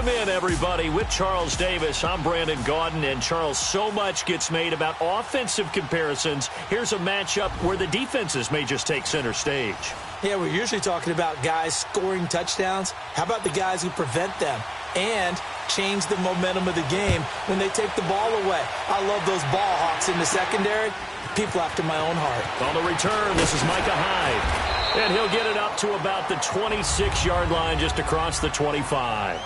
Welcome in, everybody. With Charles Davis, I'm Brandon Gaudin. And, Charles, so much gets made about offensive comparisons. Here's a matchup where the defenses may just take center stage. Yeah, we're usually talking about guys scoring touchdowns. How about the guys who prevent them and change the momentum of the game when they take the ball away? I love those ball hawks in the secondary. People after my own heart. On the return, this is Micah Hyde. And he'll get it up to about the 26-yard line, just across the 25.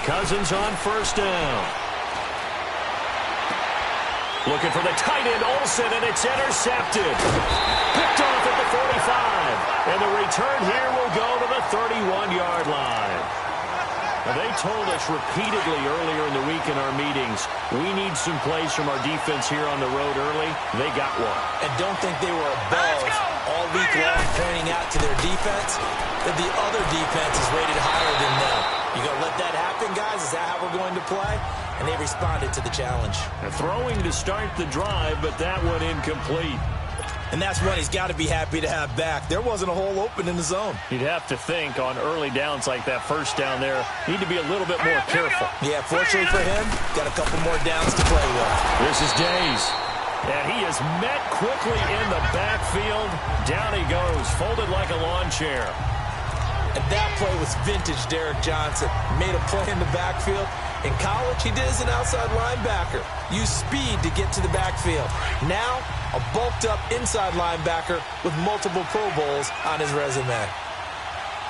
Cousins on first down. Looking for the tight end, Olsen, and it's intercepted. Picked off at the 45. And the return here will go to the 31-yard line. Now, they told us repeatedly earlier in the week in our meetings, we need some plays from our defense here on the road early. They got one. And don't think they were above all week long pointing out to their defense that the other defense is rated higher than them. You going to let that happen, guys? Is that how we're going to play? And they responded to the challenge. Throwing to start the drive, but that one incomplete. And that's one he's got to be happy to have back. There wasn't a hole open in the zone. You'd have to think on early downs like that first down there, need to be a little bit more careful. Yeah, fortunately for him, got a couple more downs to play with. This is Days. And he is met quickly in the backfield. Down he goes, folded like a lawn chair. And that play was vintage Derek Johnson. Made a play in the backfield. In college, he did as an outside linebacker. Used speed to get to the backfield. Now, a bulked-up inside linebacker with multiple Pro Bowls on his resume.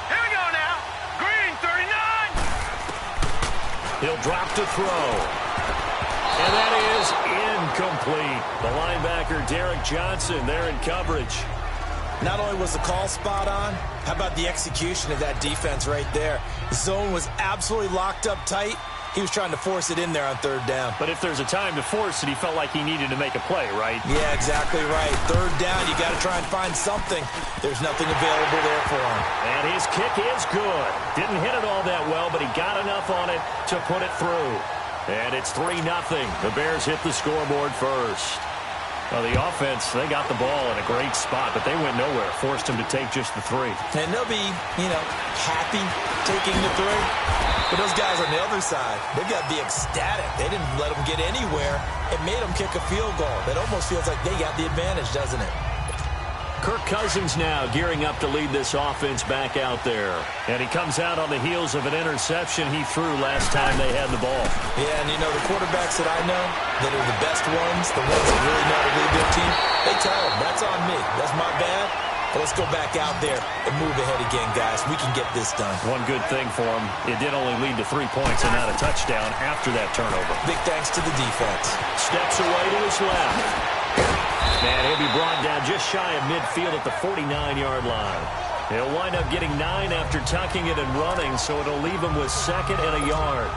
Here we go now. Green, 39. He'll drop to throw. And that is incomplete. The linebacker, Derek Johnson, there in coverage. Not only was the call spot on, how about the execution of that defense right there? The zone was absolutely locked up tight. He was trying to force it in there on third down. But if there's a time to force it, he felt like he needed to make a play, right? Yeah, exactly right. Third down, you got to try and find something. There's nothing available there for him. And his kick is good. Didn't hit it all that well, but he got enough on it to put it through. And it's 3-0. The Bears hit the scoreboard first. Well, the offense, they got the ball in a great spot, but they went nowhere. Forced him to take just the 3. And they'll be, happy taking the 3. But those guys on the other side, they've got to be ecstatic. They didn't let them get anywhere. It made them kick a field goal. That almost feels like they got the advantage, doesn't it? Kirk Cousins now gearing up to lead this offense back out there. And he comes out on the heels of an interception he threw last time they had the ball. Yeah, and the quarterbacks that I know that are the best ones, the ones that really know how to lead their team, they tell them, that's on me. That's my bad. But let's go back out there and move ahead again, guys. We can get this done. One good thing for him, it did only lead to 3 points and not a touchdown after that turnover. Big thanks to the defense. Steps away to his left. And he'll be brought down just shy of midfield at the 49-yard line. He'll wind up getting 9 after tucking it and running, so it'll leave him with 2nd and a yard.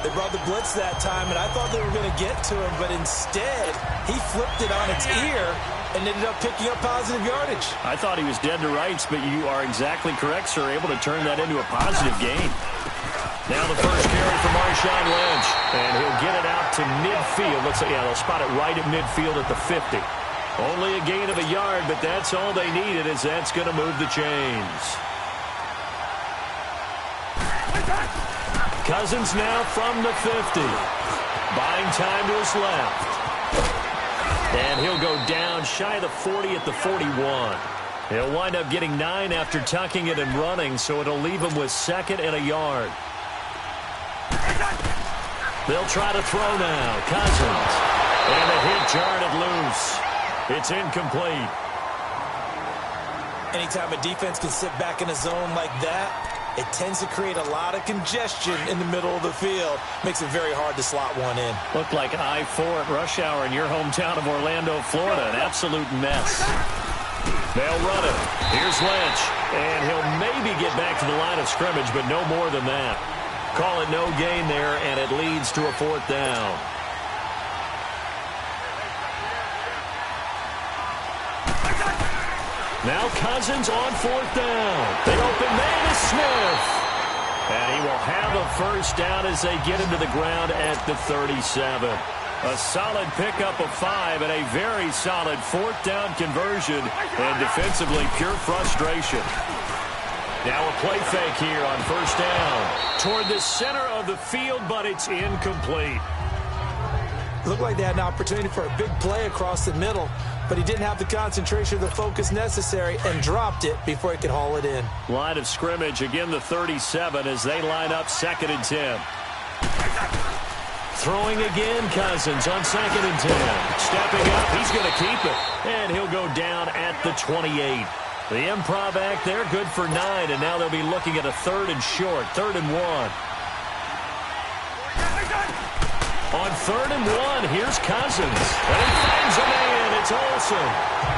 They brought the blitz that time, and I thought they were going to get to him, but instead, he flipped it on its ear and ended up picking up positive yardage. I thought he was dead to rights, but you are exactly correct, sir, able to turn that into a positive gain. Now the first carry for Marshawn Lynch, and he'll get it out to midfield. Let's say, they'll spot it right at midfield at the 50. Only a gain of a yard, but that's all they needed, as that's going to move the chains. Cousins now from the 50. Buying time to his left. And he'll go down shy of the 40 at the 41. He'll wind up getting 9 after tucking it and running, so it'll leave him with 2nd and a yard. They'll try to throw now. Cousins. And a hit jarred it loose. It's incomplete. Anytime a defense can sit back in a zone like that, it tends to create a lot of congestion in the middle of the field. Makes it very hard to slot one in. Looked like I-4 at rush hour in your hometown of Orlando, Florida. An absolute mess. They'll run it. Here's Lynch. And he'll maybe get back to the line of scrimmage, but no more than that. Call it no gain there, and it leads to a 4th down. Now Cousins on 4th down. They open man to Smith. And he will have a first down as they get him to the ground at the 37. A solid pickup of 5 and a very solid fourth down conversion. And defensively, pure frustration. Now a play fake here on first down. Toward the center of the field, but it's incomplete. Looked like they had an opportunity for a big play across the middle, but he didn't have the concentration or the focus necessary and dropped it before he could haul it in. Line of scrimmage, again the 37 as they line up 2nd and 10. Throwing again, Cousins on 2nd and 10. Stepping up, he's going to keep it. And he'll go down at the 28. The improv act there, good for 9, and now they'll be looking at a 3rd and short, 3rd and 1. On 3rd and 1, here's Cousins. And he finds a man. It's Olsen.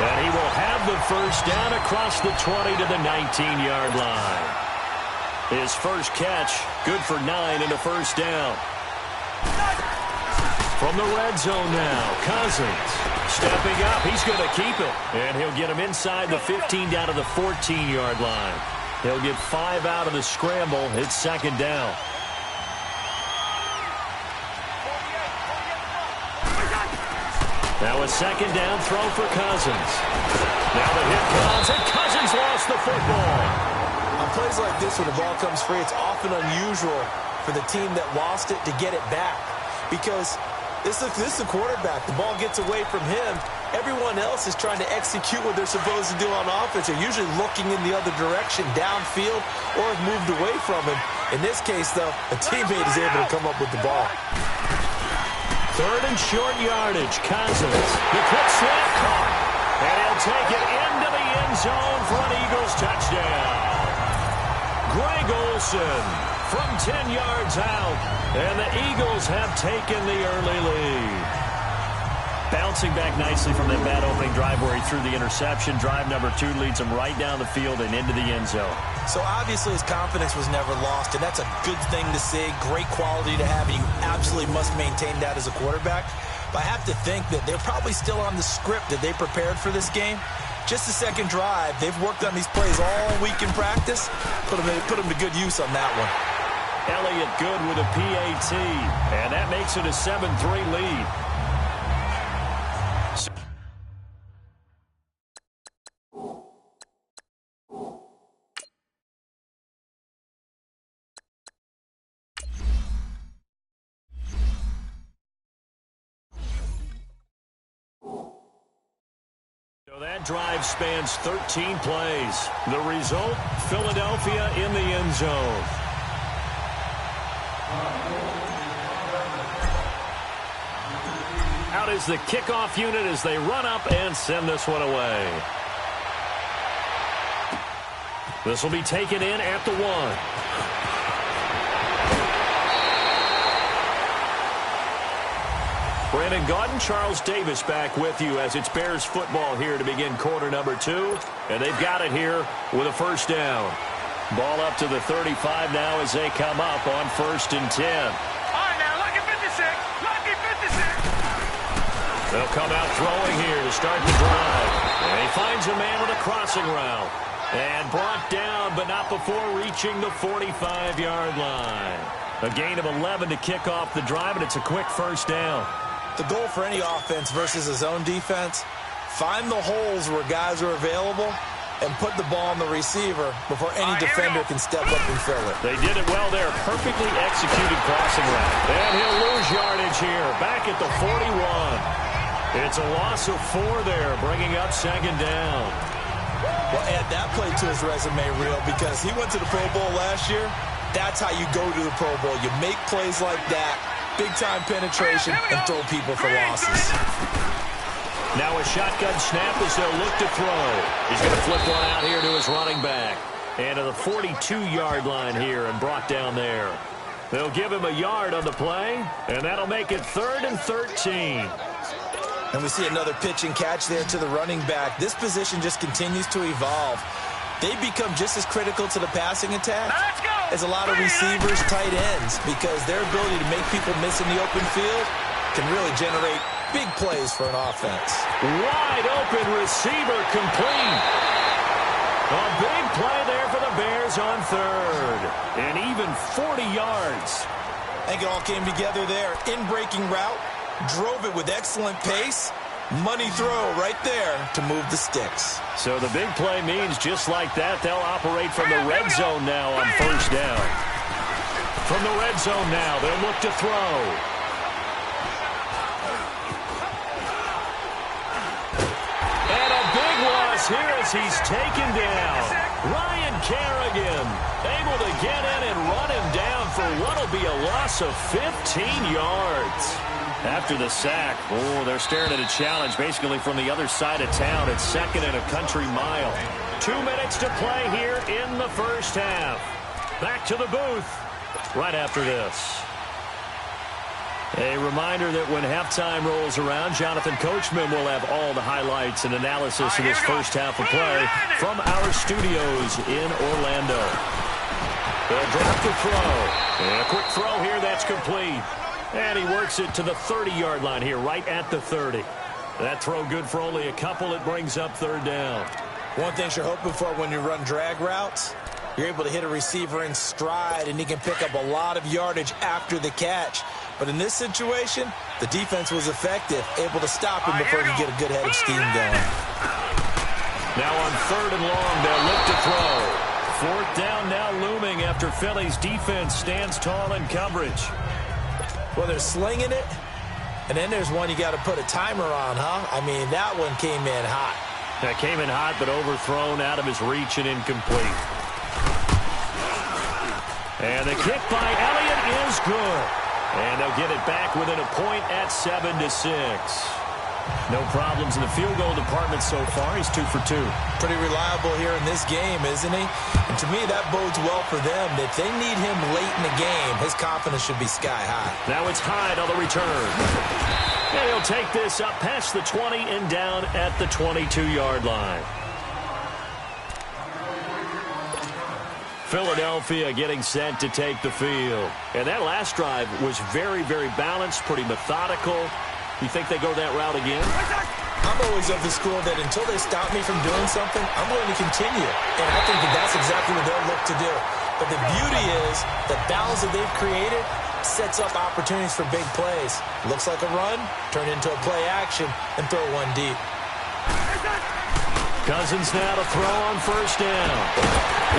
And he will have the first down across the 20 to the 19-yard line. His first catch, good for 9 and a first down. From the red zone now, Cousins. Stepping up, he's going to keep it. And he'll get him inside the 15 down to the 14-yard line. He'll get 5 out of the scramble. It's 2nd down. Now a 2nd down throw for Cousins. Now the hit comes, and Cousins lost the football. On plays like this, when the ball comes free, it's often unusual for the team that lost it to get it back. Because this is the quarterback. The ball gets away from him. Everyone else is trying to execute what they're supposed to do on offense. They're usually looking in the other direction, downfield, or have moved away from him. In this case, though, a teammate is able to come up with the ball. 3rd and short yardage, Cousins. The quick slant caught. And he'll take it into the end zone for an Eagles touchdown. Greg Olsen from 10 yards out. And the Eagles have taken the early lead. Bouncing back nicely from that bad opening drive where he threw the interception. Drive number 2 leads him right down the field and into the end zone. So obviously his confidence was never lost, and that's a good thing to see. Great quality to have, and you absolutely must maintain that as a quarterback. But I have to think that they're probably still on the script that they prepared for this game. Just the second drive, they've worked on these plays all week in practice. Put them to good use on that one. Elliott good with a PAT, and that makes it a 7-3 lead. So that drive spans 13 plays. The result, Philadelphia in the end zone. Out is the kickoff unit as they run up and send this one away. This will be taken in at the 1. Brandon Gaudin, Charles Davis back with you as it's Bears football here to begin quarter number 2. And they've got it here with a first down. Ball up to the 35 now as they come up on 1st and 10. All right, now, lucky 56. Lucky 56. They'll come out throwing here to start the drive. And he finds a man with a crossing route. And brought down, but not before reaching the 45-yard line. A gain of 11 to kick off the drive, and it's a quick first down. The goal for any offense versus a zone defense, find the holes where guys are available and put the ball on the receiver before any defender can step up and fill it. They did it well there. Perfectly executed crossing route. And he'll lose yardage here. Back at the 41. It's a loss of 4 there, bringing up 2nd down. Well, add that play to his resume reel because he went to the Pro Bowl last year. That's how you go to the Pro Bowl. You make plays like that, big-time penetration, and throw people for losses. Now a shotgun snap as they'll look to throw. He's going to flip one out here to his running back. And to the 42-yard line here and brought down there. They'll give him a yard on the play, and that'll make it 3rd and 13. And we see another pitch and catch there to the running back. This position just continues to evolve. They become just as critical to the passing attack as a lot of receivers, tight ends, because their ability to make people miss in the open field can really generate big plays for an offense. Wide open receiver complete. A big play there for the Bears on third. And even 40 yards. I think it all came together there. In-breaking route, drove it with excellent pace. Money throw right there to move the sticks. So the big play means just like that, they'll operate from the red zone now on first down. From the red zone now, they'll look to throw. And a big loss here as he's taken down. Ryan Kerrigan able to get in and run him down for what will be a loss of 15 yards. After the sack, they're staring at a challenge basically from the other side of town. It's second and a country mile. 2 minutes to play here in the first half. Back to the booth right after this. A reminder that when halftime rolls around, Jonathan Coachman will have all the highlights and analysis of this first half of play from our studios in Orlando. They'll drop the throw. And a quick throw here that's complete. And he works it to the 30-yard line here, right at the 30. That throw good for only a couple. It brings up third down. One thing you're hoping for when you run drag routes, you're able to hit a receiver in stride, and he can pick up a lot of yardage after the catch. But in this situation, the defense was effective, able to stop him before he could get a good head of steam going. Now on third and long, they'll look to throw. Fourth down now looming after Philly's defense stands tall in coverage. Well, they're slinging it, and then there's one you got to put a timer on, huh? I mean, that one came in hot. That came in hot, but overthrown out of his reach and incomplete. And the kick by Elliott is good. And they'll get it back within a point at 7-6. No problems in the field goal department so far. He's 2 for 2. Pretty reliable here in this game, isn't he? And to me, that bodes well for them. If they need him late in the game, his confidence should be sky high. Now it's Hyde on the return. And he'll take this up past the 20 and down at the 22-yard line. Philadelphia getting set to take the field. And that last drive was very, very balanced, pretty methodical. You think they go that route again? I'm always of the school that until they stop me from doing something, I'm going to continue. And I think that that's exactly what they'll look to do. But the beauty is the balance that they've created sets up opportunities for big plays. Looks like a run, turn into a play action, and throw one deep. Cousins now to throw on first down.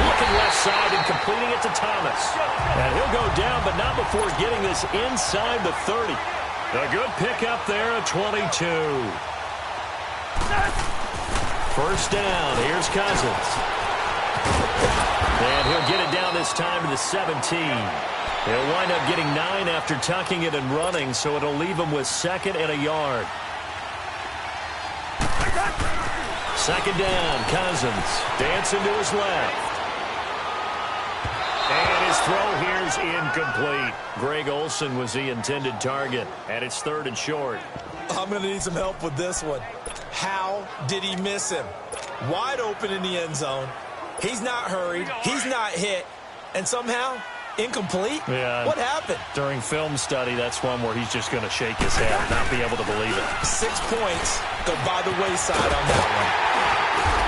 Looking left side and completing it to Thomas. And he'll go down, but not before getting this inside the 30. A good pickup there at 22. First down. Here's Cousins. And he'll get it down this time to the 17. He'll wind up getting 9 after tucking it and running, so it'll leave him with second and a yard. Second down, Cousins. Dancing to his left. And his throw here's incomplete. Greg Olsen was the intended target, and it's third and short. I'm going to need some help with this one. How did he miss him? Wide open in the end zone. He's not hurried. He's not hit. And somehow, incomplete? Yeah. What happened? During film study, that's one where he's just going to shake his head, not be able to believe it. 6 points go by the wayside on that one.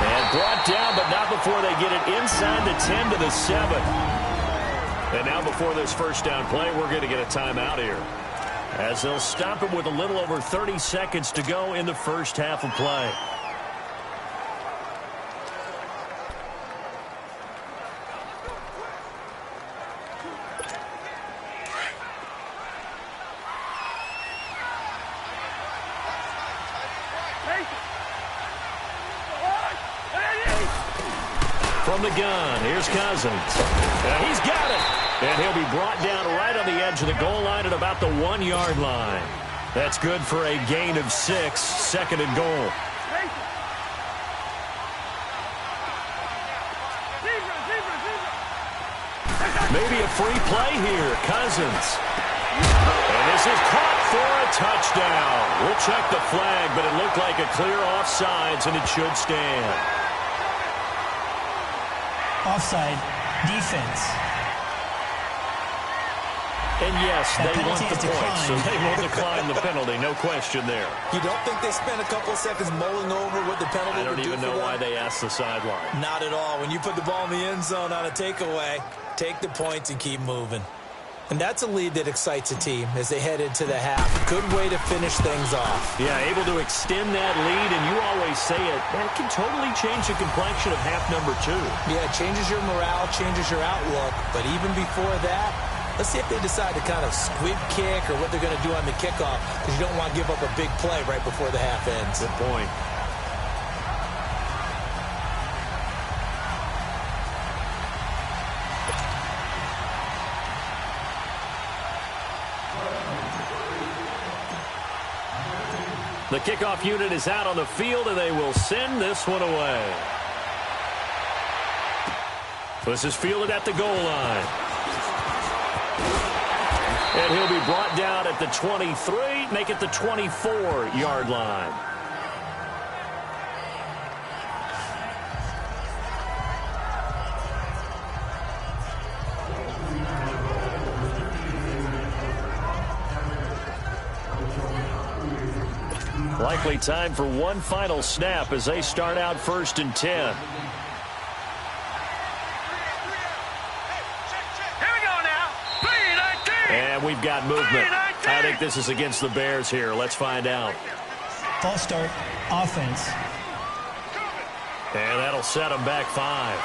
And brought down, but not before they get it inside the 10 to the 7. And now before this first down play, we're going to get a timeout here, as they'll stop it with a little over 30 seconds to go in the first half of play. From the gun, here's Cousins. And he's got it. And he'll be brought down right on the edge of the goal line at about the 1-yard line. That's good for a gain of 6, second and goal. Maybe a free play here. Cousins. And this is caught for a touchdown. We'll check the flag, but it looked like a clear offsides, and it should stand. Offside, defense. And yes, they want the point, so they will decline the penalty. No question there. You don't think they spent a couple of seconds mulling over what the penalty would do for them? I don't even know why they asked the sideline. Not at all. When you put the ball in the end zone on a takeaway, take the points and keep moving. And that's a lead that excites a team as they head into the half. Good way to finish things off. Yeah, able to extend that lead, and you always say it, that can totally change the complexion of half number 2. Yeah, it changes your morale, changes your outlook. But even before that, let's see if they decide to kind of squib kick or what they're going to do on the kickoff, because you don't want to give up a big play right before the half ends. Good point. The kickoff unit is out on the field, and they will send this one away. This is fielded at the goal line. And he'll be brought down at the 23, make it the 24-yard line. Likely time for one final snap as they start out 1st and 10. Here we go now. 3-19. And we've got movement. I think this is against the Bears here. Let's find out. False start, offense. And that'll set them back 5.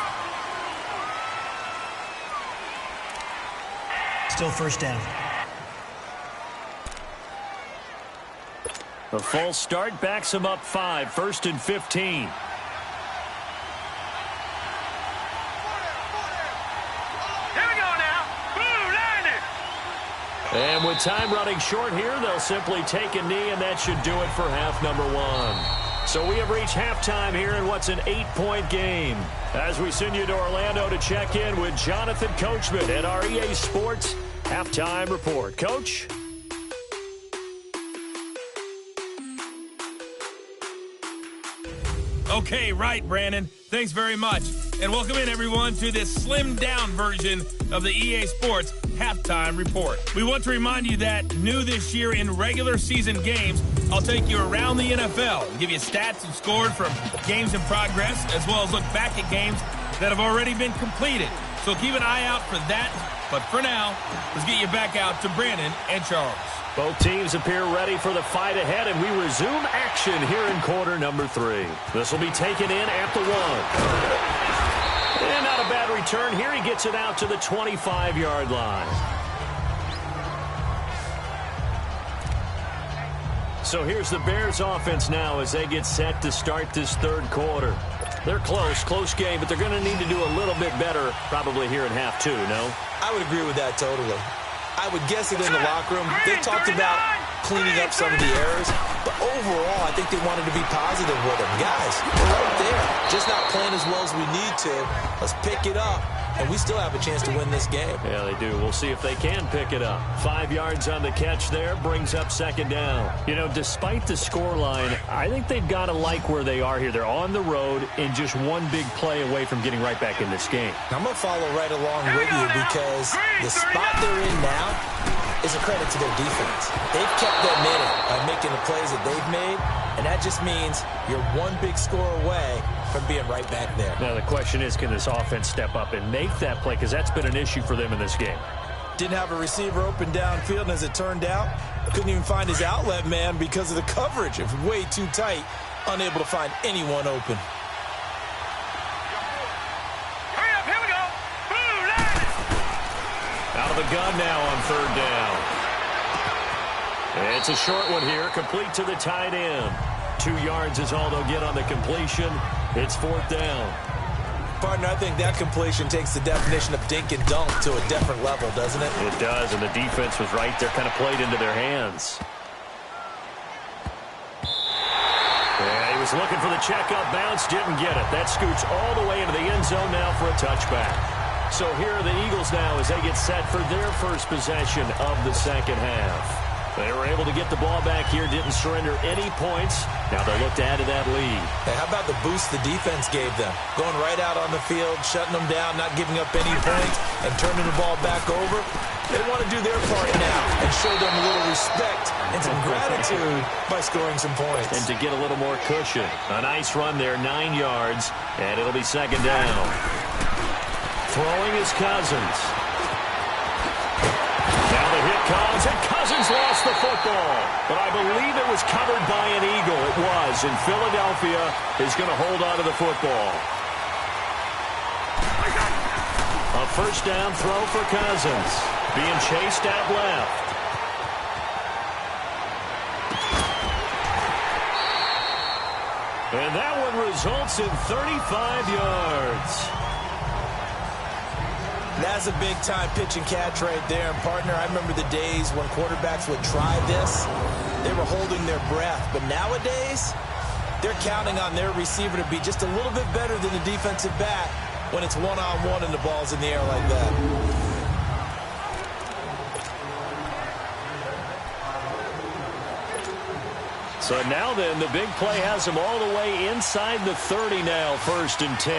Still first down. The false start backs him up 5, 1st and 15. Here we go now. Blue line it. And with time running short here, they'll simply take a knee, and that should do it for half number 1. So we have reached halftime here in what's an 8-point game. As we send you to Orlando to check in with Jonathan Coachman at our EA Sports Halftime Report. Coach? Okay, right, Brandon. Thanks very much. And welcome in, everyone, to this slimmed-down version of the EA Sports Halftime Report. We want to remind you that new this year in regular season games, I'll take you around the NFL and give you stats and scores from games in progress, as well as look back at games that have already been completed. So keep an eye out for that. But for now, let's get you back out to Brandon and Charles. Both teams appear ready for the fight ahead, and we resume action here in quarter number 3. This will be taken in at the 1. And not a bad return here. He gets it out to the 25-yard line. So here's the Bears offense now as they get set to start this 3rd quarter. They're close game, but they're going to need to do a little bit better probably here in half 2, no? I would agree with that totally. I would guess it in the locker room. They talked about cleaning up some of the errors, but overall, I think they wanted to be positive with them. Guys, we're right there. Just not playing as well as we need to. Let's pick it up, and we still have a chance to win this game. Yeah, they do. We'll see if they can pick it up. 5 yards on the catch there, brings up 2nd down. You know, despite the scoreline, I think they've got to like where they are here. They're on the road and just one big play away from getting right back in this game. I'm going to follow right along with you because the spot they're in now is a credit to their defense. They've kept them in it by making the plays that they've made, and that just means you're one big score away from being right back there. Now, the question is, can this offense step up and make that play? Because that's been an issue for them in this game. Didn't have a receiver open downfield, and as it turned out, couldn't even find his outlet man because of the coverage. It was way too tight, unable to find anyone open. Hurry up, here we go. Blue line it. Out of the gun now on 3rd down. It's a short one here, complete to the tight end. 2 yards is all they'll get on the completion. It's 4th down. Partner, I think that completion takes the definition of dink and dunk to a different level, doesn't it? It does, and the defense was right there, kind of played into their hands. Yeah, he was looking for the checkup bounce, didn't get it. That scoots all the way into the end zone now for a touchback. So here are the Eagles now as they get set for their first possession of the 2nd half. They were able to get the ball back here, didn't surrender any points. Now they look to add to that lead. Hey, how about the boost the defense gave them? Going right out on the field, shutting them down, not giving up any points, and turning the ball back over. They want to do their part now and show them a little respect and some gratitude by scoring some points. And to get a little more cushion. A nice run there, 9 yards, and it'll be second down. Throwing is Cousins. Now the hit comes, and Cousins lost the football. But I believe it was covered by an Eagle. It was, and Philadelphia is going to hold on to the football. A first down throw for Cousins. Being chased out left. And that one results in 35 yards. That's a big-time pitch and catch right there. And, partner, I remember the days when quarterbacks would try this. They were holding their breath. But nowadays, they're counting on their receiver to be just a little bit better than the defensive back when it's one-on-one and the ball's in the air like that. So now then, the big play has him all the way inside the 30 now, 1st and 10.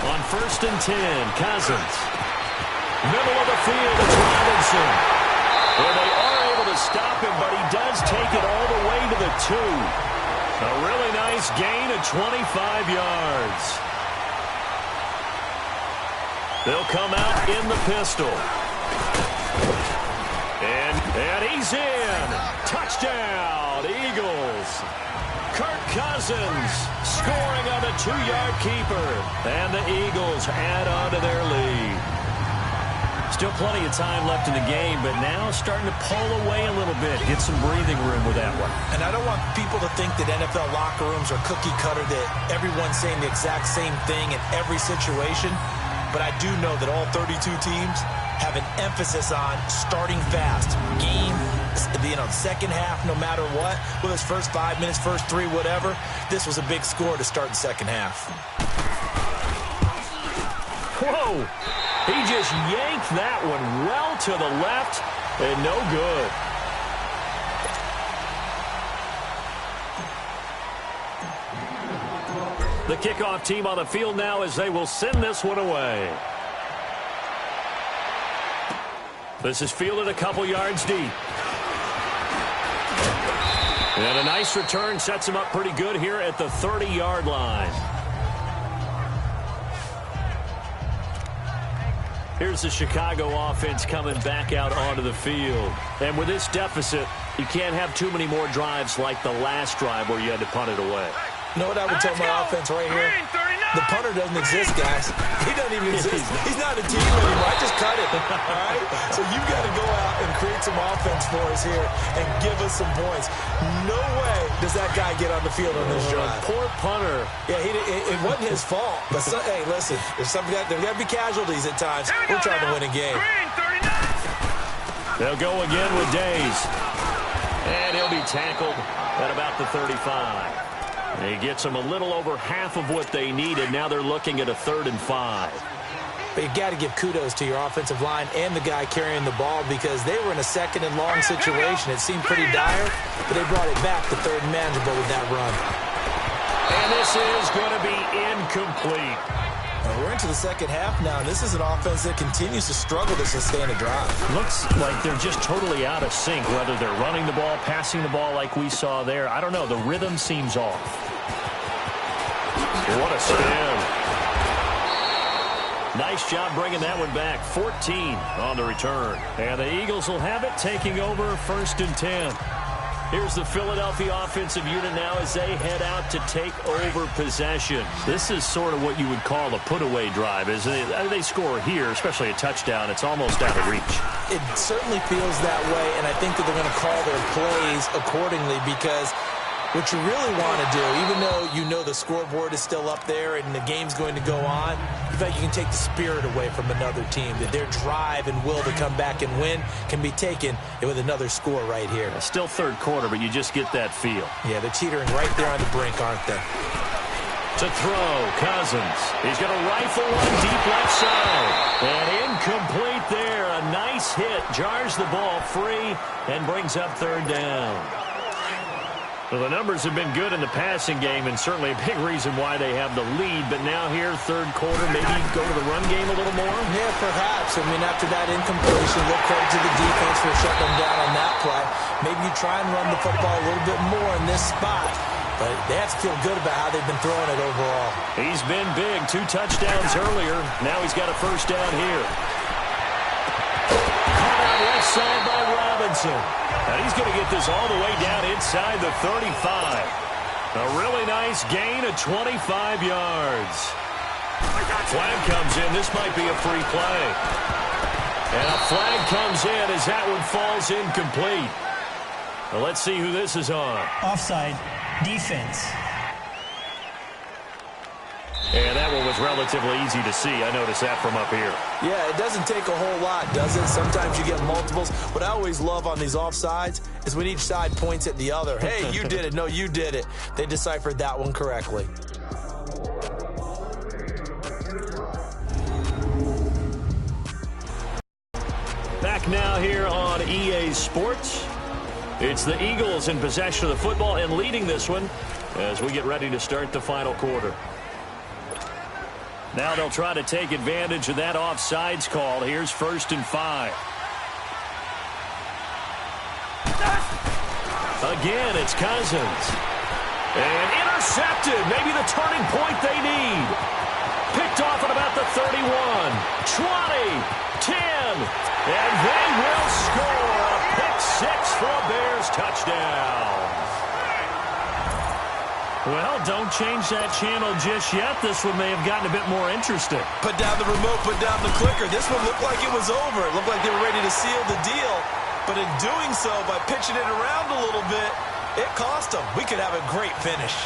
On 1st and 10, Cousins. Middle of the field, it's Robinson. And they are able to stop him, but he does take it all the way to the 2. A really nice gain of 25 yards. They'll come out in the pistol. And he's in. Touchdown, Eagles. Kirk Cousins scoring on a 2-yard keeper. And the Eagles add on to their lead. Still plenty of time left in the game, but now starting to pull away a little bit. Get some breathing room with that one. And I don't want people to think that NFL locker rooms are cookie cutter, that everyone's saying the exact same thing in every situation. But I do know that all 32 teams have an emphasis on starting fast. Game, second half, no matter what. Whether it's first 5 minutes, first 3, whatever. This was a big score to start the second half. Whoa! He just yanked that one well to the left, and no good. The kickoff team on the field now as they will send this one away. This is fielded a couple yards deep. And a nice return sets him up pretty good here at the 30-yard line. Here's the Chicago offense coming back out onto the field. And with this deficit, you can't have too many more drives like the last drive where you had to punt it away. You know what I would tell my offense right here? The punter doesn't exist, guys. He doesn't even exist. He's not a team anymore. I just cut it, all right? So you've got to go out and create some offense for us here and give us some points. No way does that guy get on the field on this drive. Poor punter. Yeah, it wasn't his fault. But hey, listen, there's got to be casualties at times. We're trying to win a game. They'll go again with Days. And he'll be tackled at about the 35. He gets them a little over half of what they needed. Now they're looking at a 3rd and 5. But you got to give kudos to your offensive line and the guy carrying the ball because they were in a 2nd and long situation. It seemed pretty dire, but they brought it back to 3rd and manageable with that run. And this is going to be incomplete. We're into the second half now, and this is an offense that continues to struggle to sustain a drive. Looks like they're just totally out of sync, whether they're running the ball, passing the ball like we saw there. I don't know. The rhythm seems off. What a spin. Nice job bringing that one back. 14 on the return. And the Eagles will have it, taking over 1st and 10. Here's the Philadelphia offensive unit now as they head out to take over possession. This is sort of what you would call a put-away drive. As they score here, especially a touchdown, it's almost out of reach. It certainly feels that way, and I think that they're going to call their plays accordingly because what you really want to do, even though you know the scoreboard is still up there and the game's going to go on, you feel like you can take the spirit away from another team, that their drive and will to come back and win can be taken with another score right here. Still 3rd quarter, but you just get that feel. Yeah, they're teetering right there on the brink, aren't they? To throw, Cousins. He's going to rifle one deep left side. And incomplete there. A nice hit. Jars the ball free and brings up 3rd down. Well, the numbers have been good in the passing game, and certainly a big reason why they have the lead. But now here, third quarter, maybe go to the run game a little more? Yeah, perhaps. I mean, after that incompletion, a little credit to the defense for shutting them down on that play. Maybe you try and run the football a little bit more in this spot. But they have to feel good about how they've been throwing it overall. He's been big. 2 touchdowns earlier. Now he's got a first down here. Caught out left side by Robinson. And he's going to get this all the way down inside the 35. A really nice gain of 25 yards. Flag comes in. This might be a free play. And a flag comes in as that one falls incomplete. Well, let's see who this is on. Offside. Defense. And that one was relatively easy to see. I noticed that from up here. Yeah, it doesn't take a whole lot, does it? Sometimes you get multiples. What I always love on these offsides is when each side points at the other. Hey, you did it. No, you did it. They deciphered that one correctly. Back now here on EA Sports. It's the Eagles in possession of the football and leading this one as we get ready to start the final quarter. Now they'll try to take advantage of that offsides call. Here's 1st and 5. Again, it's Cousins. And intercepted. Maybe the turning point they need. Picked off at about the 31. 20. 10. And they will score a pick 6 for a Bears touchdown. Well, don't change that channel just yet. This one may have gotten a bit more interesting. Put down the remote, put down the clicker. This one looked like it was over. It looked like they were ready to seal the deal. But in doing so, by pitching it around a little bit, it cost them. We could have a great finish.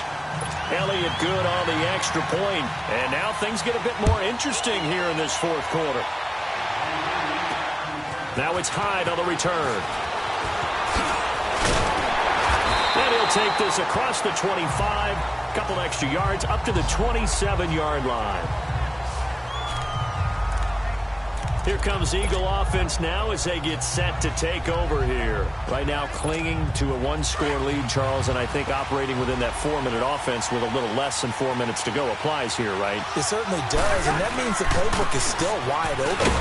Elliott good on the extra point. And now things get a bit more interesting here in this fourth quarter. Now it's Hyde on the return. And he'll take this across the 25. Couple extra yards up to the 27-yard line. Here comes Eagle offense now as they get set to take over here. Right now clinging to a 1-score lead, Charles, and I think operating within that 4-minute offense with a little less than 4 minutes to go applies here, right? It certainly does, and that means the playbook is still wide open.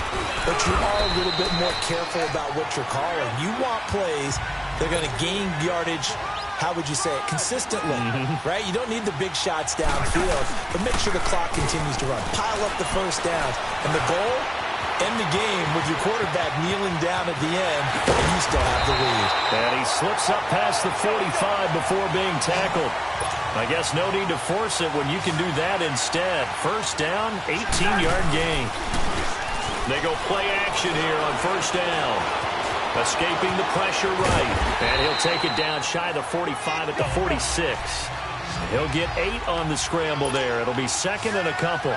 But you are a little bit more careful about what you're calling. You want plays that are going to gain yardage, how would you say it, consistently, right? You don't need the big shots downfield, but make sure the clock continues to run. Pile up the first downs, and the goal, end the game with your quarterback kneeling down at the end, and you still have the lead. And he slips up past the 45 before being tackled. I guess no need to force it when you can do that instead. First down, 18-yard gain. They go play action here on first down. Escaping the pressure right. And he'll take it down shy of the 45 at the 46. He'll get 8 on the scramble there. It'll be second and a couple.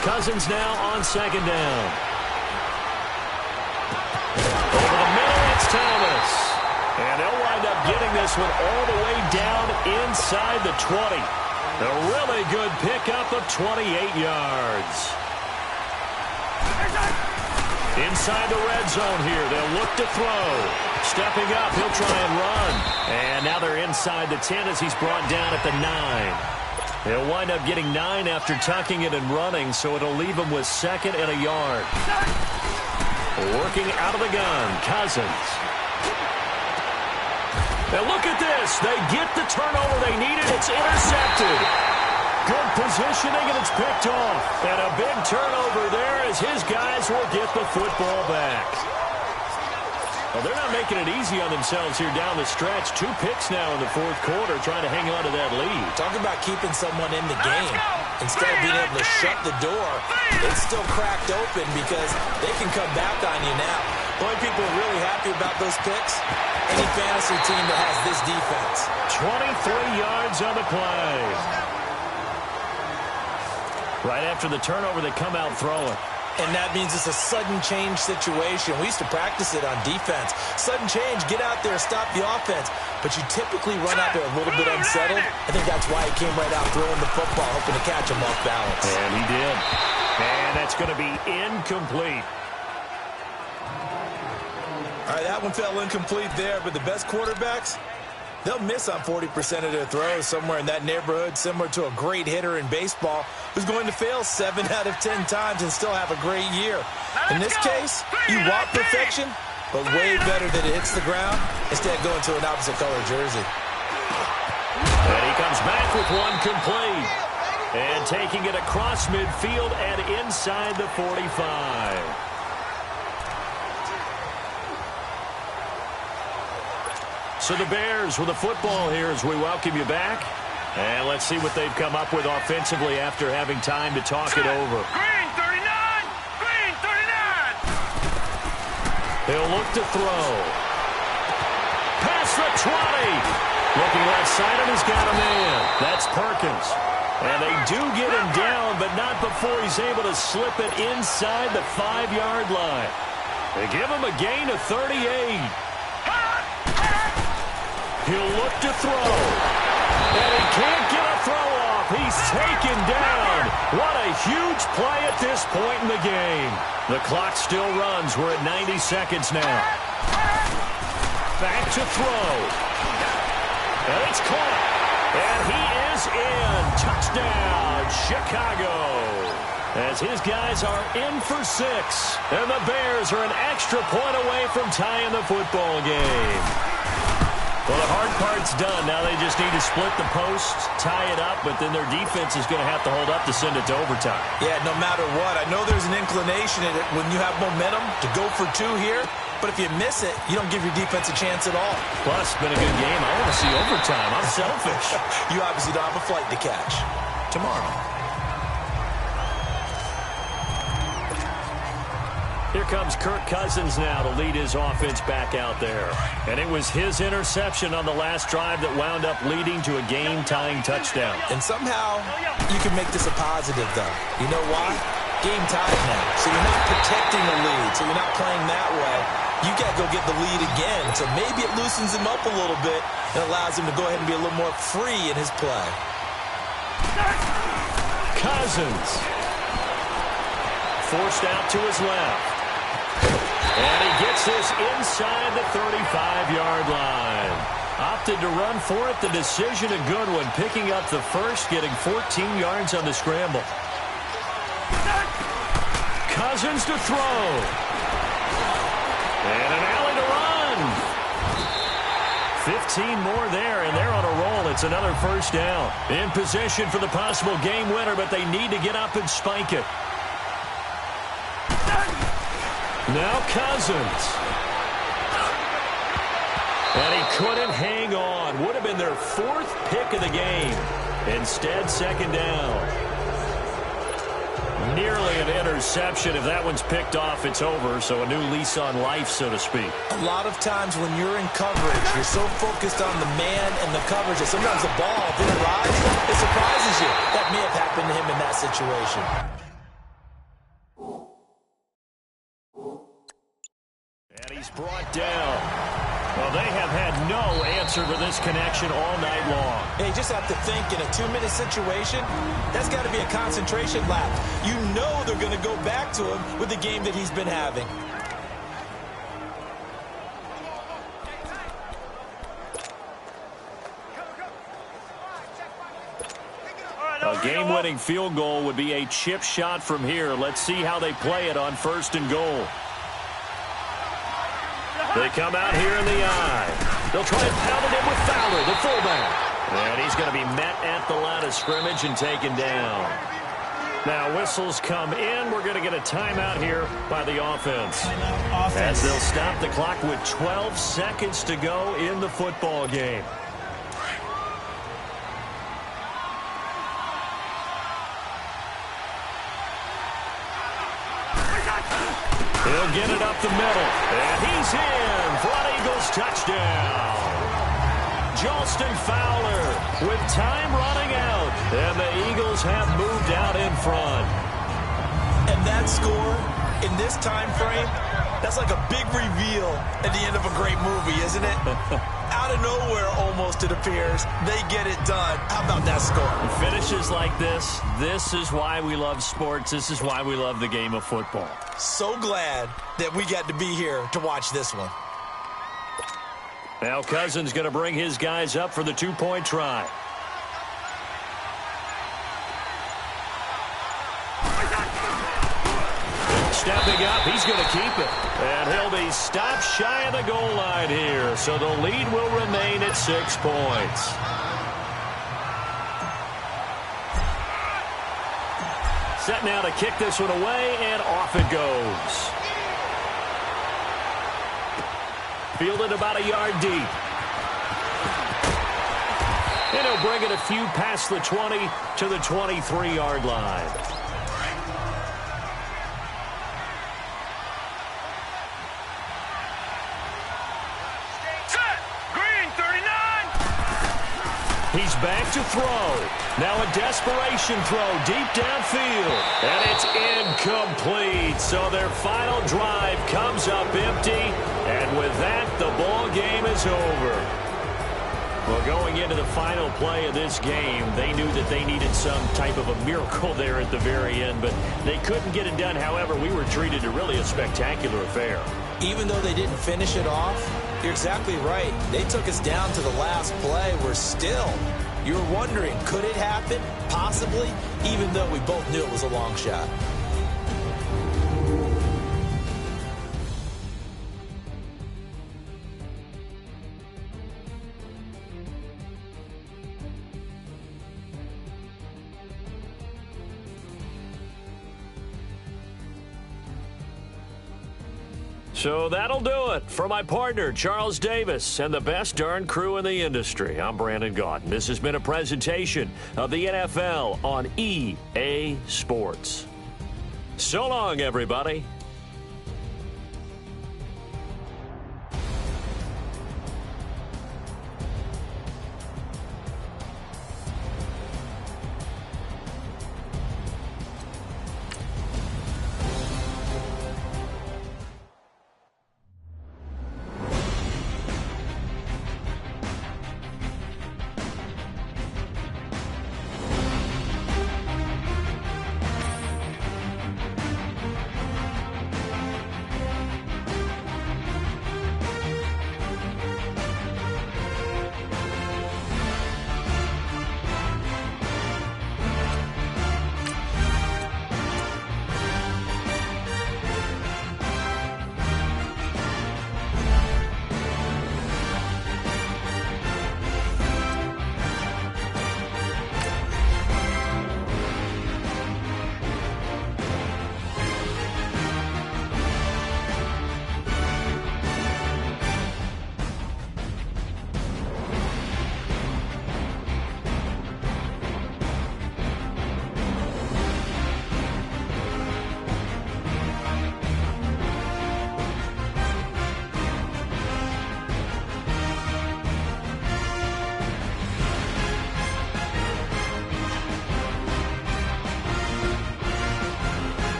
Cousins now on second down. Over the middle, it's Thomas. And they'll wind up getting this one all the way down inside the 20. A really good pickup of 28 yards. Inside the red zone here. They'll look to throw. Stepping up, he'll try and run. And now they're inside the 10 as he's brought down at the 9. He'll wind up getting 9 after tucking it and running, so it'll leave him with second and a yard. Working out of the gun, Cousins. Now look at this. They get the turnover they needed. It's intercepted. Good positioning, and it's picked off. And a big turnover there as his guys will get the football back. Well, they're not making it easy on themselves here down the stretch. 2 picks now in the fourth quarter, trying to hang on to that lead. Talking about keeping someone in the game. Instead of being able to shut the door, it's still cracked open because they can come back on you now. The only people are really happy about those picks, any fantasy team that has this defense. 23 yards on the play. Right after the turnover, they come out throwing. And that means it's a sudden change situation. We used to practice it on defense. Sudden change, get out there, stop the offense. But you typically run out there a little bit unsettled. I think that's why he came right out throwing the football, hoping to catch him off balance. And he did. And that's going to be incomplete. All right, that one fell incomplete there, but the best quarterbacks, they'll miss on 40% of their throws, somewhere in that neighborhood, similar to a great hitter in baseball who's going to fail 7 out of 10 times and still have a great year. In this case, you want perfection, but way better that it hits the ground instead of going to an opposite color jersey. And he comes back with one complete. And taking it across midfield and inside the 45. So the Bears with the football here as we welcome you back. And let's see what they've come up with offensively after having time to talk it over. Green 39! Green 39! He'll look to throw. Past the 20. Looking left side, and he's got a man. That's Perkins. And they do get him down, but not before he's able to slip it inside the 5-yard line. They give him a gain of 38. He'll look to throw. And he can't get a throw off. He's taken down. What a huge play at this point in the game. The clock still runs. We're at 90 seconds now. Back to throw. And it's caught. And he is in. Touchdown, Chicago. As his guys are in for 6. And the Bears are an extra point away from tying the football game. Well, the hard part's done. Now they just need to split the post, tie it up, but then their defense is going to have to hold up to send it to overtime. Yeah, no matter what. I know there's an inclination in it when you have momentum to go for 2 here, but if you miss it, you don't give your defense a chance at all. Plus, it's been a good game. I want to see overtime. I'm selfish. You obviously don't have a flight to catch. Tomorrow. Here comes Kirk Cousins now to lead his offense back out there. And it was his interception on the last drive that wound up leading to a game-tying touchdown. And somehow, you can make this a positive, though. You know why? Game tied now. So you're not protecting the lead. So you're not playing that way. You got to go get the lead again. So maybe it loosens him up a little bit and allows him to go ahead and be a little more free in his play. Cousins. Forced out to his left. And he gets this inside the 35-yard line. Opted to run for it. The decision a good one. Picking up the first, getting 14 yards on the scramble. Cousins to throw. And an alley to run. 15 more there, and they're on a roll. It's another first down. In position for the possible game winner, but they need to get up and spike it. Now Cousins. And he couldn't hang on. Would have been their 4th pick of the game. Instead, second down. Nearly an interception. If that one's picked off, it's over. So a new lease on life, so to speak. A lot of times when you're in coverage, you're so focused on the man and the coverage that sometimes the ball, if it arrives, it surprises you. That may have happened to him in that situation. And he's brought down. Well, they have had no answer to this connection all night long. Hey, you just have to think in a 2-minute situation, that's got to be a concentration lap. You know they're going to go back to him with the game that he's been having. A game-winning field goal would be a chip shot from here. Let's see how they play it on 1st and goal. They come out here in the eye. They'll try and pound it in with Fowler, the fullback. And he's going to be met at the line of scrimmage and taken down. Now whistles come in. We're going to get a timeout here by the offense. As they'll stop the clock with 12 seconds to go in the football game. He'll get it up the middle. And he's in for an Eagles touchdown. Jolston Fowler with time running out. And the Eagles have moved out in front. And that score in this time frame, that's like a big reveal at the end of a great movie, isn't it? Out of nowhere, almost, it appears. They get it done. How about that score? Finishes like this. This is why we love sports. This is why we love the game of football. So glad that we got to be here to watch this one. Now Cousins going to bring his guys up for the two-point try. Stepping up, he's going to keep it. And he'll be stopped shy of the goal line here. So the lead will remain at 6 points. Set now to kick this one away, and off it goes. Fielded about a yard deep. And he'll bring it a few past the 20 to the 23-yard line. Set. Green, 39. He's back to throw. Now a desperation throw deep downfield. And it's incomplete. So their final drive comes up empty. And with that, the ball game is over. Well, going into the final play of this game, they knew that they needed some type of a miracle there at the very end, but they couldn't get it done. However, we were treated to really a spectacular affair. Even though they didn't finish it off, you're exactly right. They took us down to the last play. We're still, you're wondering, could it happen? Possibly, even though we both knew it was a long shot. So that'll do it for my partner, Charles Davis, and the best darn crew in the industry. I'm Brandon Gaudin. This has been a presentation of the NFL on EA Sports. So long, everybody.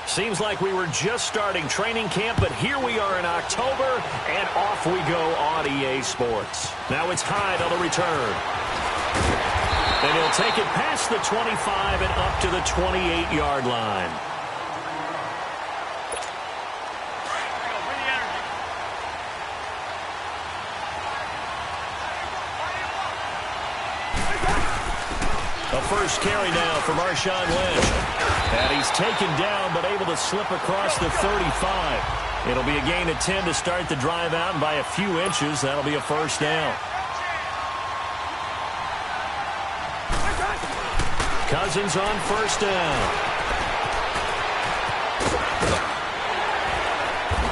Seems like we were just starting training camp, but here we are in October, and off we go on EA Sports. Now it's Hyde on the return. And he'll take it past the 25 and up to the 28-yard line. first carry now for Marshawn Lynch. And he's taken down, but able to slip across the 35. It'll be a gain of 10 to start the drive out, and by a few inches, that'll be a first down. Cousins on first down.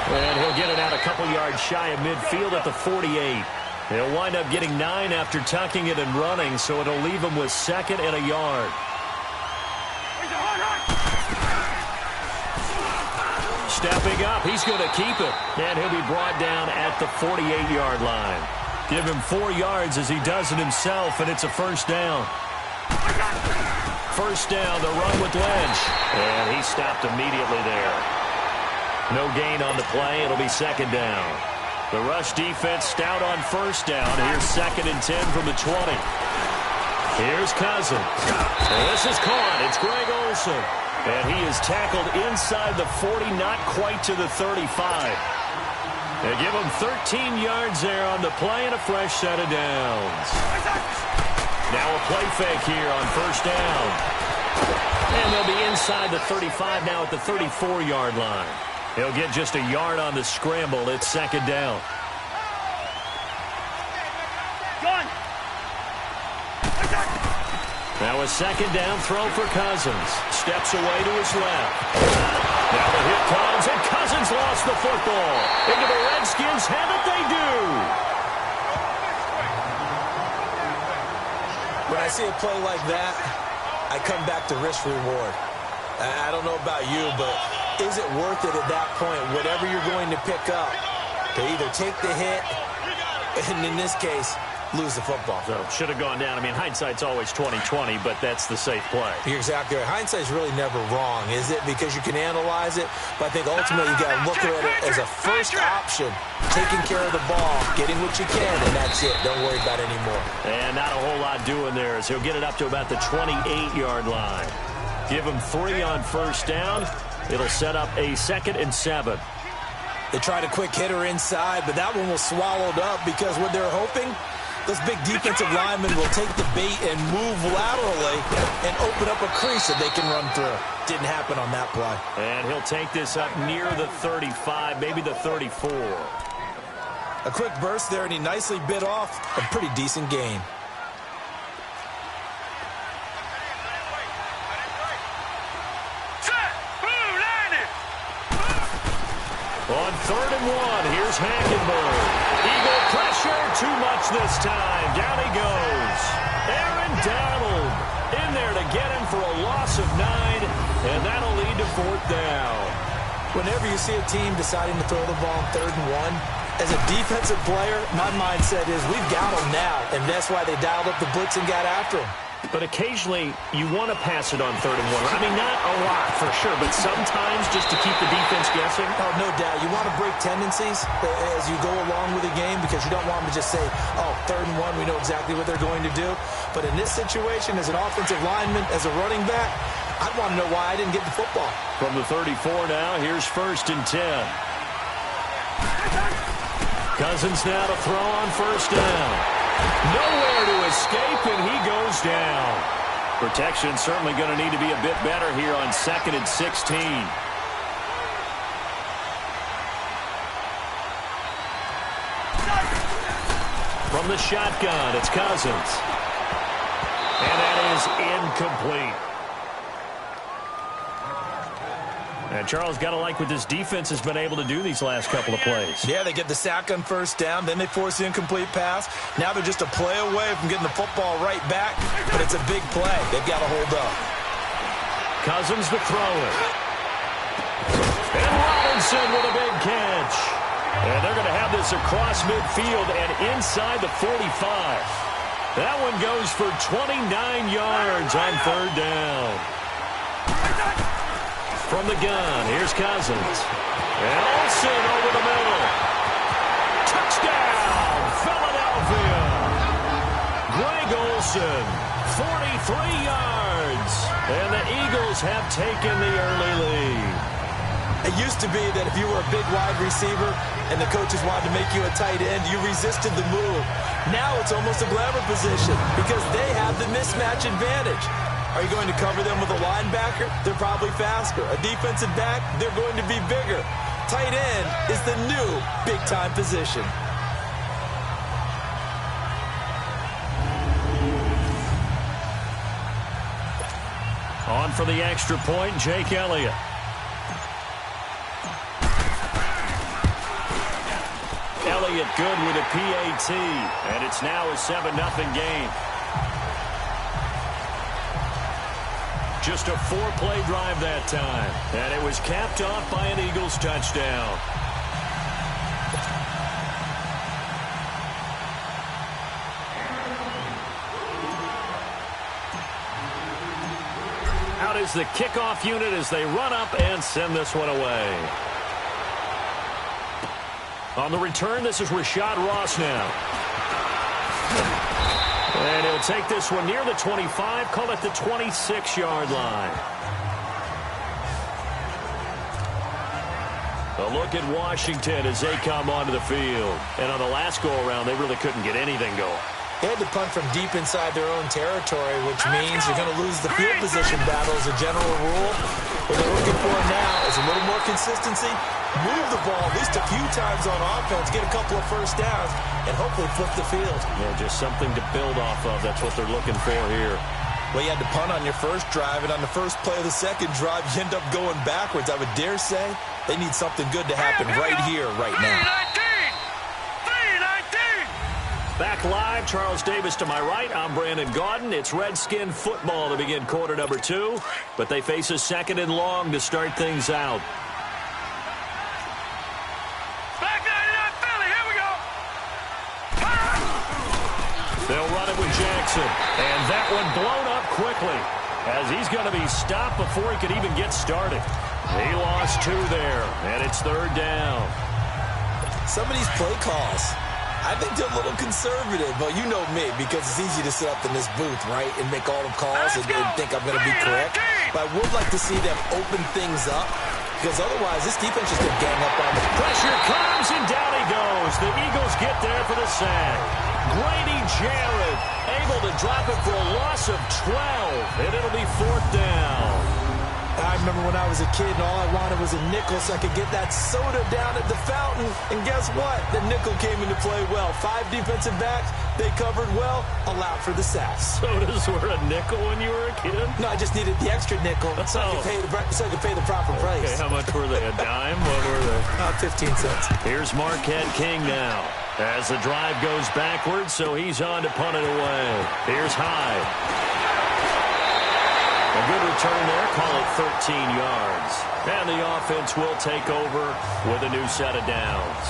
And he'll get it out a couple yards shy of midfield at the 48. He'll wind up getting 9 after tucking it and running, so it'll leave him with 2nd and a yard. Stepping up, he's going to keep it. And he'll be brought down at the 48-yard line. Give him 4 yards as he does it himself, and it's a first down. First down, the run with Lynch. And he stopped immediately there. No gain on the play. It'll be 2nd down. The rush defense stout on first down. Here's 2nd and 10 from the 20. Here's Cousins. And this is caught. It's Greg Olsen. And he is tackled inside the 40, not quite to the 35. They give him 13 yards there on the play and a fresh set of downs. Now a play fake here on first down. And they'll be inside the 35 now at the 34-yard line. He'll get just a yard on the scramble. It's 2nd down. Now a 2nd down throw for Cousins. Steps away to his left. Now the hit comes, and Cousins lost the football. Into the Redskins have it, they do. When I see a play like that, I come back to risk-reward. I don't know about you, but is it worth it at that point, whatever you're going to pick up, to either take the hit and, in this case, lose the football? So should have gone down. I mean, hindsight's always 20/20, but that's the safe play. You're exactly right. Hindsight's really never wrong, is it? Because you can analyze it, but I think ultimately you got to look at it as a first option, taking care of the ball, getting what you can, and that's it. Don't worry about it anymore. And not a whole lot doing there as he'll get it up to about the 28-yard line. Give him 3 on first down. It'll set up a 2nd and 7. They tried a quick hitter inside, but that one was swallowed up because what they're hoping, those big defensive linemen will take the bait and move laterally and open up a crease that they can run through. Didn't happen on that play. And he'll take this up near the 35, maybe the 34. A quick burst there, and he nicely bit off a pretty decent gain. On 3rd and 1, here's Hackenberg. Eagle pressure, too much this time. Down he goes. Aaron Donald in there to get him for a loss of 9, and that'll lead to 4th down. Whenever you see a team deciding to throw the ball on 3rd and 1, as a defensive player, my mindset is we've got them now, and that's why they dialed up the blitz and got after him. But occasionally, you want to pass it on 3rd and 1. I mean, not a lot for sure, but sometimes just to keep the defense guessing. Oh, no doubt. You want to break tendencies as you go along with the game because you don't want them to just say, oh, 3rd and 1, we know exactly what they're going to do. But in this situation, as an offensive lineman, as a running back, I'd want to know why I didn't get the football. From the 34 now, here's 1st and 10. Cousins now to throw on first down. Nowhere to escape, and he goes down. Protection certainly going to need to be a bit better here on 2nd and 16. From the shotgun, it's Cousins. And that is incomplete. And Charles, got to like what this defense has been able to do these last couple of plays. Yeah, they get the sack on first down, then they force the incomplete pass. Now they're just a play away from getting the football right back, but it's a big play. They've got to hold up. Cousins to throw it. And Robinson with a big catch. And they're going to have this across midfield and inside the 45. That one goes for 29 yards on 3rd down. From the gun, here's Cousins. And Olsen over the middle. Touchdown, Philadelphia. Greg Olsen, 43 yards. And the Eagles have taken the early lead. It used to be that if you were a big wide receiver and the coaches wanted to make you a tight end, you resisted the move. Now it's almost a glamour position because they have the mismatch advantage. Are you going to cover them with a linebacker? They're probably faster. A defensive back? They're going to be bigger. Tight end is the new big-time position. On for the extra point, Jake Elliott. Elliott good with a PAT, and it's now a 7-0 game. Just a 4-play drive that time, and it was capped off by an Eagles touchdown. Out is the kickoff unit as they run up and send this one away. On the return, this is Rashad Ross now. And he'll take this one near the 25, call it the 26-yard line. A look at Washington as they come onto the field. And on the last go-around, they really couldn't get anything going. They had to punt from deep inside their own territory, which means you're going to lose the field position battle as a general rule. What they're looking for now is a little more consistency, move the ball at least a few times on offense, get a couple of first downs, and hopefully flip the field. Yeah, just something to build off of. That's what they're looking for here. Well, you had to punt on your first drive, and on the first play of the second drive, you end up going backwards. I would dare say they need something good to happen right here, right now. Back live, Charles Davis to my right. I'm Brandon Gaudin. It's Redskin football to begin quarter number 2, but they face a 2nd and long to start things out. Back 99 Philly, here we go. They'll run it with Jackson, and that one blown up quickly as he's going to be stopped before he could even get started. He lost 2 there, and it's 3rd down. Some of these play calls, I think they're a little conservative, but you know me, because it's easy to sit up in this booth, right, and make all the calls and think I'm going to be correct. But I would like to see them open things up, because otherwise this defense is going to gang up on them. Pressure comes, and down he goes. The Eagles get there for the sack. Grady Jarrett able to drop it for a loss of 12, and it'll be 4th down. I remember when I was a kid and all I wanted was a nickel so I could get that soda down at the fountain. And guess what? The nickel came into play well. 5 defensive backs, they covered well, allowed for the sacks. Sodas were a nickel when you were a kid? No, I just needed the extra nickel so I could pay the proper price. Okay, how much were they? A dime? What were they? 15 cents. Here's Marquette King now. As the drive goes backwards, so he's on to punt it away. Here's Hyde. A good return there, call it 13 yards. And the offense will take over with a new set of downs.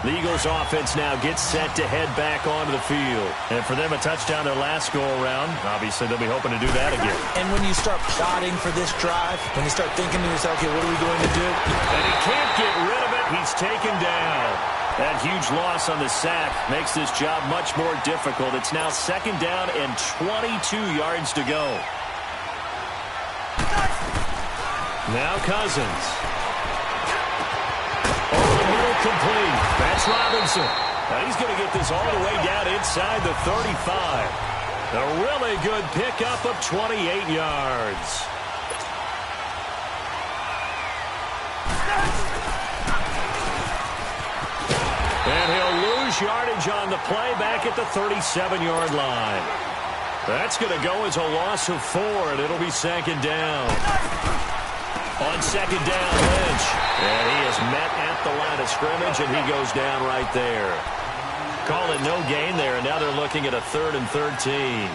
The Eagles offense now gets set to head back onto the field. And for them, a touchdown their last go-around. Obviously, they'll be hoping to do that again. And when you start plotting for this drive, when you start thinking to yourself, okay, what are we going to do? And he can't get rid of it. He's taken down. That huge loss on the sack makes this job much more difficult. It's now 2nd down and 22 yards to go. Now Cousins. Over the middle, complete. That's Robinson. Now he's going to get this all the way down inside the 35. A really good pickup of 28 yards. And he'll lose yardage on the play back at the 37-yard line. That's going to go as a loss of 4, and it'll be 2nd down. On 2nd down, Lynch. And he is met at the line of scrimmage, and he goes down right there. Call it no gain there, and now they're looking at a 3rd and 13.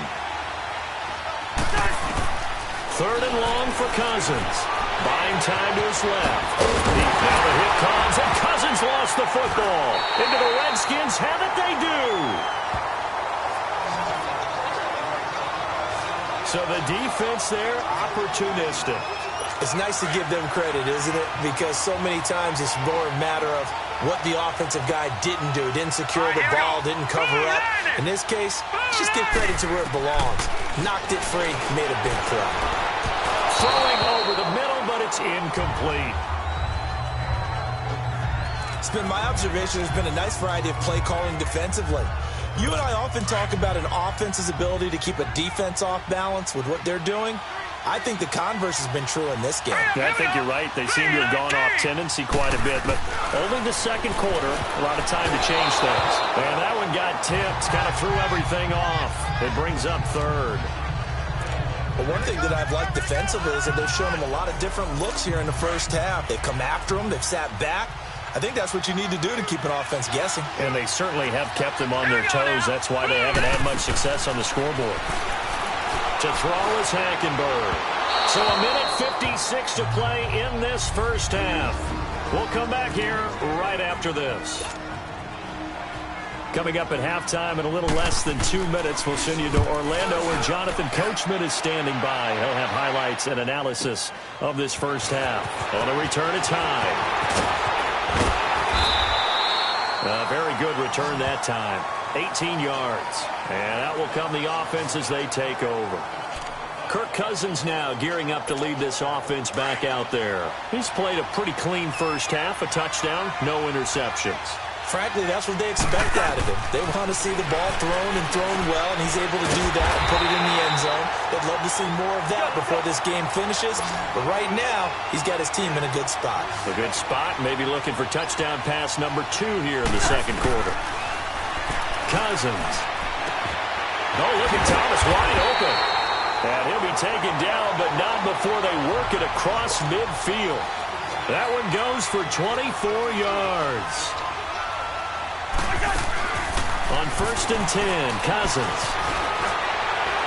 3rd and long for Cousins. Buying time to his left. Now the hit comes, and Cousins lost the football. Into the Redskins have it, they do. So the defense there, opportunistic. It's nice to give them credit, isn't it? Because so many times it's more a matter of what the offensive guy didn't do. Didn't secure the ball, didn't cover up. In this case, just give credit to where it belongs. Knocked it free, made a big play. Throwing over the middle, but it's incomplete. incomplete. It's been my observation there's been a nice variety of play calling defensively. You and I often talk about an offense's ability to keep a defense off balance with what they're doing. I think the converse has been true in this game. Yeah, I think you're right. They seem to have gone off tendency quite a bit, but only the second quarter, a lot of time to change things. And that one got tipped, kind of threw everything off. It brings up third. But one thing that I've liked defensively is that they've shown them a lot of different looks here in the first half. They've come after them. They've sat back. I think that's what you need to do to keep an offense guessing. And they certainly have kept them on their toes. That's why they haven't had much success on the scoreboard. To throw is Hackenberg. So a minute 56 to play in this first half. We'll come back here right after this. Coming up at halftime in a little less than 2 minutes, we'll send you to Orlando where Jonathan Coachman is standing by. He'll have highlights and analysis of this first half. On a return, it's high. A very good return that time. 18 yards. And that will come the offense as they take over. Kirk Cousins now gearing up to lead this offense back out there. He's played a pretty clean first half, a touchdown, no interceptions. Frankly, that's what they expect out of him. They want to see the ball thrown and thrown well, and he's able to do that and put it in the end zone. They'd love to see more of that before this game finishes. But right now, he's got his team in a good spot. A good spot, maybe looking for touchdown pass number 2 here in the second quarter. Cousins. Oh, look at Thomas wide open. And he'll be taken down, but not before they work it across midfield. That one goes for 24 yards. On 1st and 10, Cousins.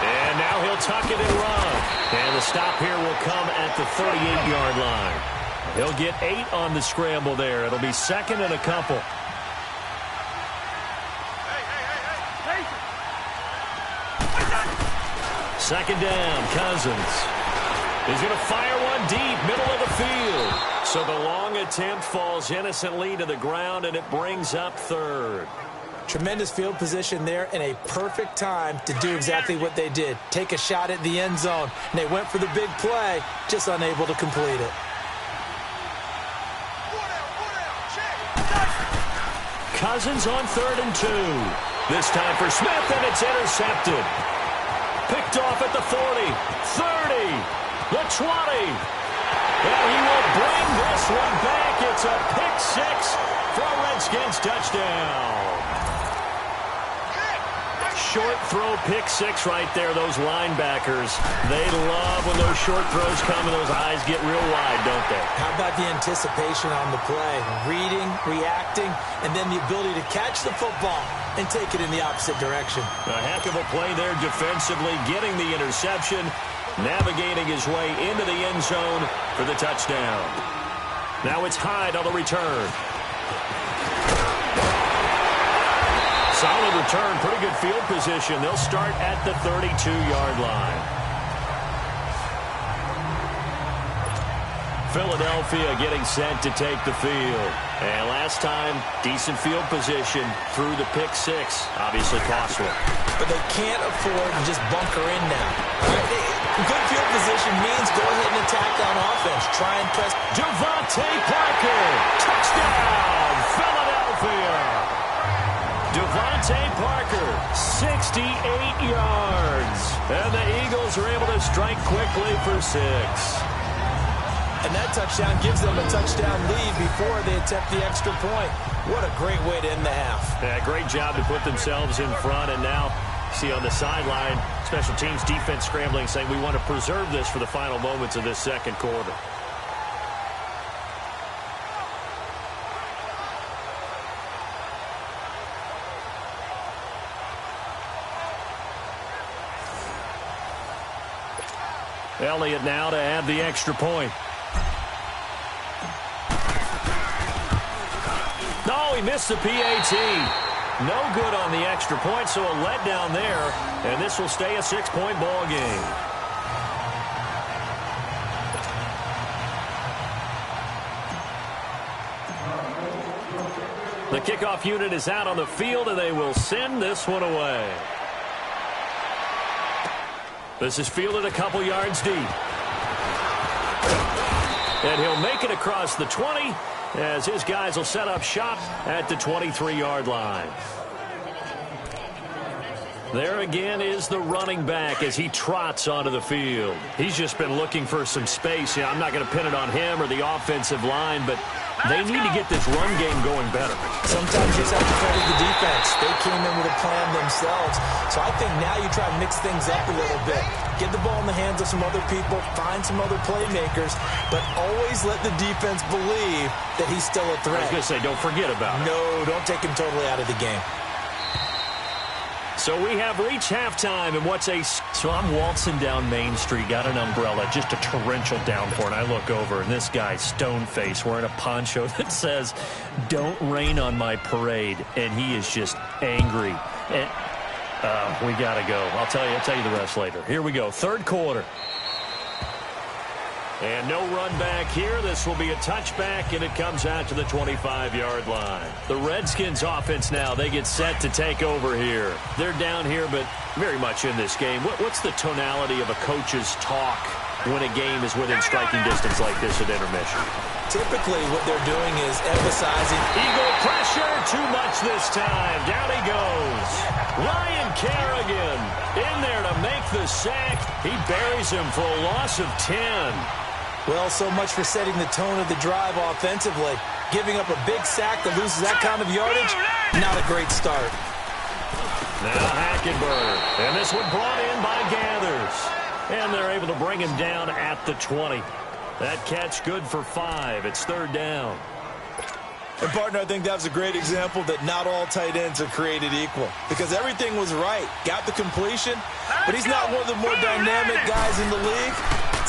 And now he'll tuck it and run. And the stop here will come at the 38-yard line. He'll get 8 on the scramble there. It'll be second and a couple. Second down, Cousins. He's going to fire one deep, middle of the field. So the long attempt falls innocently to the ground, and it brings up third. Tremendous field position there and a perfect time to do exactly what they did. Take a shot at the end zone. And they went for the big play, just unable to complete it. Cousins on 3rd and 2. This time for Smith, and it's intercepted. Picked off at the 40, 30, the 20. And he will bring this one back. It's a pick 6 for a Redskins touchdown. Short throw, pick 6 right there. Those linebackers, they love when those short throws come and those eyes get real wide, don't they? How about the anticipation on the play? Reading, reacting, and then the ability to catch the football and take it in the opposite direction. A heck of a play there defensively, getting the interception, navigating his way into the end zone for the touchdown. Now it's Hyde on the return. Solid return, pretty good field position. They'll start at the 32-yard line. Philadelphia getting set to take the field. And last time, decent field position through the pick 6. Obviously costly. But they can't afford to just bunker in now. Good field position means go ahead and attack on offense. Try and press. Devontae Parker. Touchdown, Philadelphia. Devontae Parker, 68 yards. And the Eagles are able to strike quickly for 6. And that touchdown gives them a touchdown lead before they attempt the extra point. What a great way to end the half. Yeah, great job to put themselves in front. And now, see on the sideline, special teams defense scrambling, saying we want to preserve this for the final moments of this second quarter. Elliott now to add the extra point. No, he missed the PAT. No good on the extra point, so a letdown there. And this will stay a 6-point ball game. The kickoff unit is out on the field, and they will send this one away. This is fielded a couple yards deep. And he'll make it across the 20 as his guys will set up shop at the 23-yard line. There again is the running back as he trots onto the field. He's just been looking for some space. I'm not going to pin it on him or the offensive line, but they need to get this run game going better. Sometimes you just have to credit the defense. They came in with a plan themselves. So I think now you try to mix things up a little bit. Get the ball in the hands of some other people, find some other playmakers, but always let the defense believe that he's still a threat. I was going to say, don't forget about it. No, don't take him totally out of the game. So we have reached halftime, and so I'm waltzing down Main Street, got an umbrella, just a torrential downpour, and I look over, and this guy's stone-faced wearing a poncho that says, "Don't rain on my parade," and he is just angry. And we got to go. I'll tell you the rest later. Here we go, third quarter. And no run back here. This will be a touchback, and it comes out to the 25-yard line. The Redskins offense now, they get set to take over here. They're down here, but very much in this game. What's the tonality of a coach's talk when a game is within striking distance like this at intermission? Typically, what they're doing is emphasizing Eagle pressure, too much this time. Down he goes. Ryan Kerrigan in there to make the sack. He buries him for a loss of 10. Well, so much for setting the tone of the drive offensively. Giving up a big sack that loses that kind of yardage, not a great start. Now Hackenberg, and this one brought in by Gathers. And they're able to bring him down at the 20. That catch good for 5. It's third down. And, partner, I think that was a great example that not all tight ends are created equal. Because everything was right. Got the completion, but he's not one of the more dynamic guys in the league.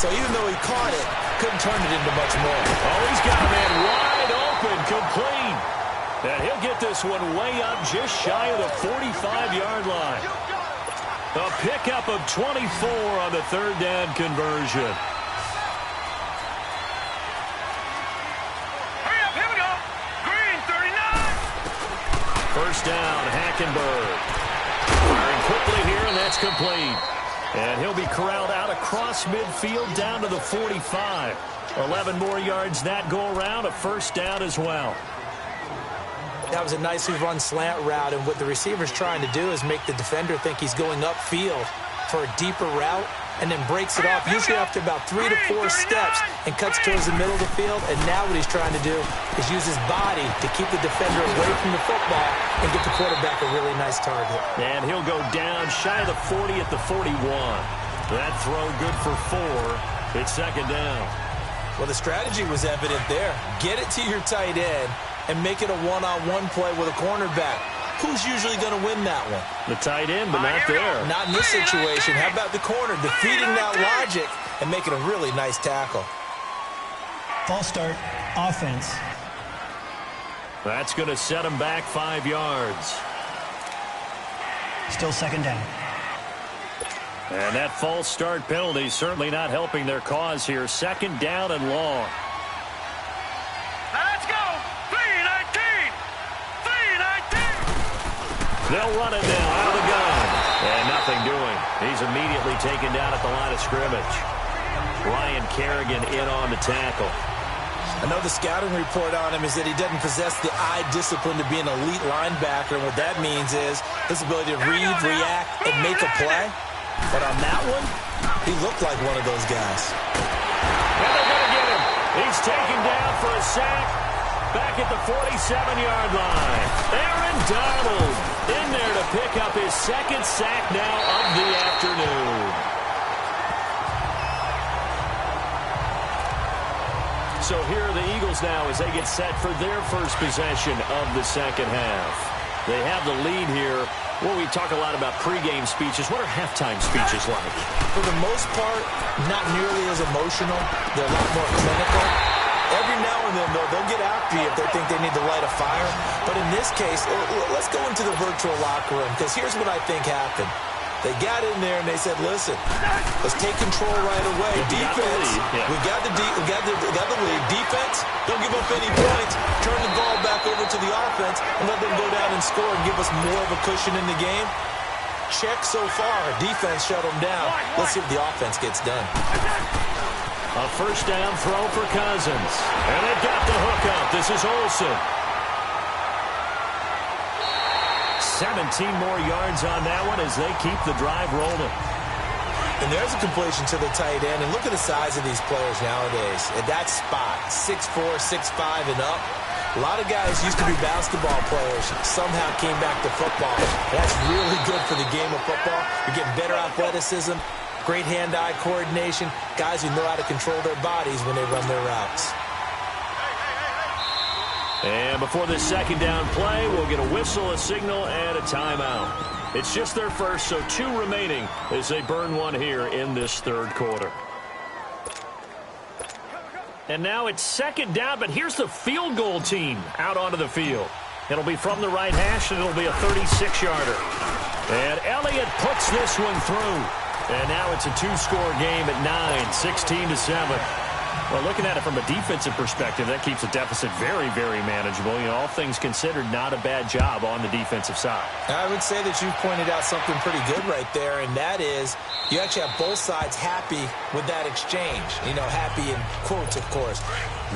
So even though he caught it, couldn't turn it into much more. Oh, he's got a man wide open, complete. And he'll get this one way up just shy of the 45-yard line. A pickup of 24 on the third down conversion. Hurry up, here we go. Green, 39. First down, Hackenberg. Firing quickly here, and that's complete. And he'll be corralled out across midfield down to the 45. 11 more yards that go around, a first down as well. That was a nicely run slant route, and what the receiver's trying to do is make the defender think he's going upfield for a deeper route, and then breaks it off, usually after about 3 to 4 steps, and cuts towards the middle of the field. And now what he's trying to do is use his body to keep the defender away from the football and get the quarterback a really nice target. And he'll go down shy of the 40 at the 41. That throw good for 4. It's second down. Well, the strategy was evident there. Get it to your tight end and make it a one-on-one play with a cornerback. Who's usually going to win that one? The tight end, but not there. Not in this situation. How about the corner defeating that logic and making a really nice tackle? False start, offense. That's going to set him back 5 yards. Still second down. And that false start penalty certainly not helping their cause here. Second down and long. Let's go. 319. 319. They'll run it now out of the gun. And nothing doing. He's immediately taken down at the line of scrimmage. Ryan Kerrigan in on the tackle. I know the scouting report on him is that he doesn't possess the eye discipline to be an elite linebacker. And what that means is his ability to read, react, and make a play. But on that one, he looked like one of those guys. And they're going to get him. He's taken down for a sack. Back at the 47-yard line. Aaron Donald in there to pick up his second sack now of the afternoon. So here are the Eagles now as they get set for their first possession of the second half. They have the lead here. Well, we talk a lot about pregame speeches. What are halftime speeches like? For the most part, not nearly as emotional. They're a lot more clinical. Every now and then, though, they'll get after you if they think they need to light a fire. But in this case, let's go into the virtual locker room, because here's what I think happened. They got in there and they said, listen, let's take control right away. Defense, we got the lead. Defense, don't give up any points. Turn the ball back over to the offense and let them go down and score and give us more of a cushion in the game. Check so far. Defense shut them down. Let's see if the offense gets done. A first down throw for Cousins. And they got the hook up. This is Olsen. 17 more yards on that one as they keep the drive rolling. And there's a completion to the tight end. And look at the size of these players nowadays. At that spot, 6'4", 6'5", and up. A lot of guys used to be basketball players, somehow came back to football. That's really good for the game of football. You're getting better athleticism, great hand-eye coordination, guys who know how to control their bodies when they run their routes. And before this second down play, we'll get a whistle, a signal, and a timeout. It's just their first, so 2 remaining as they burn one here in this third quarter. And now it's second down, but here's the field goal team out onto the field. It'll be from the right hash, and it'll be a 36-yarder. And Elliott puts this one through. And now it's a 2-score game at 9, 16-7. Well, looking at it from a defensive perspective, that keeps the deficit very, very manageable. You know, all things considered, not a bad job on the defensive side. I would say that you've pointed out something pretty good right there, and that is you actually have both sides happy with that exchange. You know, happy in quotes, of course.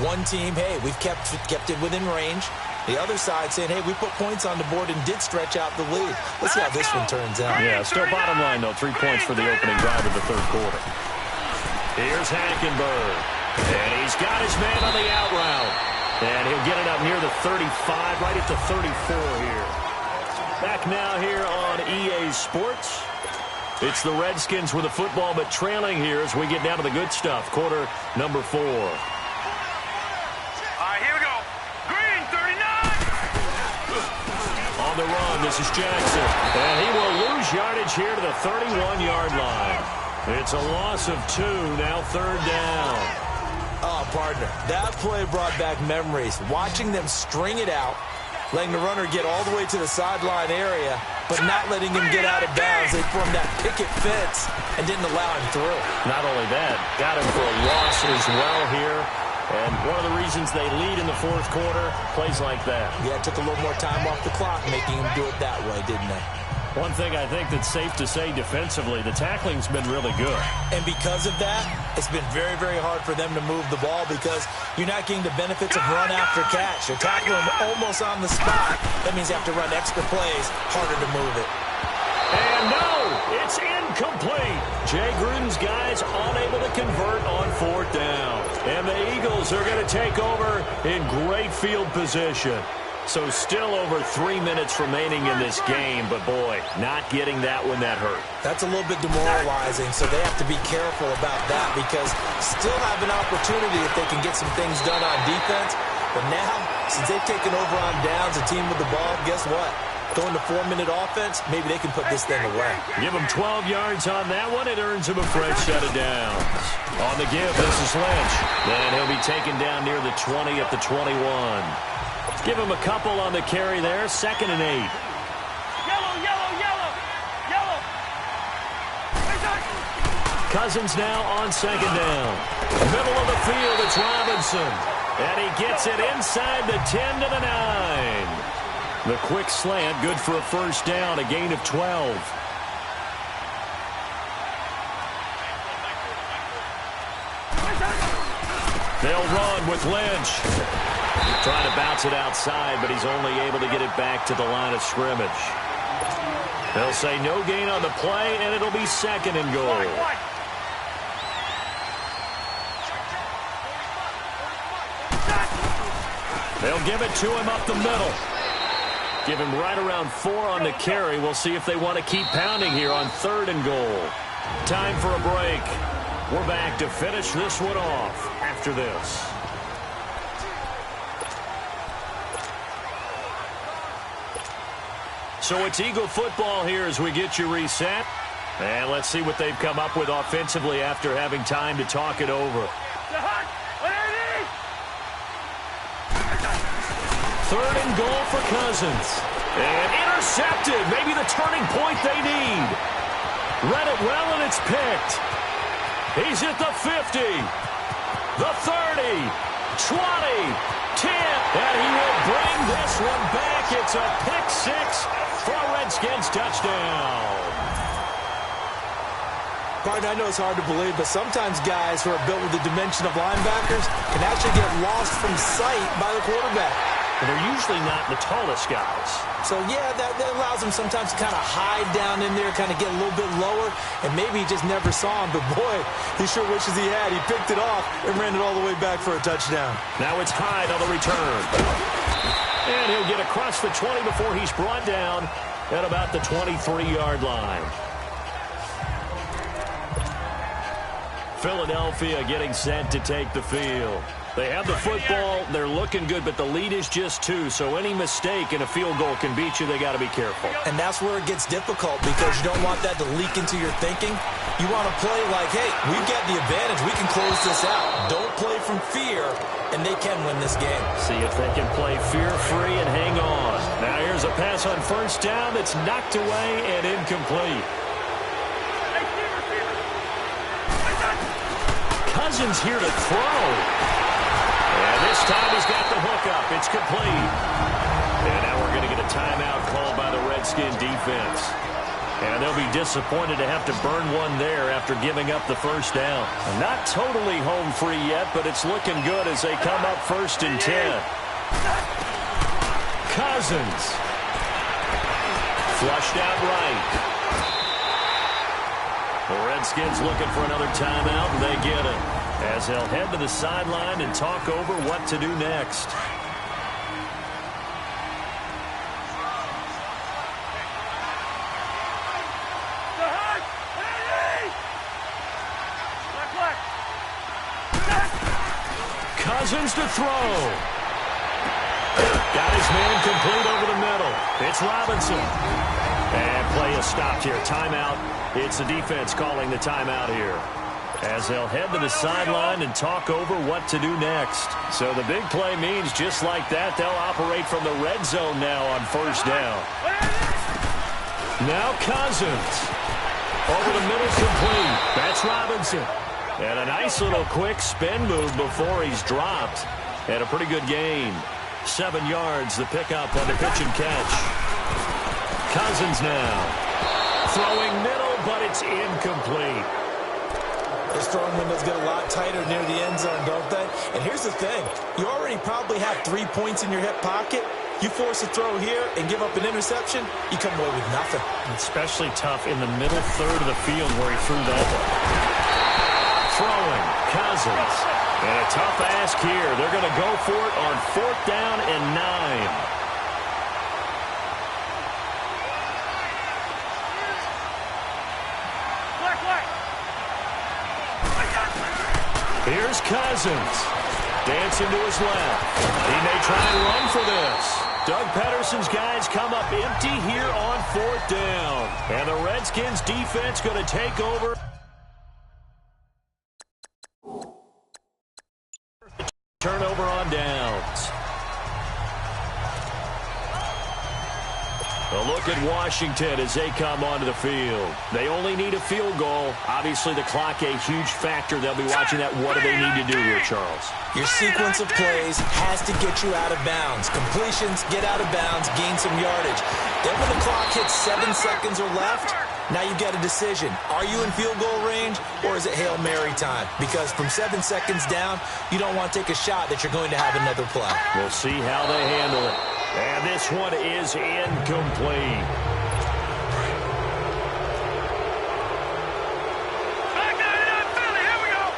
One team, hey, we've kept it within range. The other side saying, hey, we put points on the board and did stretch out the lead. Let's see how this one turns out. Yeah, still bottom line, though. 3 points for the opening drive of the third quarter. Here's Hackenberg. And he's got his man on the out route. And he'll get it up near the 35, right at the 34 here. Back now here on EA Sports. It's the Redskins with the football, but trailing here as we get down to the good stuff. Quarter number 4. All right, here we go. Green, 39. On the run, this is Jackson. And he will lose yardage here to the 31-yard line. It's a loss of 2, now third down. Oh, partner, that play brought back memories. Watching them string it out, letting the runner get all the way to the sideline area, but not letting him get out of bounds. They formed that picket fence and didn't allow him through. Not only that, got him for a loss as well here. And one of the reasons they lead in the fourth quarter, plays like that. Yeah, it took a little more time off the clock, making him do it that way, didn't they? One thing I think that's safe to say defensively, the tackling's been really good. And because of that, it's been very, very hard for them to move the ball because you're not getting the benefits of run after catch. You're tackling almost on the spot. That means you have to run extra plays, harder to move it. And no, it's incomplete. Jay Gruden's guys unable to convert on fourth down. And the Eagles are going to take over in great field position. So still over 3 minutes remaining in this game, but boy, not getting that one that hurt. That's a little bit demoralizing, so they have to be careful about that because still have an opportunity if they can get some things done on defense. But now, since they've taken over on downs, a team with the ball, guess what? Going to 4-minute offense, maybe they can put this thing away. Give him 12 yards on that one. It earns him a fresh set of downs. On the give, this is Lynch. Then he'll be taken down near the 20 at the 21. Give him a couple on the carry there. 2nd and 8. Yellow, yellow, yellow, yellow. Cousins now on 2nd down. Middle of the field, it's Robinson. And he gets it inside the 10 to the 9. The quick slant, good for a first down, a gain of 12. They'll run with Lynch. Trying to bounce it outside, but he's only able to get it back to the line of scrimmage. They'll say no gain on the play, and it'll be 2nd and goal. They'll give it to him up the middle. Give him right around 4 on the carry. We'll see if they want to keep pounding here on 3rd and goal. Time for a break. We're back to finish this one off after this. So it's Eagle football here as we get you reset. And let's see what they've come up with offensively after having time to talk it over. 3rd and goal for Cousins. And intercepted. Maybe the turning point they need. Read it well, and it's picked. He's at the 50. The 30. 20. 10. And he will bring this one back. It's a pick 6 for a Redskins touchdown. Partner, I know it's hard to believe, but sometimes guys who are built with the dimension of linebackers can actually get lost from sight by the quarterback. And they're usually not the tallest guys. So, yeah, that allows him sometimes to kind of hide down in there, kind of get a little bit lower, and maybe he just never saw him. But, boy, he sure wishes he had. He picked it off and ran it all the way back for a touchdown. Now it's Hyde on the return. And he'll get across the 20 before he's brought down at about the 23-yard line. Philadelphia getting set to take the field. They have the football. They're looking good, but the lead is just 2. So any mistake in a field goal can beat you. They got to be careful. And that's where it gets difficult because you don't want that to leak into your thinking. You want to play like, hey, we've got the advantage. We can close this out. Don't play from fear, and they can win this game. See if they can play fear-free and hang on. Now here's a pass on first down that's knocked away and incomplete. Cousins here to throw. And this time he's got the hook up. It's complete. And now we're going to get a timeout called by the Redskin defense. And they'll be disappointed to have to burn one there after giving up the first down. Not totally home free yet, but it's looking good as they come up 1st and 10. Cousins. Flushed out right. The Redskins looking for another timeout, and they get it. As they'll head to the sideline and talk over what to do next. Cousins to throw. Got his man complete over the middle. It's Robinson. And play is stopped here. Timeout. It's the defense calling the timeout here. As they'll head to the sideline and talk over what to do next. So the big play means just like that, they'll operate from the red zone now on first down. Now Cousins. Over the middle complete. That's Robinson. And a nice little quick spin move before he's dropped. And a pretty good gain. 7 yards, the pickup on the pitch and catch. Cousins now. Throwing middle, but it's incomplete. Those throwing windows get a lot tighter near the end zone, don't they? And here's the thing. You already probably have 3 points in your hip pocket. You force a throw here and give up an interception, you come away with nothing. Especially tough in the middle third of the field where he threw that one. Throwing, Cousins. And a tough ask here. They're going to go for it on 4th down and 9. Here's Cousins. Dancing to his left. He may try and run for this. Doug Pedersen's guys come up empty here on 4th down. And the Redskins defense going to take over. Turnover on downs. A look at Washington as they come onto the field. They only need a field goal. Obviously, the clock a huge factor. They'll be watching that. What do they need to do here, Charles? Your sequence of plays has to get you out of bounds. Completions, get out of bounds, gain some yardage. Then when the clock hits 7 seconds or left, now you get a decision. Are you in field goal range, or is it Hail Mary time? Because from 7 seconds down, you don't want to take a shot that you're going to have another play. We'll see how they handle it. And this one is incomplete. Philly, here we go.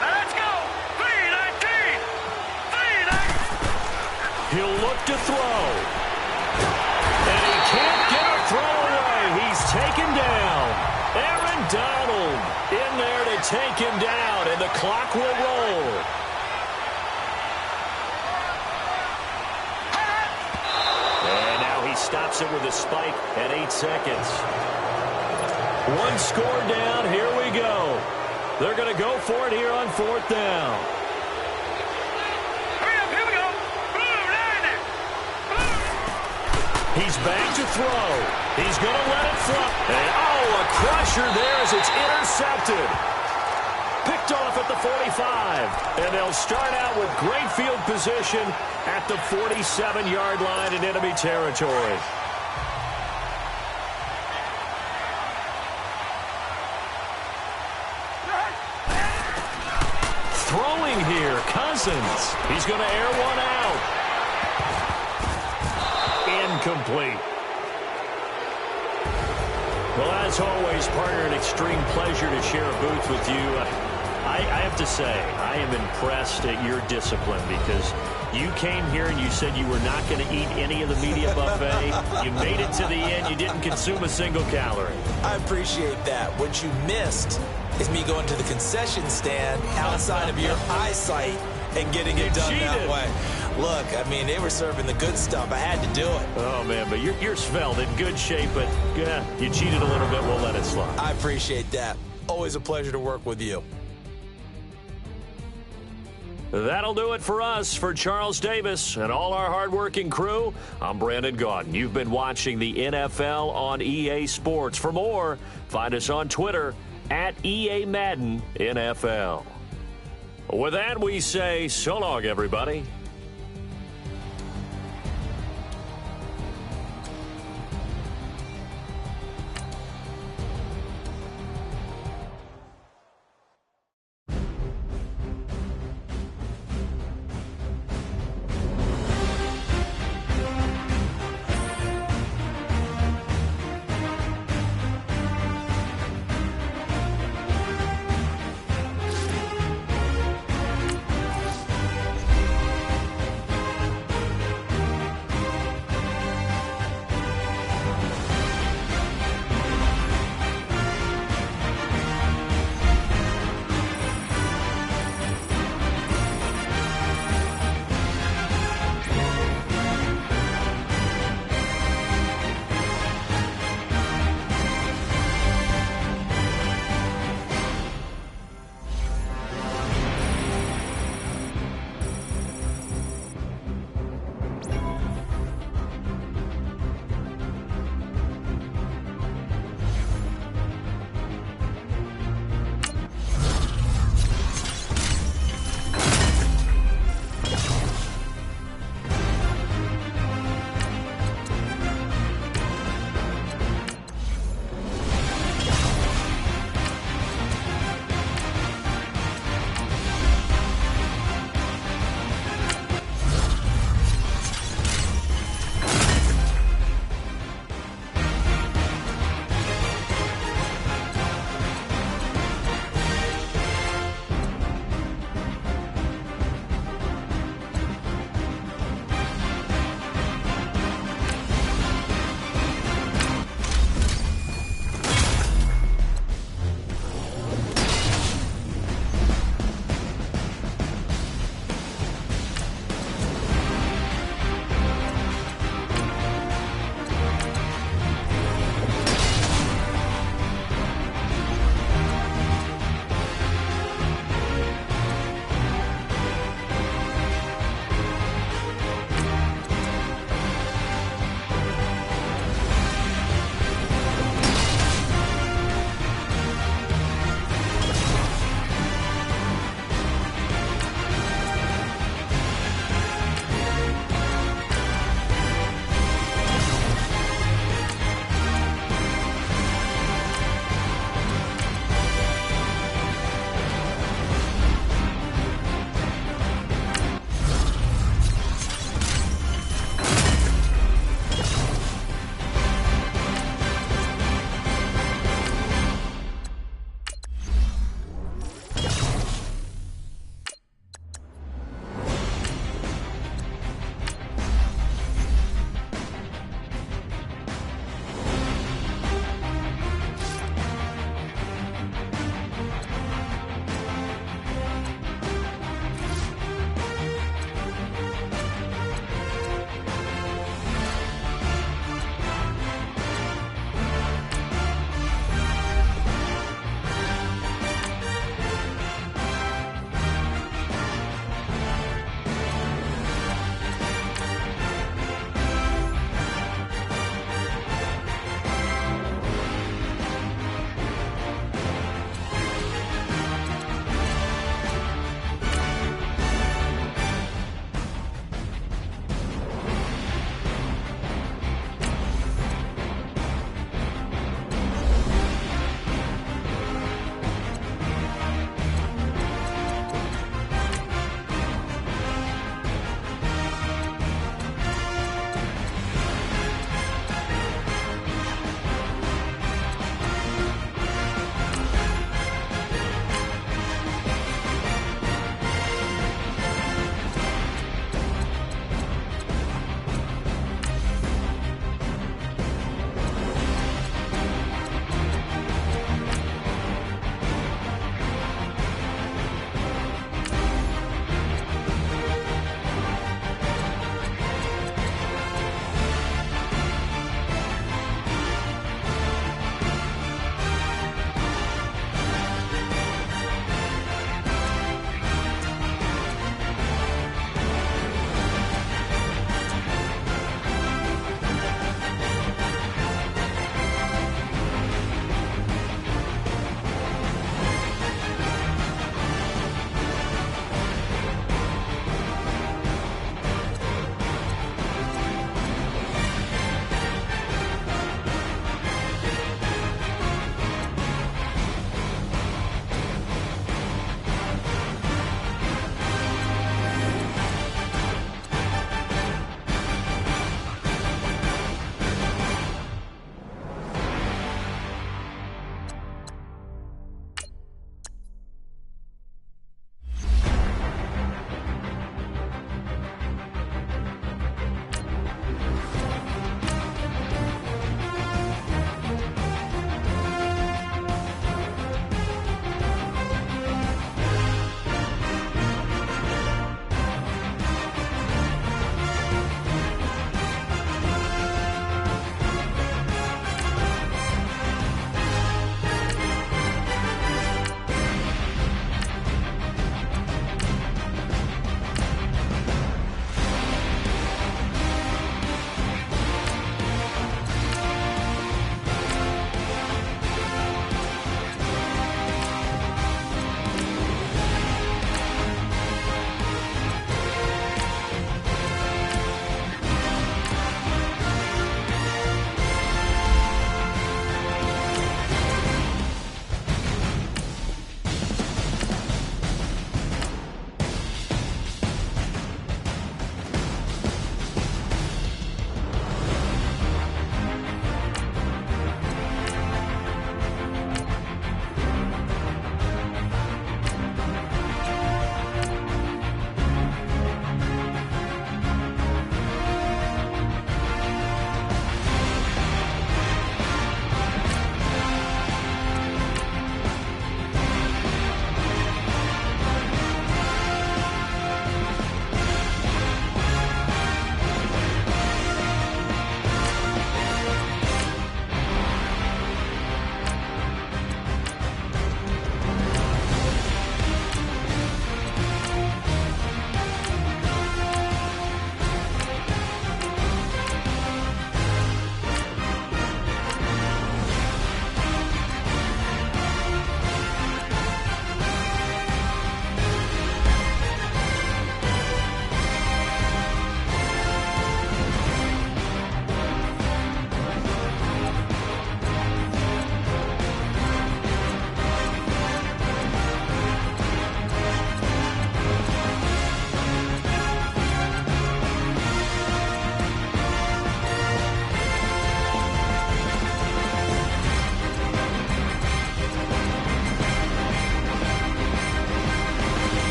Let's go. 3-19. 3-19. He'll look to throw. And he can't get a throw away. He's taken down. Aaron Donald in there to take him down, and the clock will roll. Stops it with a spike at 8 seconds. One score down. Here we go. They're going to go for it here on 4th down. Hurry up, here we go. He's back to throw. He's going to let it fly. And, a crusher there as it's intercepted. Picked off at the 45. And they'll start out with great field position at the 47-yard line in enemy territory. throwing here. Cousins. He's going to air one out. Incomplete. Well, as always, partner, an extreme pleasure to share a booth with you. I have to say, I am impressed at your discipline because you came here and you said you were not going to eat any of the media buffet. You made it to the end. You didn't consume a single calorie. I appreciate that. What you missed is me going to the concession stand outside of your eyesight and getting it done that way. Look, I mean, they were serving the good stuff. I had to do it. Oh, man, but you're svelte, in good shape, but you cheated a little bit. We'll let it slide. I appreciate that. Always a pleasure to work with you. That'll do it for us. For Charles Davis and all our hardworking crew, I'm Brandon Gaudin. You've been watching the NFL on EA Sports. For more, find us on Twitter at EA Madden NFL. With that, we say so long, everybody.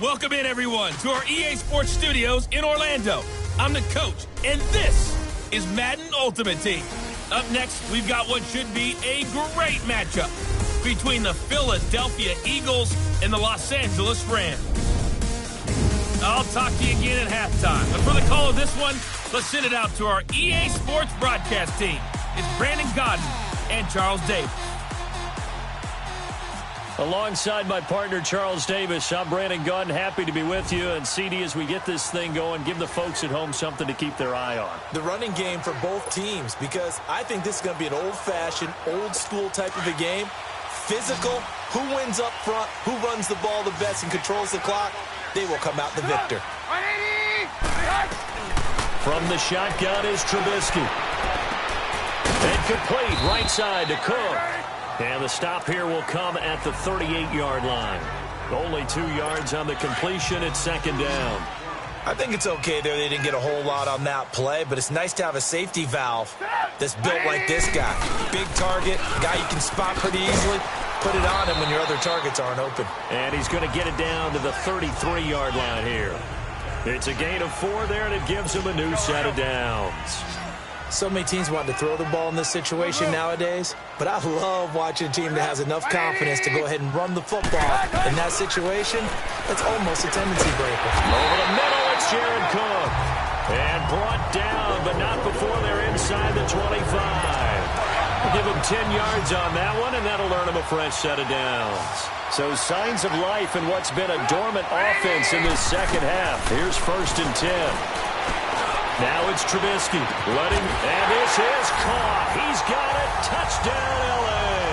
Welcome in, everyone, to our EA Sports Studios in Orlando. I'm the coach, and this is Madden Ultimate Team. Up next, we've got what should be a great matchup between the Philadelphia Eagles and the Los Angeles Rams. I'll talk to you again at halftime. But for the call of this one, let's send it out to our EA Sports broadcast team. It's Brandon Godden and Charles Davis. Alongside my partner, Charles Davis, I'm Brandon Gunn. Happy to be with you. And, CD, as we get this thing going, give the folks at home something to keep their eye on. The running game for both teams, because I think this is going to be an old-fashioned, old-school type of a game. Physical, who wins up front, who runs the ball the best and controls the clock, they will come out the victor. From the shotgun is Trubisky. Incomplete, right side to Cook. And the stop here will come at the 38-yard line. Only 2 yards on the completion at second down. I think it's okay there. They didn't get a whole lot on that play, but it's nice to have a safety valve that's built like this guy. Big target, guy you can spot pretty easily. Put it on him when your other targets aren't open. And he's going to get it down to the 33-yard line here. It's a gain of 4 there, and it gives him a new set of downs. So many teams want to throw the ball in this situation nowadays, but I love watching a team that has enough confidence to go ahead and run the football. In that situation, that's almost a tendency breaker. Over the middle, it's Jared Cook. And brought down, but not before they're inside the 25. We'll give him 10 yards on that one, and that'll earn him a fresh set of downs. So signs of life in what's been a dormant offense in this second half. Here's 1st and 10. Now it's Trubisky. And this is caught. He's got it. Touchdown, L.A.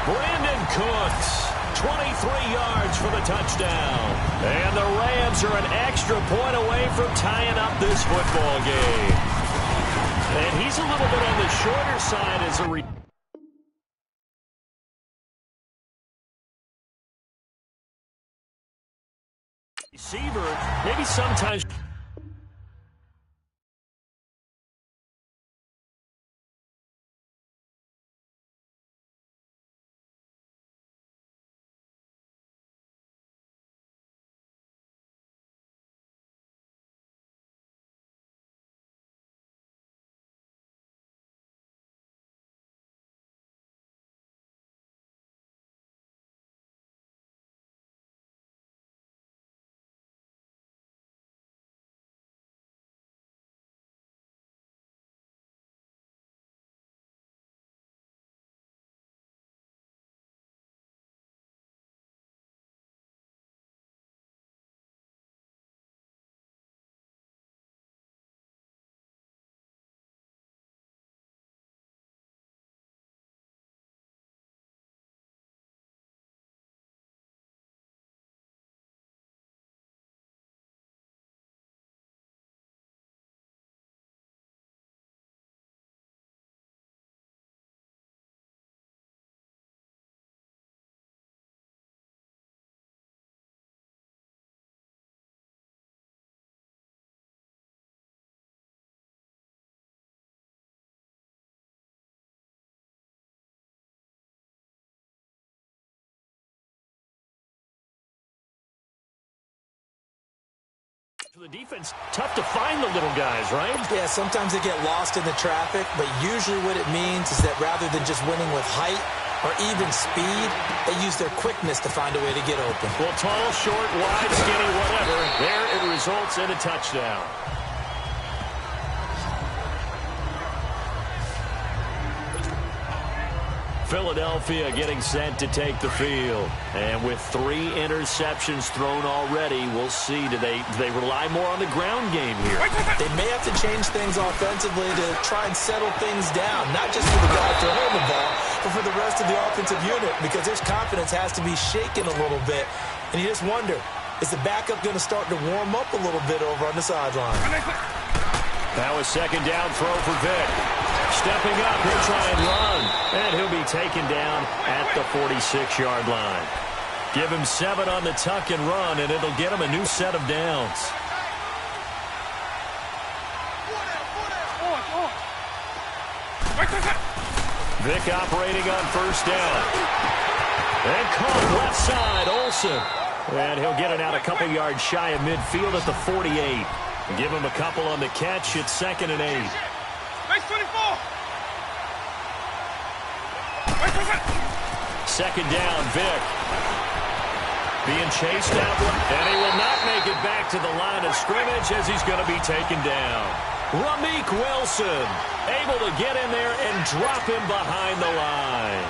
Brandon Cooks, 23 yards for the touchdown. And the Rams are an extra point away from tying up this football game. And he's a little bit on the shorter side as a receiver. Maybe sometimes... For the defense, tough to find the little guys, right? Yeah, sometimes they get lost in the traffic, but usually what it means is that rather than just winning with height or even speed, they use their quickness to find a way to get open. Well, tall, short, wide, skinny, whatever. There it results in a touchdown. Philadelphia getting set to take the field. And with 3 interceptions thrown already, we'll see. Do they rely more on the ground game here? They may have to change things offensively to try and settle things down, not just for the guy throwing the ball, but for the rest of the offensive unit, because their confidence has to be shaken a little bit. And you just wonder, is the backup going to start to warm up a little bit over on the sideline? Now a second down throw for Vic. Stepping up, he'll try and run. And he'll be taken down at the 46-yard line. Give him 7 on the tuck and run, and it'll get him a new set of downs. Vic operating on first down. And caught left side, Olsen. And he'll get it out a couple yards shy of midfield at the 48. Give him a couple on the catch. It's 2nd and 8. Base 24. Second down, Vic. Being chased out, and he will not make it back to the line of scrimmage as he's going to be taken down. Ramik Wilson able to get in there and drop him behind the line.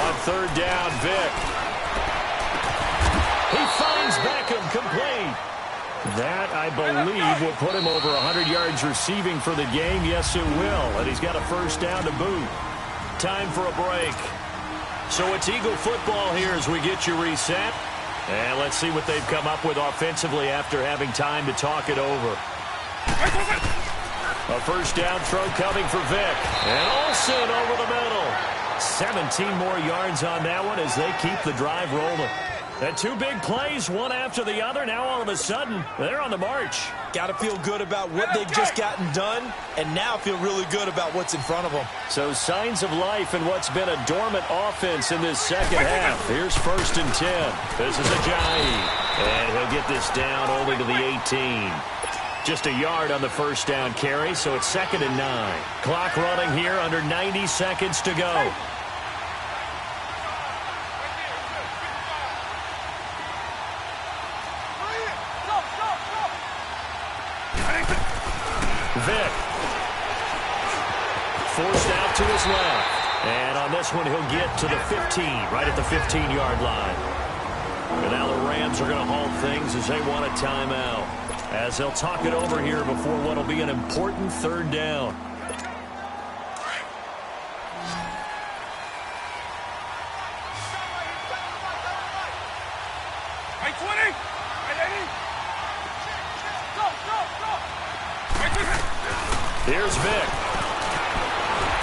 On 3rd down, Vic. He finds Beckham complete. That, I believe, will put him over 100 yards receiving for the game. Yes, it will. And he's got a 1st down to boot. Time for a break. So it's Eagle football here as we get you reset. And let's see what they've come up with offensively after having time to talk it over. A 1st down throw coming for Vic. And Olsen over the middle. 17 more yards on that one as they keep the drive rolling. And 2 big plays, one after the other. Now all of a sudden, they're on the march. Got to feel good about what they've just gotten done, and now feel really good about what's in front of them. So signs of life in what's been a dormant offense in this second half. Here's 1st and 10. This is Ajayi. And he'll get this down only to the 18. Just a yard on the 1st down carry, so it's 2nd and 9. Clock running here, under 90 seconds to go. Vic. Forced out to his left. And on this one, he'll get to the 15, right at the 15-yard line. And now the Rams are going to halt things as they want a timeout, as they'll talk it over here before what will be an important 3rd down. Here's Vic.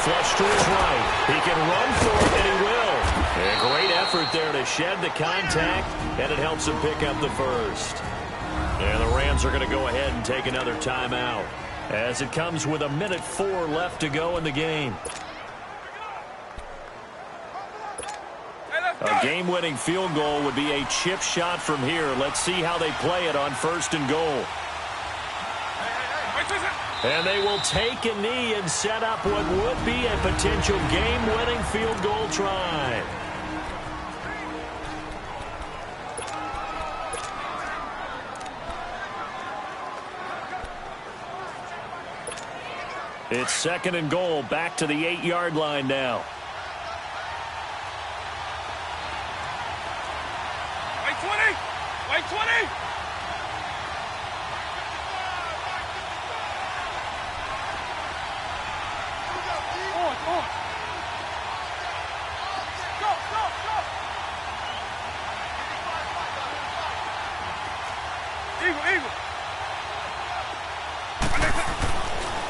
Flush to his right. He can run for it, and he will. A great effort there to shed the contact, and it helps him pick up the 1st. And the Rams are going to go ahead and take another timeout, as it comes with 1:04 left to go in the game. A game-winning field goal would be a chip shot from here. Let's see how they play it on 1st and goal. And they will take a knee and set up what would be a potential game-winning field goal try. It's 2nd and goal, back to the 8-yard line now. White 20! White 20!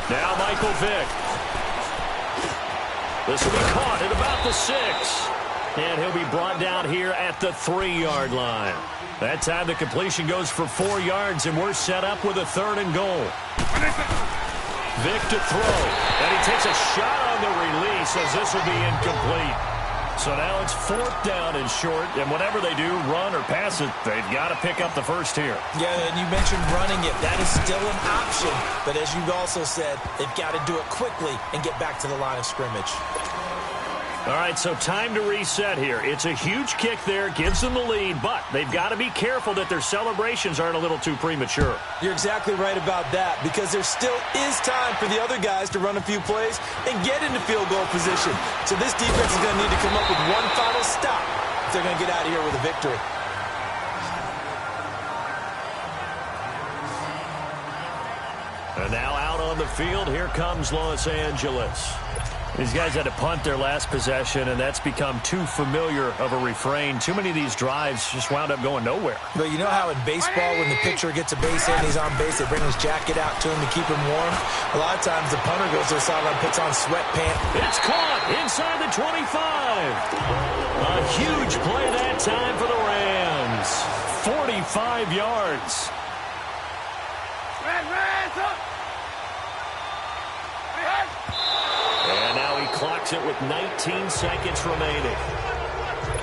Now Michael Vick. This will be caught at about the 6. And he'll be brought down here at the 3-yard line. That time the completion goes for 4 yards, and we're set up with a 3rd and goal. Vick to throw. And he takes a shot on the release as this will be incomplete. So now it's 4th down and short, and whatever they do, run or pass it, they've got to pick up the 1st here. Yeah, and you mentioned running it. That is still an option. But as you've also said, they've got to do it quickly and get back to the line of scrimmage. All right, so time to reset here. It's a huge kick there, gives them the lead, but they've got to be careful that their celebrations aren't a little too premature. You're exactly right about that, because there still is time for the other guys to run a few plays and get into field goal position. So this defense is going to need to come up with one final stop if they're going to get out of here with a victory. And now out on the field, here comes Los Angeles. These guys had to punt their last possession, and that's become too familiar of a refrain. Too many of these drives just wound up going nowhere. But you know how in baseball, when the pitcher gets a base hit and he's on base, they bring his jacket out to him to keep him warm? A lot of times the punter goes to the sideline, puts on sweatpants. It's caught inside the 25. A huge play that time for the Rams. 45 yards. Reds up! And now he clock takes it with 19 seconds remaining.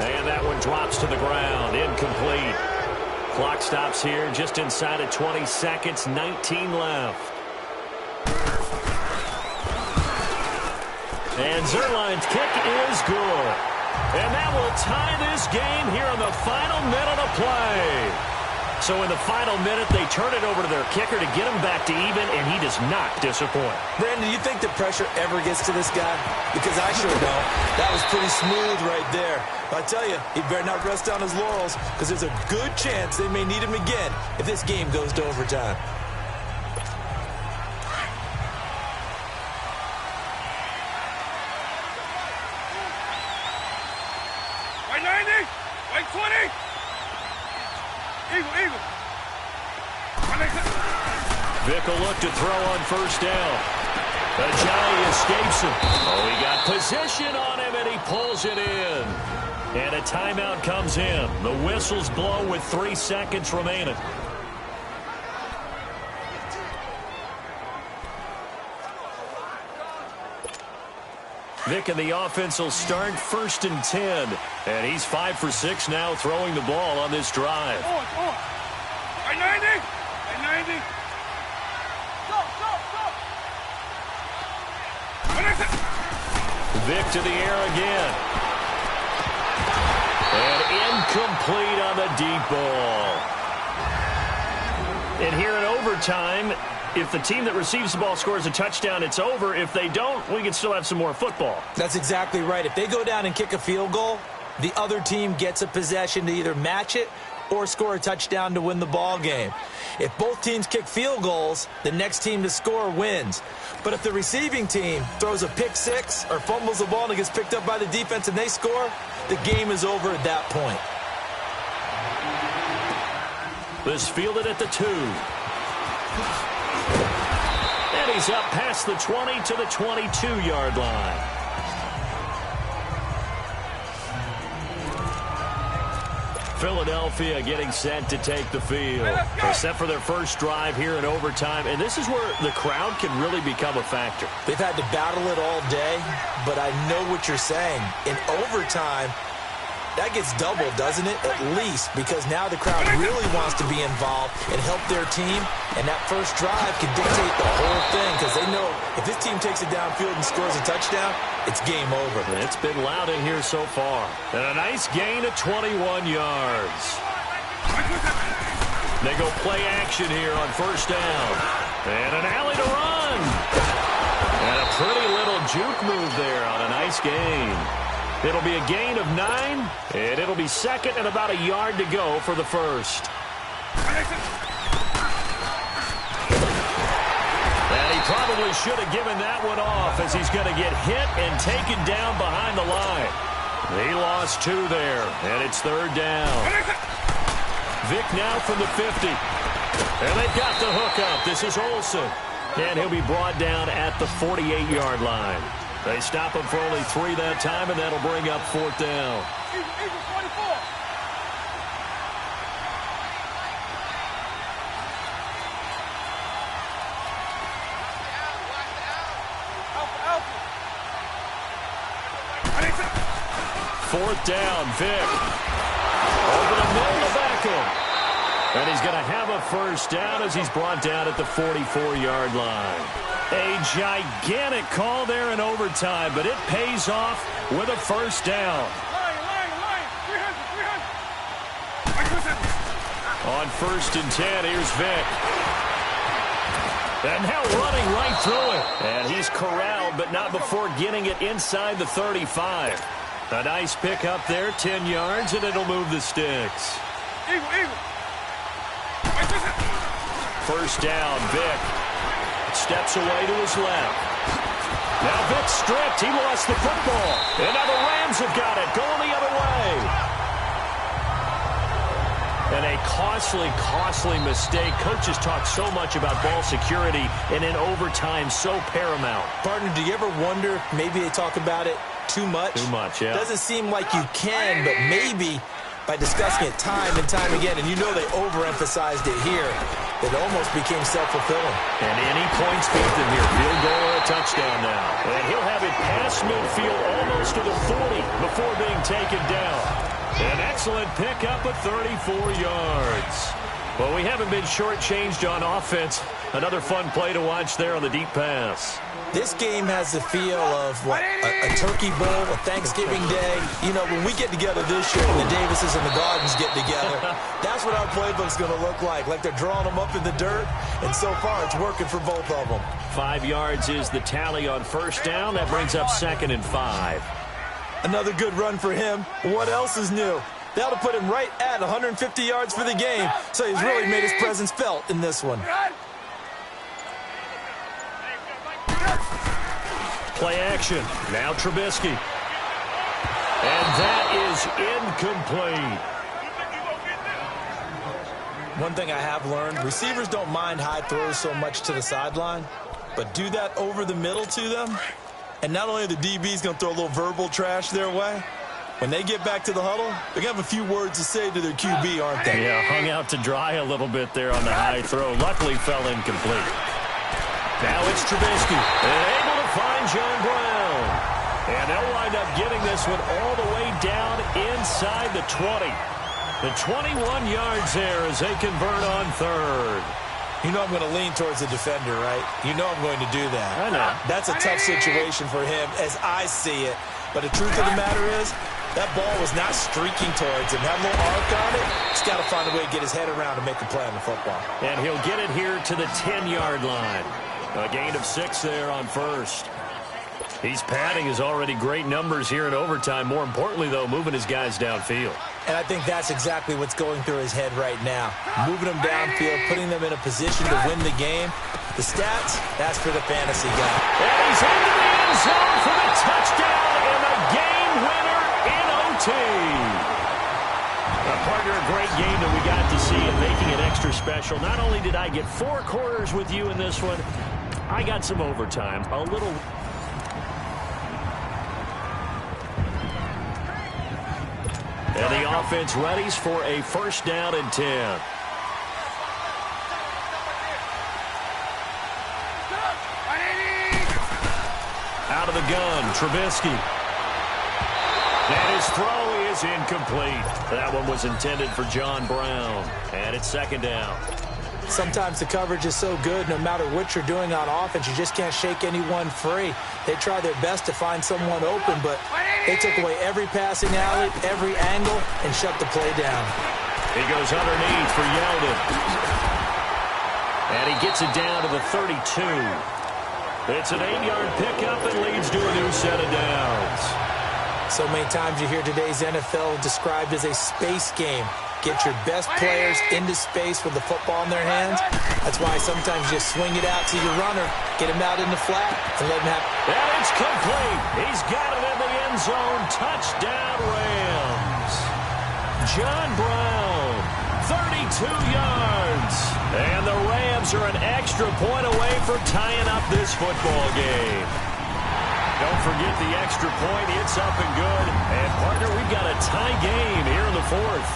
And that one drops to the ground. Incomplete. Clock stops here just inside of 20 seconds. 19 left. And Zerline's kick is good. And that will tie this game here in the final minute of play. So in the final minute, they turn it over to their kicker to get him back to even, and he does not disappoint. Brandon, do you think the pressure ever gets to this guy? Because I sure don't. That was pretty smooth right there. But I tell you, he better not rest on his laurels, because there's a good chance they may need him again if this game goes to overtime. Right 90, right 20. Eagle. Vick will look to throw on first down. Ajayi escapes him. Oh, he got position on him, and he pulls it in. And a timeout comes in. The whistles blow with 3 seconds remaining. Vick and the offense will start 1st and 10. And he's 5 for 6 now throwing the ball on this drive. Right 90. Right 90. Vick to the air again. And incomplete on the deep ball. And here in overtime, if the team that receives the ball scores a touchdown, it's over. If they don't, we can still have some more football. That's exactly right. If they go down and kick a field goal, the other team gets a possession to either match it or score a touchdown to win the ball game. If both teams kick field goals, the next team to score wins. But if the receiving team throws a pick six or fumbles the ball and it gets picked up by the defense and they score, the game is over at that point. This fielded at the 2. And he's up past the 20 to the 22-yard line. Philadelphia getting set to take the field. They're set for their first drive here in overtime, and this is where the crowd can really become a factor. They've had to battle it all day, but I know what you're saying. In overtime, that gets doubled, doesn't it? At least, because now the crowd really wants to be involved and help their team, and that first drive can dictate the whole thing, because they know if this team takes it downfield and scores a touchdown, it's game over. It's been loud in here so far. And a nice gain of 21 yards. They go play action here on first down. And an alley to run. And a pretty little juke move there on a nice gain. It'll be a gain of 9, and it'll be second and about a yard to go for the first. And he probably should have given that one off, as he's going to get hit and taken down behind the line. He lost 2 there, and it's third down. Vick now from the 50. And they've got the hook up. This is Olsen. And he'll be brought down at the 48-yard line. They stop him for only 3 that time, and that'll bring up fourth down. Eagle 44. Fourth down, Vick. Over the middle to Beckham. And he's going to have a first down as he's brought down at the 44-yard line. A gigantic call there in overtime, but it pays off with a first down. Line. 300. On first and 10, here's Vick. And now running right through it. And he's corralled, but not before getting it inside the 35. A nice pick up there, 10 yards, and it'll move the sticks. Eagle. First down, Vick. Steps away to his left. Now Vick stripped. He lost the football. And now the Rams have got it. Going the other way. And a costly mistake. Coaches talk so much about ball security, and in overtime, so paramount. Partner, do you ever wonder, maybe they talk about it too much? Too much, yeah. Doesn't seem like you can, but maybe by discussing it time and time again, and you know they overemphasized it here, It almost became self-fulfilling. And any points beat them here. Field goal or a touchdown now. And he'll have it past midfield almost to the 40 before being taken down. An excellent pickup of 34 yards. Well, we haven't been shortchanged on offense. Another fun play to watch there on the deep pass. This game has the feel of what, a turkey bowl, a Thanksgiving day. You know, when we get together this year and the Davises and the Gardens get together, that's what our playbook's going to look like they're drawing them up in the dirt, and so far it's working for both of them. 5 yards is the tally on first down. That brings up 2nd and 5. Another good run for him. What else is new? That'll put him right at 150 yards for the game, so he's really made his presence felt in this one. Play action. Now Trubisky. And that is incomplete. One thing I have learned, receivers don't mind high throws so much to the sideline, but do that over the middle to them, and not only are the DBs going to throw a little verbal trash their way, when they get back to the huddle, they're going to have a few words to say to their QB, aren't they? Yeah, hung out to dry a little bit there on the high throw. Luckily fell incomplete. Now it's Trubisky, and able to find John Brown. And they'll wind up getting this one all the way down inside the 20. The 21 yards there as they convert on 3rd. You know I'm going to lean towards the defender, right? You know I'm going to do that. I know. That's a tough situation for him as I see it. But the truth of the matter is, that ball was not streaking towards him. Had a little arc on it. He's got to find a way to get his head around to make a play on the football. And he'll get it here to the 10-yard line. A gain of 6 there on first. He's padding his already great numbers here in overtime. More importantly, though, moving his guys downfield. And I think that's exactly what's going through his head right now. Moving them downfield, putting them in a position to win the game. The stats, that's for the fantasy guy. And he's into the end zone for the touchdown and the game winner in OT. Partner, a great game that we got to see and making it extra special. Not only did I get 4 quarters with you in this one, I got some overtime. A little... And the offense readies for a first down and 10. Out of the gun, Trubisky. And his throw is incomplete. That one was intended for John Brown. And it's 2nd down. Sometimes the coverage is so good, no matter what you're doing on offense, you just can't shake anyone free. They try their best to find someone open, but they took away every passing alley, every angle, and shut the play down. He goes underneath for Yeldon. And he gets it down to the 32. It's an 8-yard pickup and leads to a new set of downs. So many times you hear today's NFL described as a space game. Get your best players into space with the football in their hands. That's why sometimes you swing it out to your runner, get him out in the flat, and let him have... And it's complete. He's got it in the end zone. Touchdown, Rams. John Brown, 32 yards. And the Rams are an extra point away from tying up this football game. Don't forget the extra point. It's up and good. And, partner, we've got a tie game here in the 4th.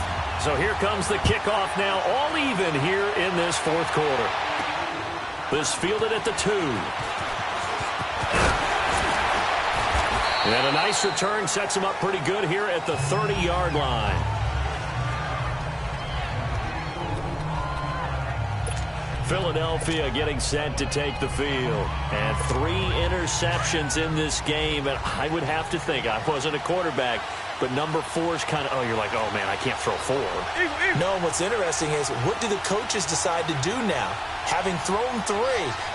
So here comes the kickoff now, all even here in this 4th quarter. This fielded at the 2. And a nice return sets him up pretty good here at the 30-yard line. Philadelphia getting set to take the field. And 3 interceptions in this game. And I would have to think, I wasn't a quarterback, but number 4 is kind of, oh, you're like, oh, man, I can't throw 4. No, and what's interesting is, what do the coaches decide to do now? Having thrown 3,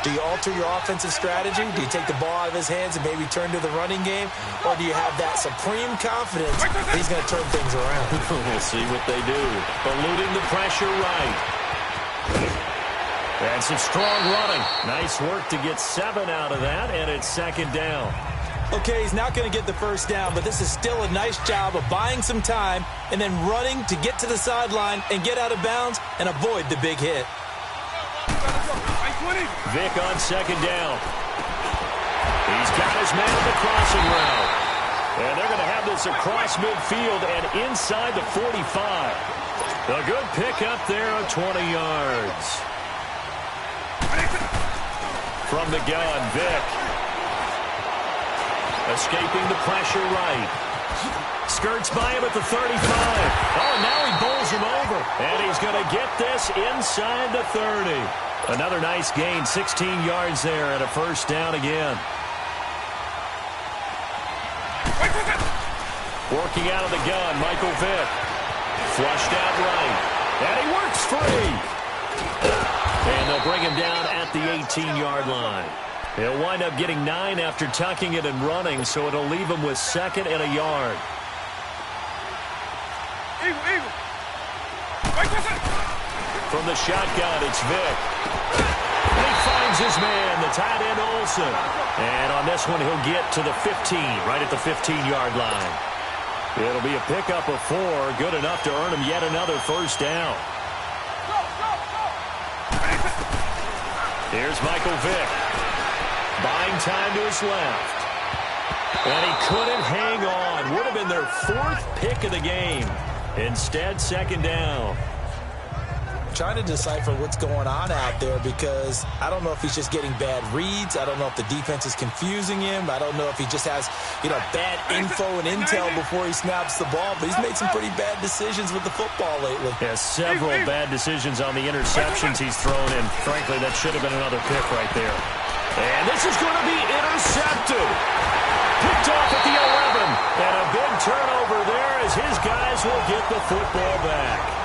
do you alter your offensive strategy? Do you take the ball out of his hands and maybe turn to the running game? Or do you have that supreme confidence that he's going to turn things around? We'll see what they do. Eluding the pressure right. And some strong running. Nice work to get 7 out of that, and it's 2nd down. Okay, he's not going to get the first down, but this is still a nice job of buying some time and then running to get to the sideline and get out of bounds and avoid the big hit. Vic on 2nd down. He's got his man at the crossing route. And they're going to have this across midfield and inside the 45. A good pickup there of 20 yards. From the gun, Vick. Escaping the pressure right. Skirts by him at the 35. Oh, now he bowls him over. And he's going to get this inside the 30. Another nice gain, 16 yards there and a first down again. Working out of the gun, Michael Vick. Flushed out right. And he works free. And they'll bring him down at the 18-yard line. He'll wind up getting 9 after tucking it and running, so it'll leave him with 2nd and a yard. From the shotgun, it's Vick. And he finds his man, the tight end Olsen. And on this one, he'll get to the 15, right at the 15-yard line. It'll be a pickup of 4, good enough to earn him yet another first down. Here's Michael Vick. Buying time to his left. And he couldn't hang on. Would have been their 4th pick of the game. Instead, 2nd down. Trying to decipher what's going on out there because I don't know if he's just getting bad reads. I don't know if the defense is confusing him. I don't know if he just has, bad info and intel before he snaps the ball. But he's made some pretty bad decisions with the football lately. Yeah, several bad decisions on the interceptions he's thrown in. Frankly, that should have been another pick right there. And this is going to be intercepted. Picked off at the 11. And a big turnover there as his guys will get the football back.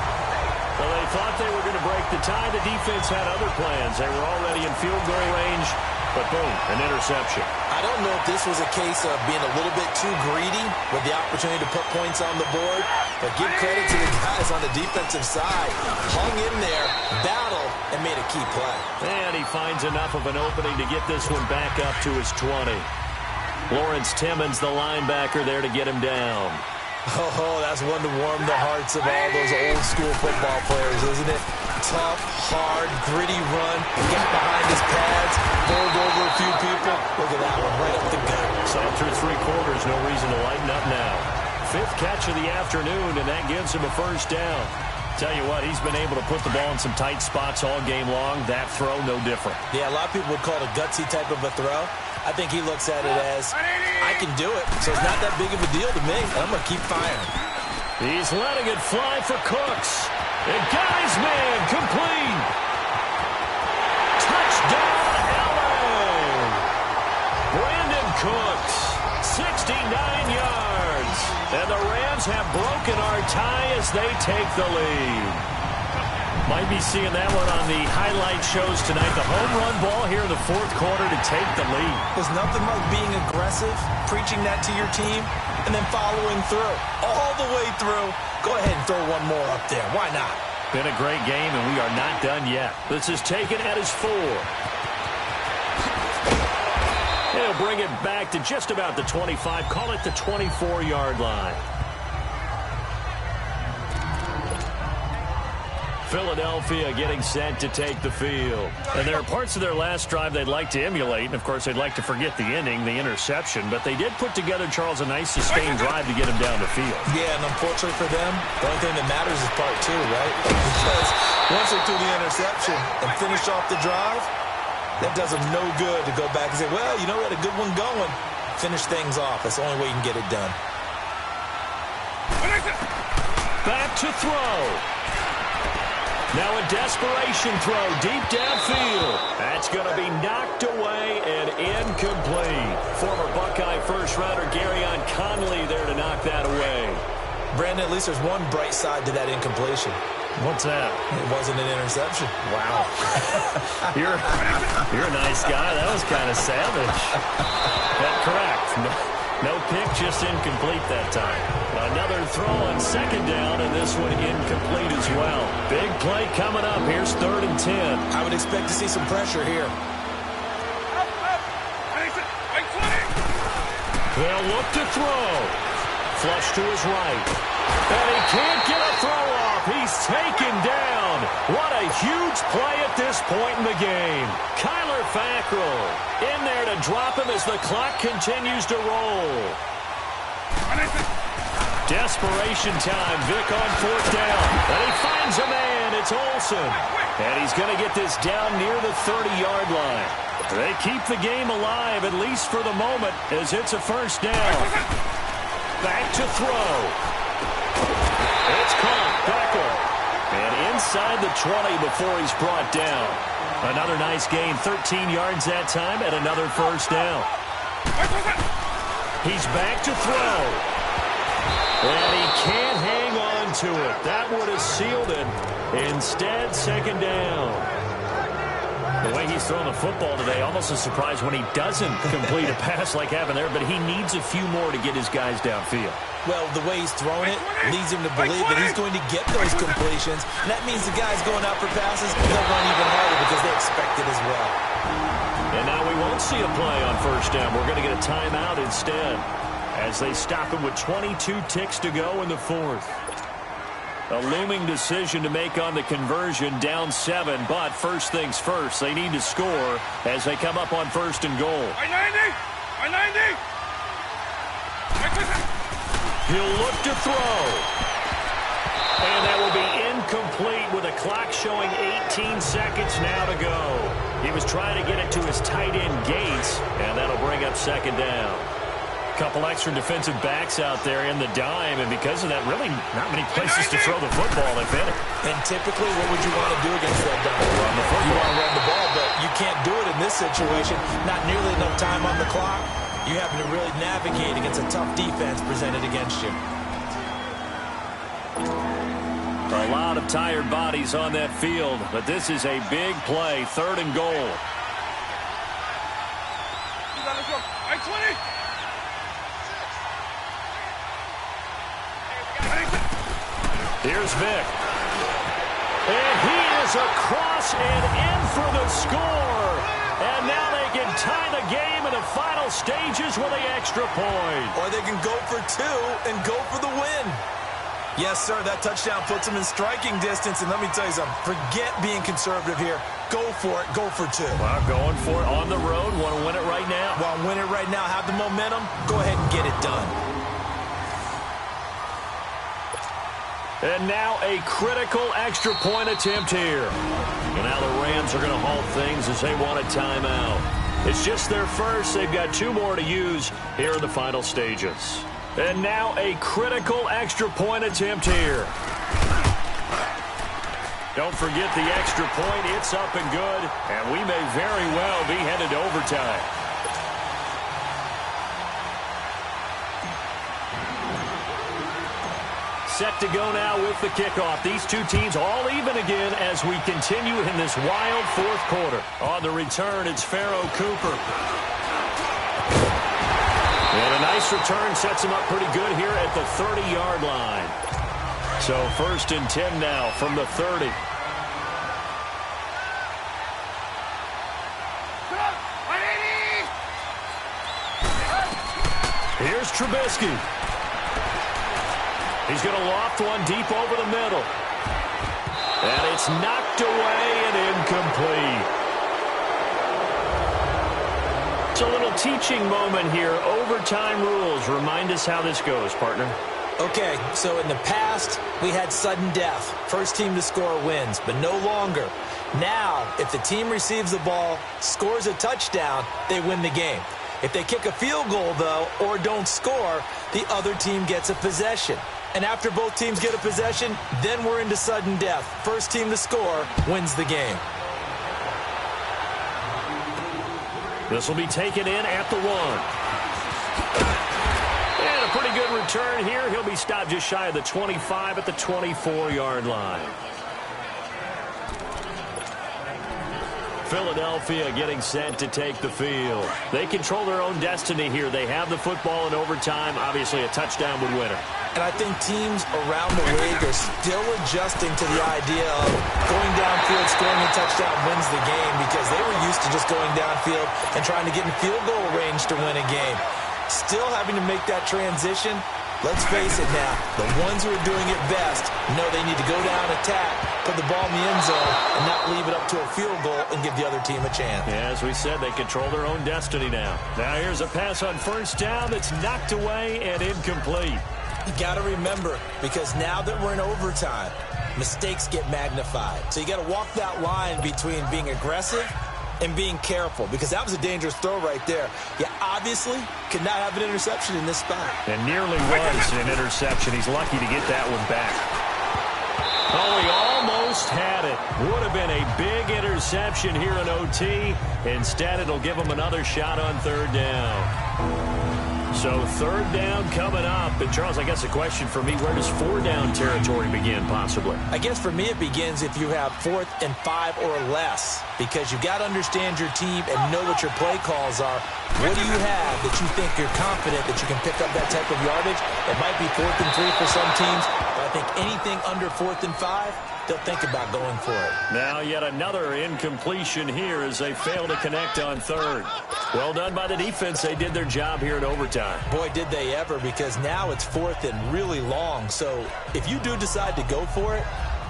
Well, they thought they were going to break the tie. The defense had other plans. They were already in field goal range, but boom, an interception. I don't know if this was a case of being a little bit too greedy with the opportunity to put points on the board, but give credit to the guys on the defensive side. Hung in there, battled, and made a key play. And he finds enough of an opening to get this one back up to his 20. Lawrence Timmons, the linebacker, there to get him down. Oh, that's one to warm the hearts of all those old-school football players, isn't it? Tough, hard, gritty run. Got behind his pads, bowled over a few people. Look at that one, right up the gut. So through 3 quarters, no reason to lighten up now. 5th catch of the afternoon, and that gives him a first down. Tell you what, he's been able to put the ball in some tight spots all game long. That throw, no different. Yeah, a lot of people would call it a gutsy type of a throw. I think he looks at it as, I can do it, so it's not that big of a deal to me. I'm going to keep firing. He's letting it fly for Cooks. And got his man complete. Touchdown, LA. Brandon Cooks, 69 yards. And the Rams have broken our tie as they take the lead. Might be seeing that one on the highlight shows tonight. The home run ball here in the 4th quarter to take the lead. There's nothing like being aggressive, preaching that to your team, and then following through. All the way through. Go ahead and throw one more up there. Why not? Been a great game, and we are not done yet. This is taken at his 4. He'll bring it back to just about the 25. Call it the 24-yard line. Philadelphia getting set to take the field. And there are parts of their last drive they'd like to emulate. And, of course, they'd like to forget the ending, the interception. But they did put together, Charles, a nice sustained drive to get him down the field. Yeah, and unfortunately for them, the only thing that matters is part 2, right? Because once they threw the interception and finished off the drive, that does them no good to go back and say, well, we had a good one going. Finish things off. That's the only way you can get it done. Back to throw. Now a desperation throw deep downfield. That's going to be knocked away and incomplete. Former Buckeye first-rounder Garyon Conley there to knock that away. Brandon, at least there's one bright side to that incompletion. What's that? It wasn't an interception. Wow. You're a nice guy. That was kind of savage. That's correct. No pick, just incomplete that time. Another throw on 2nd down, and this one incomplete as well. Big play coming up. Here's 3rd and 10. I would expect to see some pressure here. They'll look to throw. Flush to his right. And he can't get a throw off. He's taken down. What a huge play at this point in the game. Kyler Fackrell in there to drop him as the clock continues to roll. Desperation time. Vick on 4th down. And he finds a man. It's Olsen. And he's going to get this down near the 30-yard line. They keep the game alive, at least for the moment, as it's a first down. Back to throw. It's caught. Beckham. And inside the 20 before he's brought down. Another nice gain, 13 yards that time, and another first down. He's back to throw. And he can't hang on to it. That would have sealed it. Instead, second down. The way he's throwing the football today, almost a surprise when he doesn't complete a pass like happened there, but he needs a few more to get his guys downfield. Well, the way he's throwing it leads him to believe that he's going to get those completions. And that means the guys going out for passes, they'll run even harder because they expect it as well. And now we won't see a play on first down. We're going to get a timeout instead as they stop him with 22 ticks to go in the fourth. A looming decision to make on the conversion, down 7, but first things first, they need to score as they come up on first and goal. He'll look to throw. And that will be incomplete with a clock showing 18 seconds now to go. He was trying to get it to his tight end Gates, and that'll bring up second down. Couple extra defensive backs out there in the dime, and because of that, really not many places to throw the football if any. And typically, what would you want to do against that dime? Run the football. You want to run the ball, but you can't do it in this situation. Not nearly enough time on the clock. You having to really navigate against a tough defense presented against you. A lot of tired bodies on that field, but this is a big play, third and goal. Here's Vic. And he is across and in for the score. And now they can tie the game in the final stages with the extra point. Or they can go for 2 and go for the win. Yes, sir, that touchdown puts them in striking distance. And let me tell you something, forget being conservative here. Go for it, go for 2. Well, going for it on the road. Want to win it right now? Want to win it right now, have the momentum, go ahead and get it done. And now a critical extra point attempt here. And now the Rams are going to halt things as they want a timeout. It's just their first. They've got 2 more to use here in the final stages. And now a critical extra point attempt here. Don't forget the extra point. It's up and good. And we may very well be headed to overtime. Set to go now with the kickoff. These two teams all even again as we continue in this wild fourth quarter. On the return, it's Pharaoh Cooper. And a nice return sets him up pretty good here at the 30-yard line. So first and 10 now from the 30. Here's Trubisky. He's going to loft one deep over the middle. And it's knocked away and incomplete. It's a little teaching moment here. Overtime rules. Remind us how this goes, partner. Okay, so in the past, we had sudden death. First team to score wins, but no longer. Now, if the team receives the ball, scores a touchdown, they win the game. If they kick a field goal, though, or don't score, the other team gets a possession. And after both teams get a possession, then we're into sudden death. First team to score wins the game. This will be taken in at the 1. And a pretty good return here. He'll be stopped just shy of the 25 at the 24-yard line. Philadelphia getting set to take the field. They control their own destiny here. They have the football in overtime. Obviously, a touchdown would win it. And I think teams around the league are still adjusting to the idea of going downfield, scoring a touchdown wins the game because they were used to just going downfield and trying to get in field goal range to win a game. Still having to make that transition. Let's face it now, the ones who are doing it best know they need to go down, attack, put the ball in the end zone, and not leave it up to a field goal and give the other team a chance. Yeah, as we said, they control their own destiny now. Now here's a pass on first down that's knocked away and incomplete. You got to remember, because now that we're in overtime, mistakes get magnified. So you got to walk that line between being aggressive and being careful, because that was a dangerous throw right there. You obviously could not have an interception in this spot. And nearly was an interception. He's lucky to get that one back. Oh, he almost had it. Would have been a big interception here in OT. Instead, it'll give him another shot on third down. So third down coming up. And Charles, I guess a question for me, where does four down territory begin possibly? I guess for me it begins if you have 4th and 5 or less, because you've got to understand your team and know what your play calls are. What do you have that you think you're confident that you can pick up that type of yardage? It might be 4th and 3 for some teams, but I think anything under 4th and 5, they'll think about going for it. Now yet another incompletion here as they fail to connect on third. Well done by the defense. They did their job here in overtime. Boy, did they ever, because now it's 4th and really long. So if you do decide to go for it,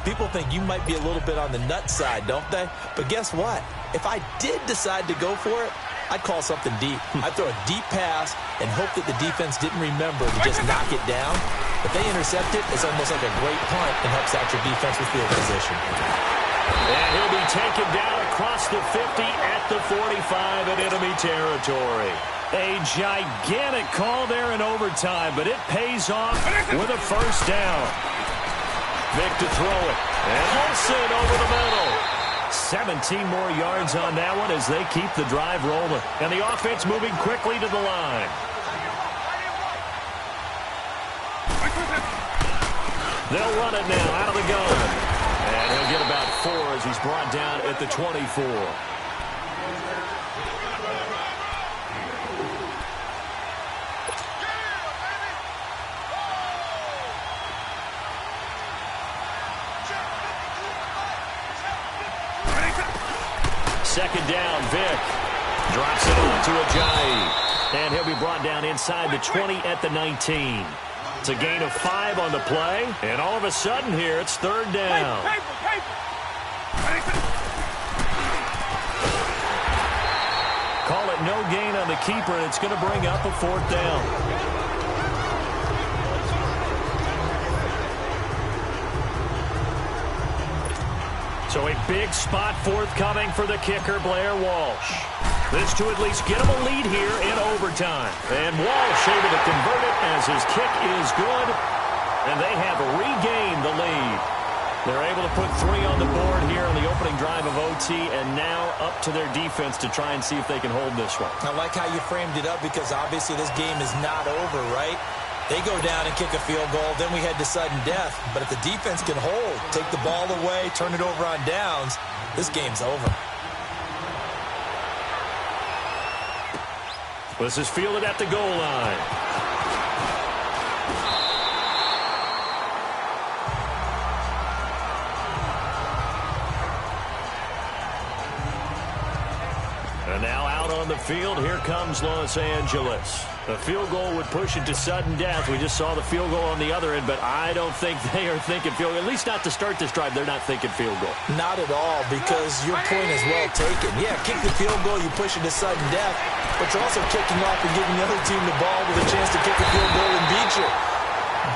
people think you might be a little bit on the nut side, don't they? But guess what? If I did decide to go for it, I'd call something deep. I'd throw a deep pass and hope that the defense didn't remember to just knock it down. If they intercept it, it's almost like a great punt and helps out your defense with field position. And he'll be taken down across the 50 at the 45 in enemy territory. A gigantic call there in overtime, but it pays off with a first down. Vic to throw it. And Olsen over the middle. 17 more yards on that one as they keep the drive rolling. And the offense moving quickly to the line. They'll run it now out of the gun. And he'll get about 4 as he's brought down at the 24. Second down, Vic. Drops it on to Ajayi. And he'll be brought down inside the 20 at the 19. It's a gain of 5 on the play. And all of a sudden here, it's third down. Call it no gain on the keeper, and it's going to bring up a fourth down. So a big spot forthcoming for the kicker, Blair Walsh. This to at least get him a lead here in overtime. And Walsh able to convert it as his kick is good. And they have regained the lead. They're able to put 3 on the board here on the opening drive of OT, and now up to their defense to try and see if they can hold this one. I like how you framed it up, because obviously this game is not over, right? They go down and kick a field goal, then we head to sudden death. But if the defense can hold, take the ball away, turn it over on downs, this game's over. This is fielded at the goal line. And now out on the field, here comes Los Angeles. A field goal would push it to sudden death. We just saw the field goal on the other end, but I don't think they are thinking field goal. At least not to start this drive. They're not thinking field goal. Not at all, because your point is well taken. Yeah, kick the field goal, you push it to sudden death, but you're also kicking off and giving the other team the ball with a chance to kick a field goal and beat you.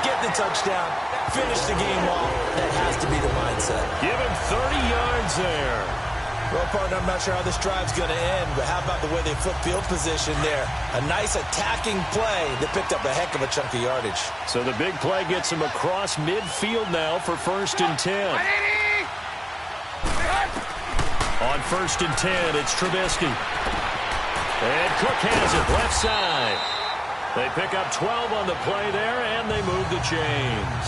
Get the touchdown, finish the game off. That has to be the mindset. Give him 30 yards there. Well, partner, I'm not sure how this drive's going to end, but how about the way they flip field position there? A nice attacking play that picked up a heck of a chunk of yardage. So the big play gets him across midfield now for 1st and 10. On 1st and 10, it's Trubisky. And Cook has it left side. They pick up 12 on the play there, and they move the chains.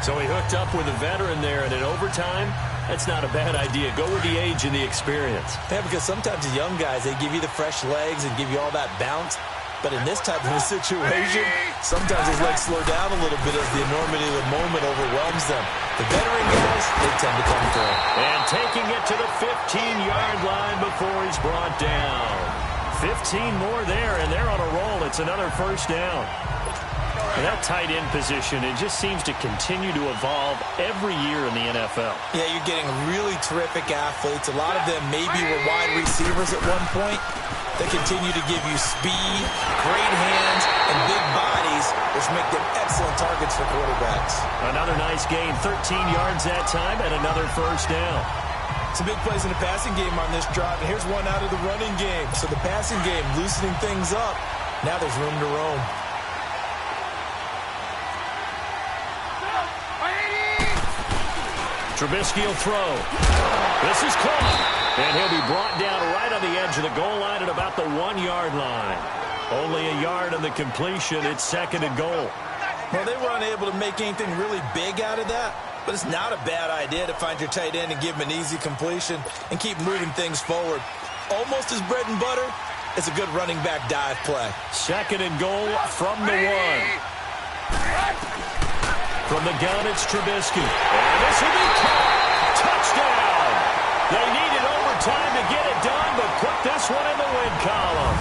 So he hooked up with a veteran there, and in overtime, that's not a bad idea. Go with the age and the experience. Yeah, because sometimes the young guys, they give you the fresh legs and give you all that bounce. But in this type of a situation, sometimes his legs slow down a little bit as the enormity of the moment overwhelms them. The veteran guys, they tend to come through. And taking it to the 15-yard line before he's brought down. 15 more there, and they're on a roll. It's another first down. And that tight end position, it just seems to continue to evolve every year in the NFL. Yeah, you're getting really terrific athletes. A lot of them maybe were wide receivers at one point. They continue to give you speed, great hands, and big bodies, which make them excellent targets for quarterbacks. Another nice gain, 13 yards that time, and another first down. Some big plays in the passing game on this drive, and here's one out of the running game. So the passing game loosening things up. Now there's room to roam. Trubisky will throw. This is caught. And he'll be brought down right on the edge of the goal line at about the 1-yard line. Only a yard on the completion. It's 2nd and goal. Well, they were unable to make anything really big out of that. But it's not a bad idea to find your tight end and give him an easy completion and keep moving things forward. Almost as bread and butter, it's a good running back dive play. 2nd and goal from the 1. From the gun, it's Trubisky. And this will be caught. Touchdown. They needed overtime to get it done, but put this one in the win column.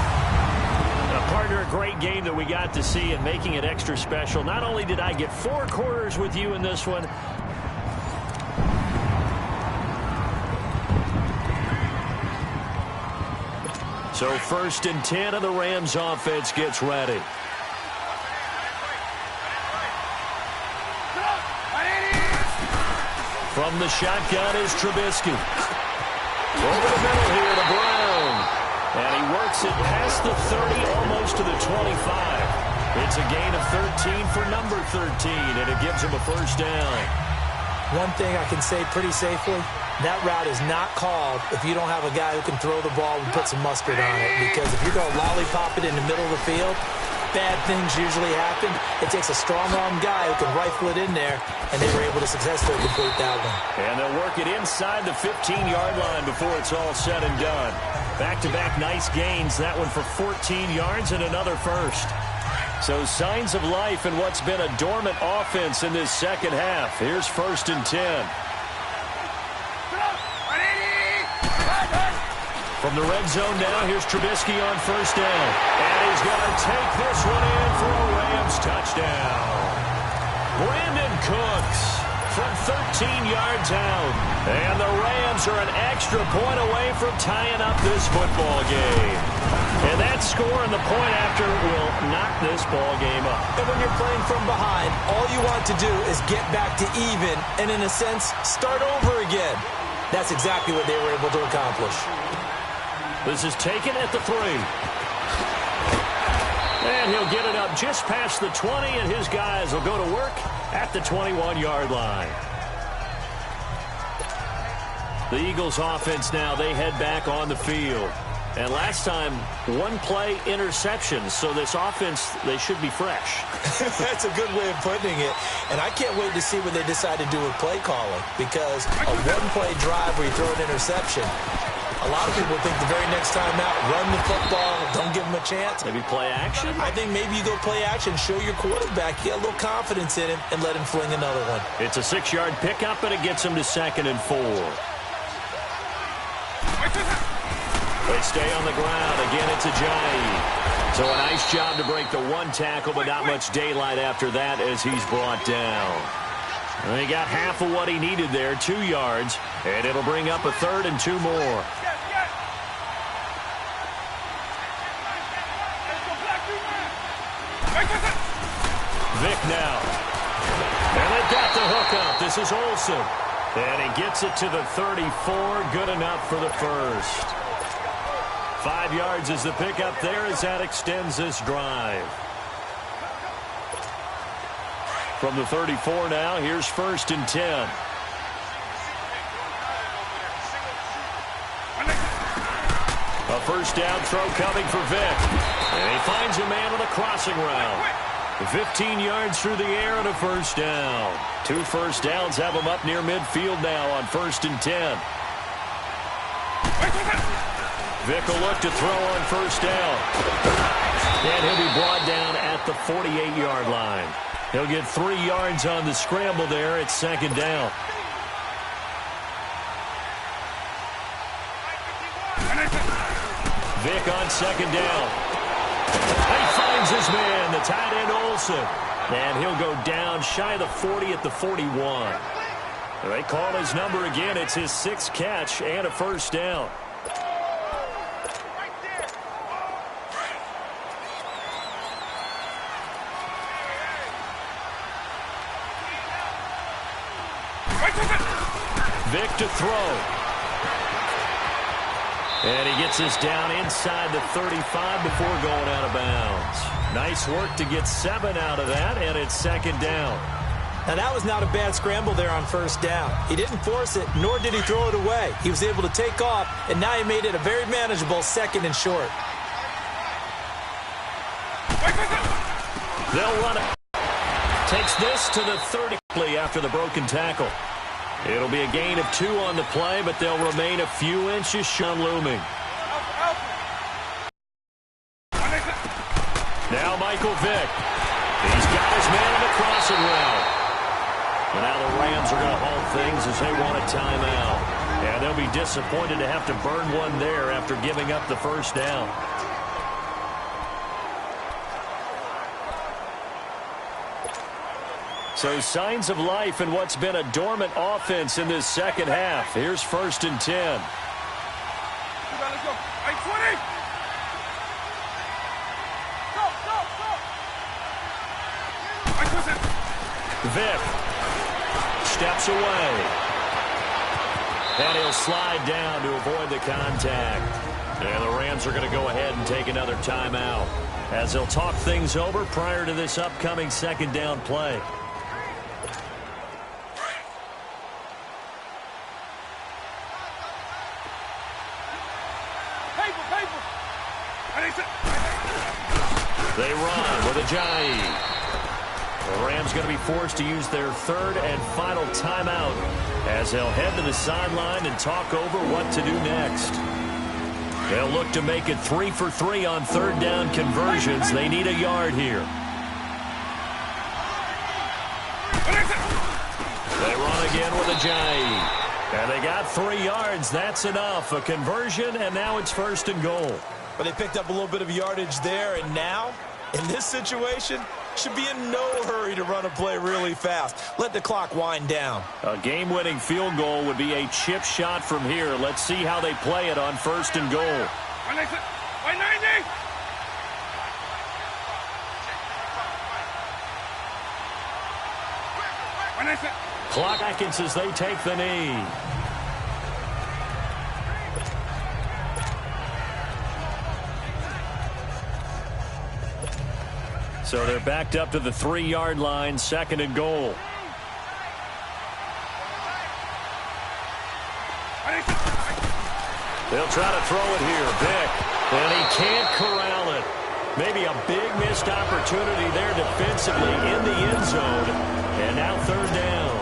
Partner, a great game that we got to see and making it extra special. Not only did I get 4 quarters with you in this one, so 1st and 10 of the Rams offense gets ready. From the shotgun is Trubisky. Over the middle here to Brown. And he works it past the 30, almost to the 25. It's a gain of 13 for number 13, and it gives him a 1st down. One thing I can say pretty safely, that route is not called if you don't have a guy who can throw the ball and put some mustard on it. Because if you're going to lollipop it in the middle of the field, bad things usually happen. It takes a strong-arm guy who can rifle it in there, and they were able to successfully complete that one. And they'll work it inside the 15-yard line before it's all said and done. Back-to-back nice gains, that one for 14 yards and another 1st. So signs of life in what's been a dormant offense in this second half. Here's 1st and 10. From the red zone now, here's Trubisky on 1st down. And he's going to take this one in for a Rams touchdown. Brandon Cooks from 13 yards out. And the Rams are an extra point away from tying up this football game. And that score and the point after will knock this ball game up. And when you're playing from behind, all you want to do is get back to even and, in a sense, start over again. That's exactly what they were able to accomplish. This is taken at the 3. And he'll get it up just past the 20, and his guys will go to work at the 21-yard line. The Eagles offense now, they head back on the field. And last time, 1 play interception, so this offense, they should be fresh. That's a good way of putting it. And I can't wait to see what they decide to do with play calling, because a 1-play drive where you throw an interception, a lot of people think the very next time out, run the football, don't give them a chance. Maybe play action? I think maybe you go play action, show your quarterback, get a little confidence in him, and let him fling another one. It's a 6-yard pickup, and it gets him to 2nd and 4. They stay on the ground. Again, it's Ajayi. So a nice job to break the 1 tackle, but not much daylight after that as he's brought down. And he got half of what he needed there, 2 yards, and it'll bring up a 3rd and 2 more. Vic now. And they got the hook up. This is Olsen. And he gets it to the 34. Good enough for the 1st. 5 yards is the pickup there as that extends this drive. From the 34 now, here's 1st and 10. A 1st down throw coming for Vic. And he finds a man on a crossing route. 15 yards through the air and a 1st down. 2 1st downs have him up near midfield now on 1st and 10. Vic will look to throw on 1st down. And he'll be brought down at the 48-yard line. He'll get 3 yards on the scramble there. It's 2nd down. Vic on 2nd down. He finds his man, the tight end Olsen. And he'll go down shy of the 40 at the 41. They call his number again. It's his 6th catch and a 1st down. Vic to throw. And he gets us down inside the 35 before going out of bounds. Nice work to get 7 out of that, and it's second down. Now, that was not a bad scramble there on first down. He didn't force it, nor did he throw it away. He was able to take off, and now he made it a very manageable second and short. They'll run it. Takes this to the 30 after the broken tackle. It'll be a gain of 2 on the play, but they'll remain a few inches short looming. Now Michael Vick. He's got his man in the crossing route. And now the Rams are going to halt things as they want a timeout. And they'll be disappointed to have to burn one there after giving up the first down. So signs of life in what's been a dormant offense in this second half. Here's 1st and 10. Let's go. 8-20. Go. Vick steps away. And he'll slide down to avoid the contact. And the Rams are going to go ahead and take another timeout as they'll talk things over prior to this upcoming second down play. They run with Ajayi. The Rams going to be forced to use their 3rd and final timeout as they'll head to the sideline and talk over what to do next. They'll look to make it 3 for 3 on 3rd down conversions. They need a yard here. They run again with Ajayi. And they got 3 yards. That's enough. A conversion, and now it's 1st and goal. But they picked up a little bit of yardage there, and now, in this situation, should be in no hurry to run a play really fast. Let the clock wind down. A game-winning field goal would be a chip shot from here. Let's see how they play it on 1st and goal. 190. Clock seconds as they take the knee. So they're backed up to the 3-yard line, 2nd and goal. They'll try to throw it here. Vick. And he can't corral it. Maybe a big missed opportunity there defensively in the end zone. And now 3rd down.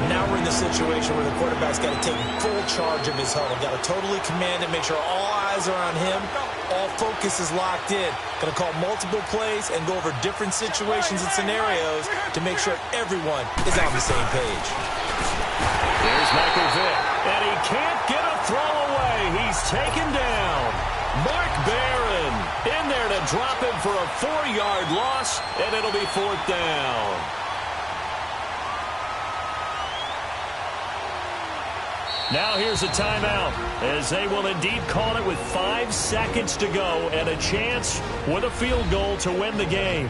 Now we're in the situation where the quarterback's got to take full charge of his huddle. Got to totally command it, make sure all eyes are on him. All focus is locked in. Going to call multiple plays and go over different situations and scenarios to make sure everyone is on the same page. There's Michael Vick. And he can't get a throw away. He's taken down. Mark Barron in there to drop him for a 4-yard loss, and it'll be 4th down. Now here's a timeout, as they will indeed call it with 5 seconds to go and a chance with a field goal to win the game.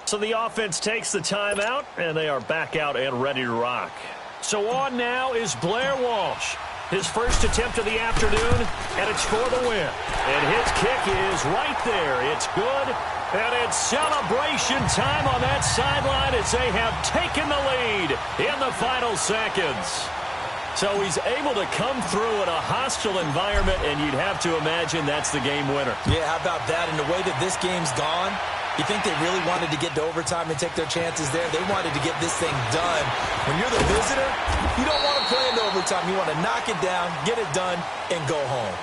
So the offense takes the timeout, and they are back out and ready to rock. So on now is Blair Walsh. His first attempt of the afternoon, and it's for the win. And his kick is right there. It's good, and it's celebration time on that sideline as they have taken the lead in the final seconds. So he's able to come through in a hostile environment, and you'd have to imagine that's the game winner. Yeah, how about that? And the way that this game's gone, you think they really wanted to get to overtime and take their chances there? They wanted to get this thing done. When you're the visitor, you don't want to play into overtime. You want to knock it down, get it done, and go home.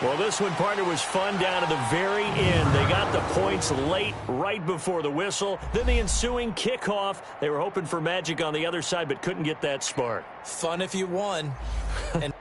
Well, this one, partner, was fun down to the very end. They got the points late, right before the whistle. Then the ensuing kickoff. They were hoping for magic on the other side, but couldn't get that spark. Fun if you won. And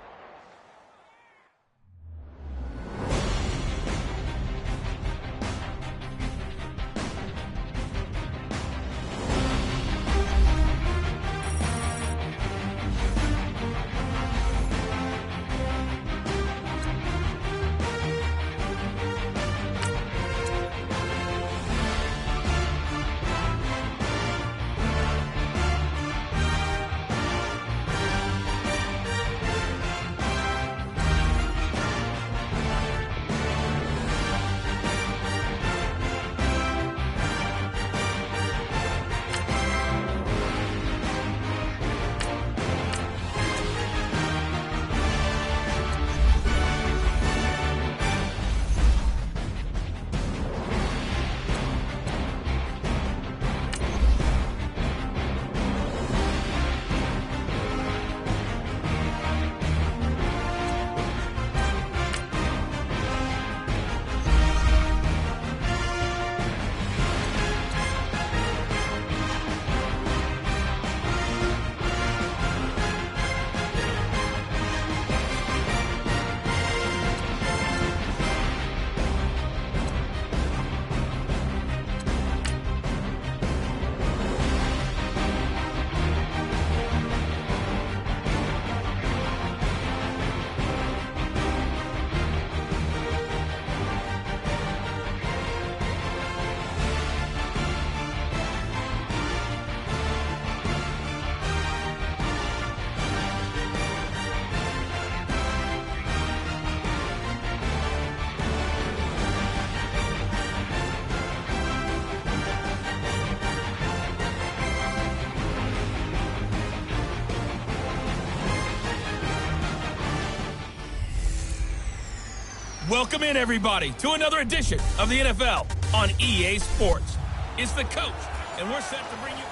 Welcome in, everybody, to another edition of the NFL on EA Sports. It's the coach, and we're set to bring you...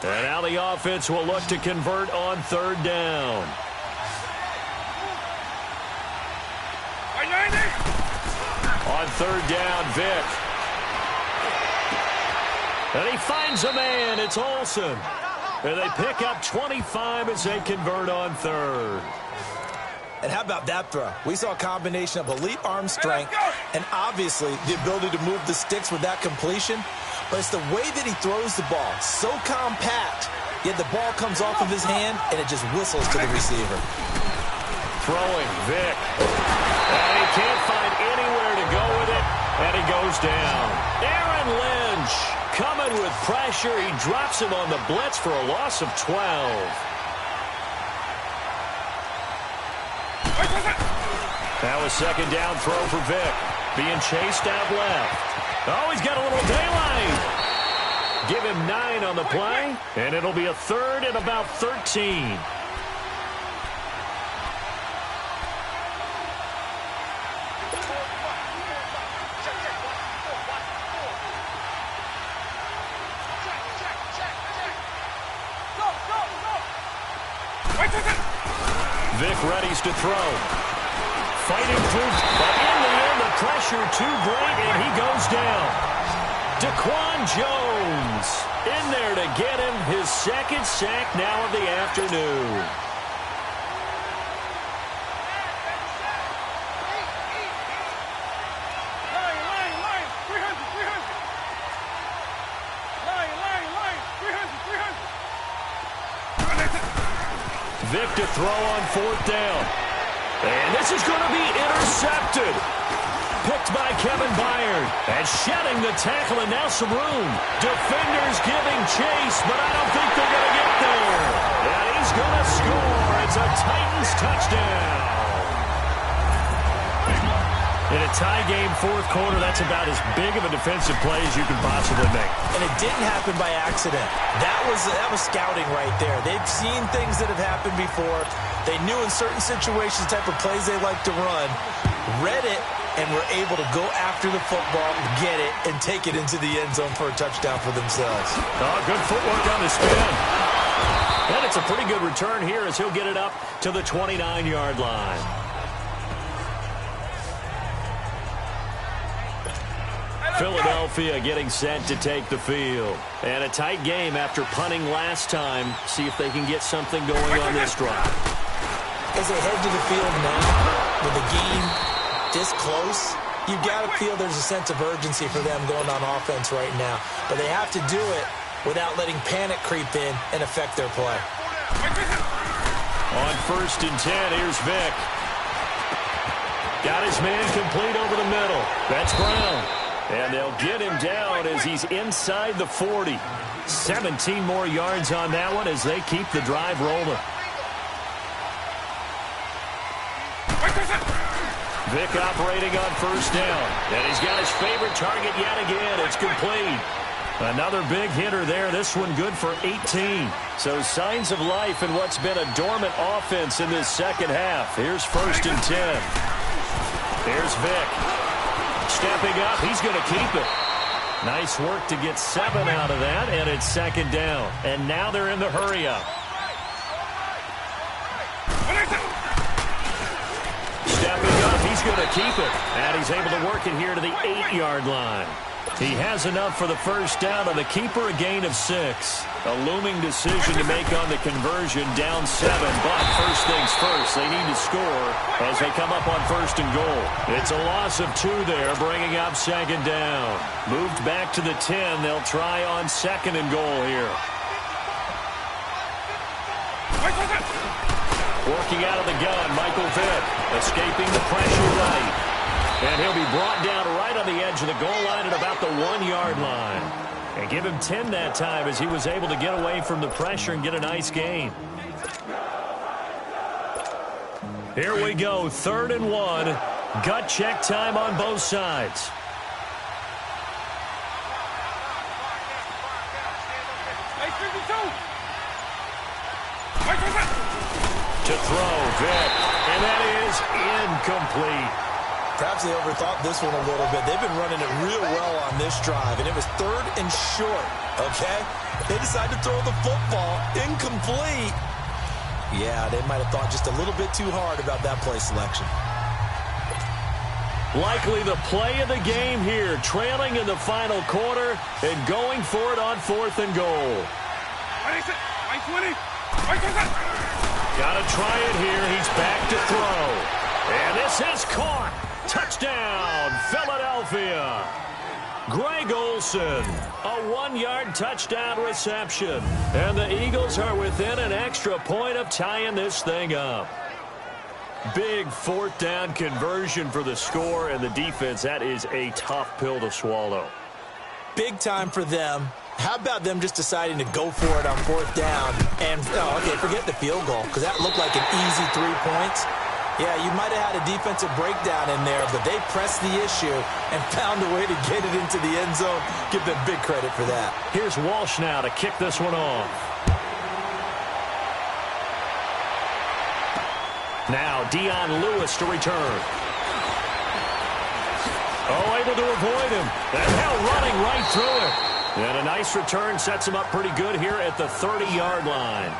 And now the offense will look to convert on third down. On third down, Vic. And he finds a man. It's Olsen. And they pick up 25 as they convert on third. And how about that throw? We saw a combination of elite arm strength and obviously the ability to move the sticks with that completion. But it's the way that he throws the ball. So compact, yet the ball comes off of his hand and it just whistles to the receiver. Throwing, Vic. And he can't find anywhere to go with it. And he goes down. Aaron Lynch coming with pressure. He drops him on the blitz for a loss of 12. That was second down throw for Vic. Being chased out left. Oh, he's got a little daylight. Give him 9 on the play, and it'll be a third and about 13. Vic readies to throw. Fighting through, but in the end, the pressure too great, and he goes down. Daquan Jones in there to get him his second sack now of the afternoon. Vic to throw on fourth down. And this is going to be intercepted. Picked by Kevin Byard. And shedding the tackle, and now some room. Defenders giving chase, but I don't think they're going to get there. And he's going to score. It's a Titans touchdown. In a tie game, fourth quarter, that's about as big of a defensive play as you can possibly make. And it didn't happen by accident. That was scouting right there. They've seen things that have happened before. They knew in certain situations the type of plays they like to run, read it, and were able to go after the football, get it, and take it into the end zone for a touchdown for themselves. Oh, good footwork on the spin. And it's a pretty good return here as he'll get it up to the 29-yard line. Philadelphia getting set to take the field. And a tight game after punting last time. See if they can get something going on this drive. As they head to the field now, with the game this close, you've got to feel there's a sense of urgency for them going on offense right now. But they have to do it without letting panic creep in and affect their play. On first and 10, here's Vic. Got his man complete over the middle. That's Brown. And they'll get him down as he's inside the 40. 17 more yards on that one as they keep the drive rolling. Vic operating on first down. And he's got his favorite target yet again. It's complete. Another big hitter there. This one good for 18. So signs of life in what's been a dormant offense in this second half. Here's first and 10. Here's Vic. Stepping up, he's going to keep it. Nice work to get 7 out of that, and it's second down. And now they're in the hurry-up. Stepping up, he's going to keep it. And he's able to work it here to the 8-yard line. He has enough for the first down, and the keeper a gain of 6. A looming decision to make on the conversion, down 7. But first things first, they need to score as they come up on first and goal. It's a loss of 2 there, bringing up second down. Moved back to the 10. They'll try on second and goal here. Working out of the gun, Michael Vick, escaping the pressure right. And he'll be brought down right on the edge of the goal line at about the 1-yard line. And give him 10 that time as he was able to get away from the pressure and get a nice gain. Here we go, 3rd and 1. Gut check time on both sides. throw, Vic, and that is incomplete. Perhaps they overthought this one a little bit. They've been running it real well on this drive, and it was 3rd and short, okay? They decided to throw the football incomplete. Yeah, they might have thought just a little bit too hard about that play selection. Likely the play of the game here, trailing in the final quarter and going for it on 4th and goal. Got to try it here. He's back to throw. And this is caught. Touchdown, Philadelphia. Greg Olsen, a 1-yard touchdown reception. And the Eagles are within an extra point of tying this thing up. Big 4th down conversion for the score, and the defense, that is a tough pill to swallow. Big time for them. How about them just deciding to go for it on 4th down? And, okay, forget the field goal, because that looked like an easy 3 points. Yeah, you might have had a defensive breakdown in there, but they pressed the issue and found a way to get it into the end zone. Give them big credit for that. Here's Walsh now to kick this one off. Now Dion Lewis to return. Oh, able to avoid him. And now running right through it. And a nice return sets him up pretty good here at the 30-yard line.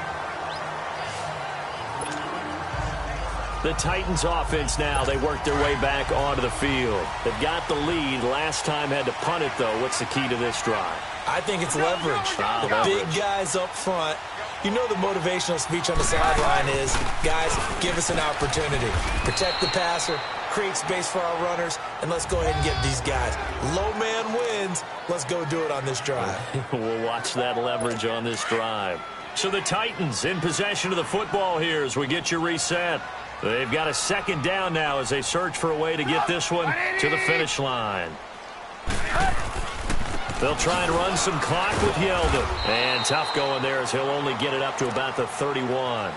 The Titans offense now, they work their way back onto the field. They've got the lead. Last time had to punt it, though. What's the key to this drive? I think it's leverage. The big guys up front. You know the motivational speech on the sideline is, guys, give us an opportunity. Protect the passer, create space for our runners, and let's go ahead and get these guys. Low man wins. Let's go do it on this drive. We'll watch that leverage on this drive. So the Titans in possession of the football here as we get you reset. They've got a 2nd down now as they search for a way to get this one to the finish line. They'll try and run some clock with Yeldon. And tough going there as he'll only get it up to about the 31.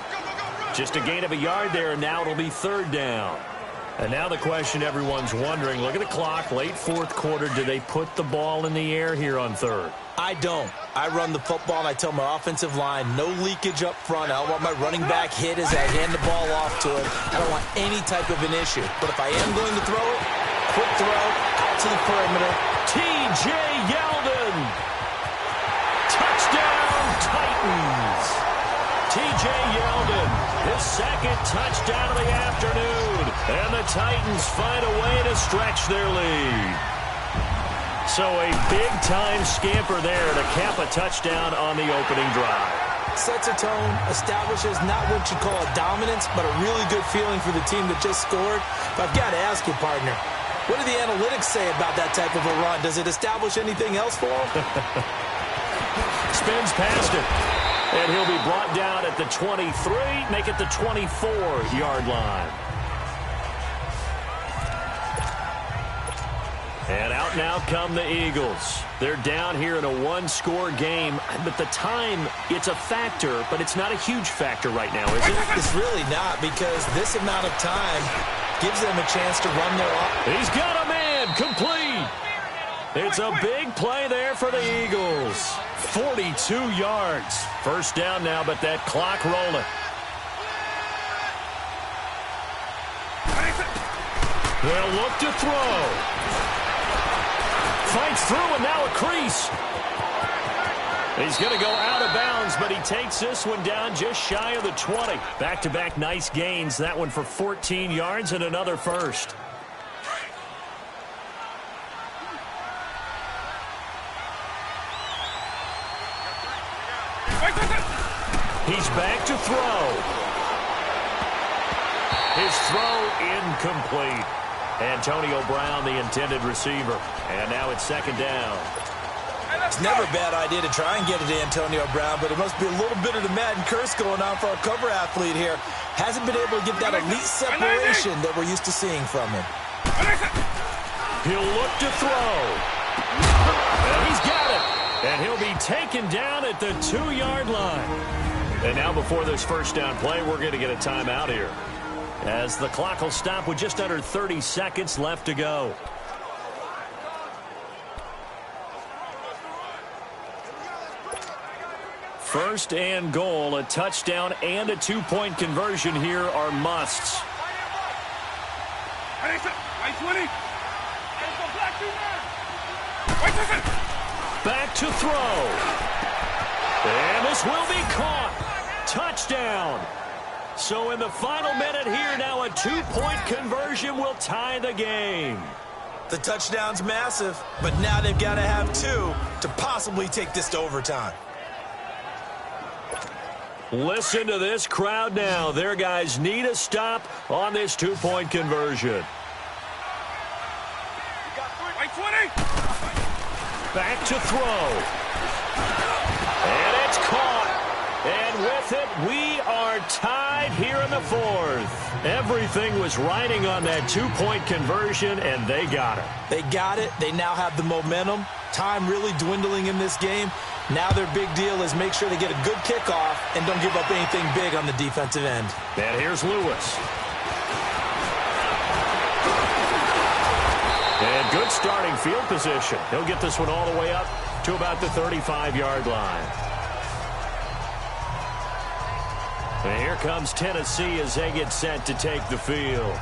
Just a gain of a yard there, and now it'll be 3rd down. And now the question everyone's wondering, look at the clock, late 4th quarter, do they put the ball in the air here on 3rd? I don't. I run the football, and I tell my offensive line, no leakage up front. I don't want my running back hit as I hand the ball off to him. I don't want any type of an issue. But if I am going to throw it, quick throw, out to the perimeter. T.J. Yeldon. Touchdown, Titans. T.J. Yeldon, his 2nd touchdown of the afternoon. And the Titans find a way to stretch their lead. So a big-time scamper there to cap a touchdown on the opening drive. Sets a tone, establishes not what you call a dominance, but a really good feeling for the team that just scored. But I've got to ask you, partner, what do the analytics say about that type of a run? Does it establish anything else for him? Spins past it. And he'll be brought down at the 23, make it the 24-yard line. And out now come the Eagles. They're down here in a 1-score game, but the time, it's a factor, but it's not a huge factor right now, is it? It's really not, because this amount of time gives them a chance to run their offense. He's got a man, complete. It's a big play there for the Eagles. 42 yards. 1st down now, but that clock rolling. They'll look to throw. Fights through, and now a crease. He's going to go out of bounds, but he takes this one down just shy of the 20. Back-to-back nice gains. That one for 14 yards and another first. He's back to throw. His throw incomplete. Antonio Brown, the intended receiver. And now it's 2nd down. It's never a bad idea to try and get it to Antonio Brown, but it must be a little bit of the Madden curse going on for our cover athlete here. Hasn't been able to get that elite separation that we're used to seeing from him. He'll look to throw. And he's got it. And he'll be taken down at the 2-yard line. And now before this 1st down play, we're going to get a timeout here, as the clock will stop with just under 30 seconds left to go. First and goal, a touchdown and a two-point conversion here are musts. Back to throw. And this will be caught. Touchdown. So in the final minute here, now a two-point conversion will tie the game. The touchdown's massive, but now they've got to have two to possibly take this to overtime. Listen to this crowd now. Their guys need a stop on this two-point conversion. Back to throw. And it's caught. And with it, we are tied here in the fourth. Everything was riding on that two-point conversion, and they got it. They got it. They now have the momentum. Time really dwindling in this game. Now their big deal is make sure they get a good kickoff and don't give up anything big on the defensive end. And here's Lewis. And good starting field position. He'll get this one all the way up to about the 35-yard line. And here comes Tennessee as they get set to take the field.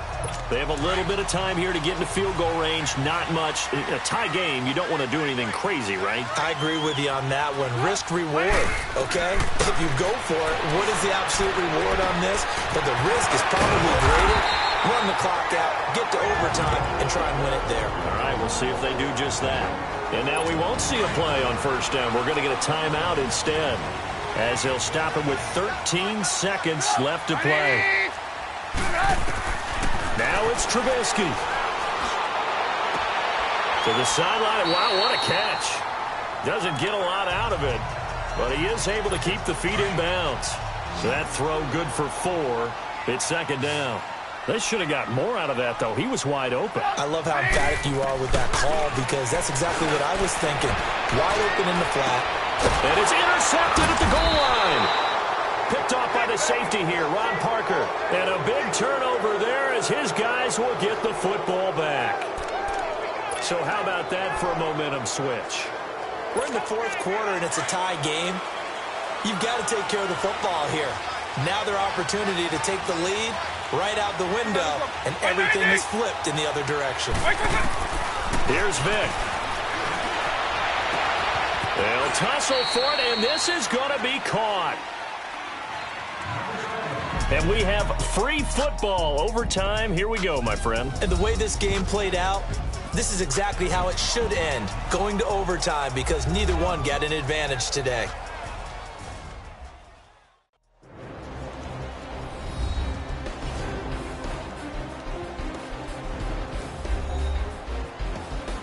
They have a little bit of time here to get into field goal range. Not much. In a tie game, you don't want to do anything crazy, right? I agree with you on that one. Risk reward, okay? If you go for it, what is the absolute reward on this? But the risk is probably greater. Run the clock out, get to overtime, and try and win it there. All right, we'll see if they do just that. And now we won't see a play on first down. We're going to get a timeout instead, as they'll stop it with 13 seconds left to play. Now it's Trubisky. To the sideline. Wow, what a catch. Doesn't get a lot out of it, but he is able to keep the feet in bounds. So that throw good for 4. It's second down. They should have got more out of that, though. He was wide open. I love how emphatic you are with that call because that's exactly what I was thinking. Wide open in the flat. And it's intercepted at the goal line. Picked off by the safety here, Ron Parker. And a big turnover there as his guys will get the football back. So how about that for a momentum switch? We're in the fourth quarter and it's a tie game. You've got to take care of the football here. Now their opportunity to take the lead right out the window, and everything is flipped in the other direction. Here's Vic. They'll tussle for it, and this is going to be caught. And we have free football overtime. Here we go, my friend. And the way this game played out, this is exactly how it should end, going to overtime, because neither one got an advantage today.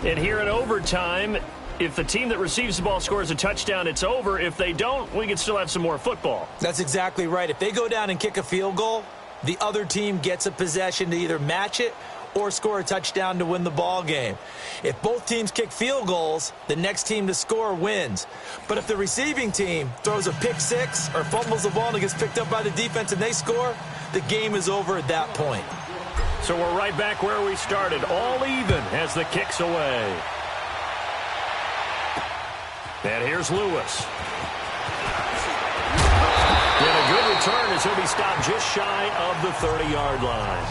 And here in overtime, if the team that receives the ball scores a touchdown, it's over. If they don't, we can still have some more football. That's exactly right. If they go down and kick a field goal, the other team gets a possession to either match it or score a touchdown to win the ball game. If both teams kick field goals, the next team to score wins. But if the receiving team throws a pick six or fumbles the ball and it gets picked up by the defense and they score, the game is over at that point. So we're right back where we started, all even as the kick's away. And here's Lewis. And a good return as he'll be stopped just shy of the 30-yard line.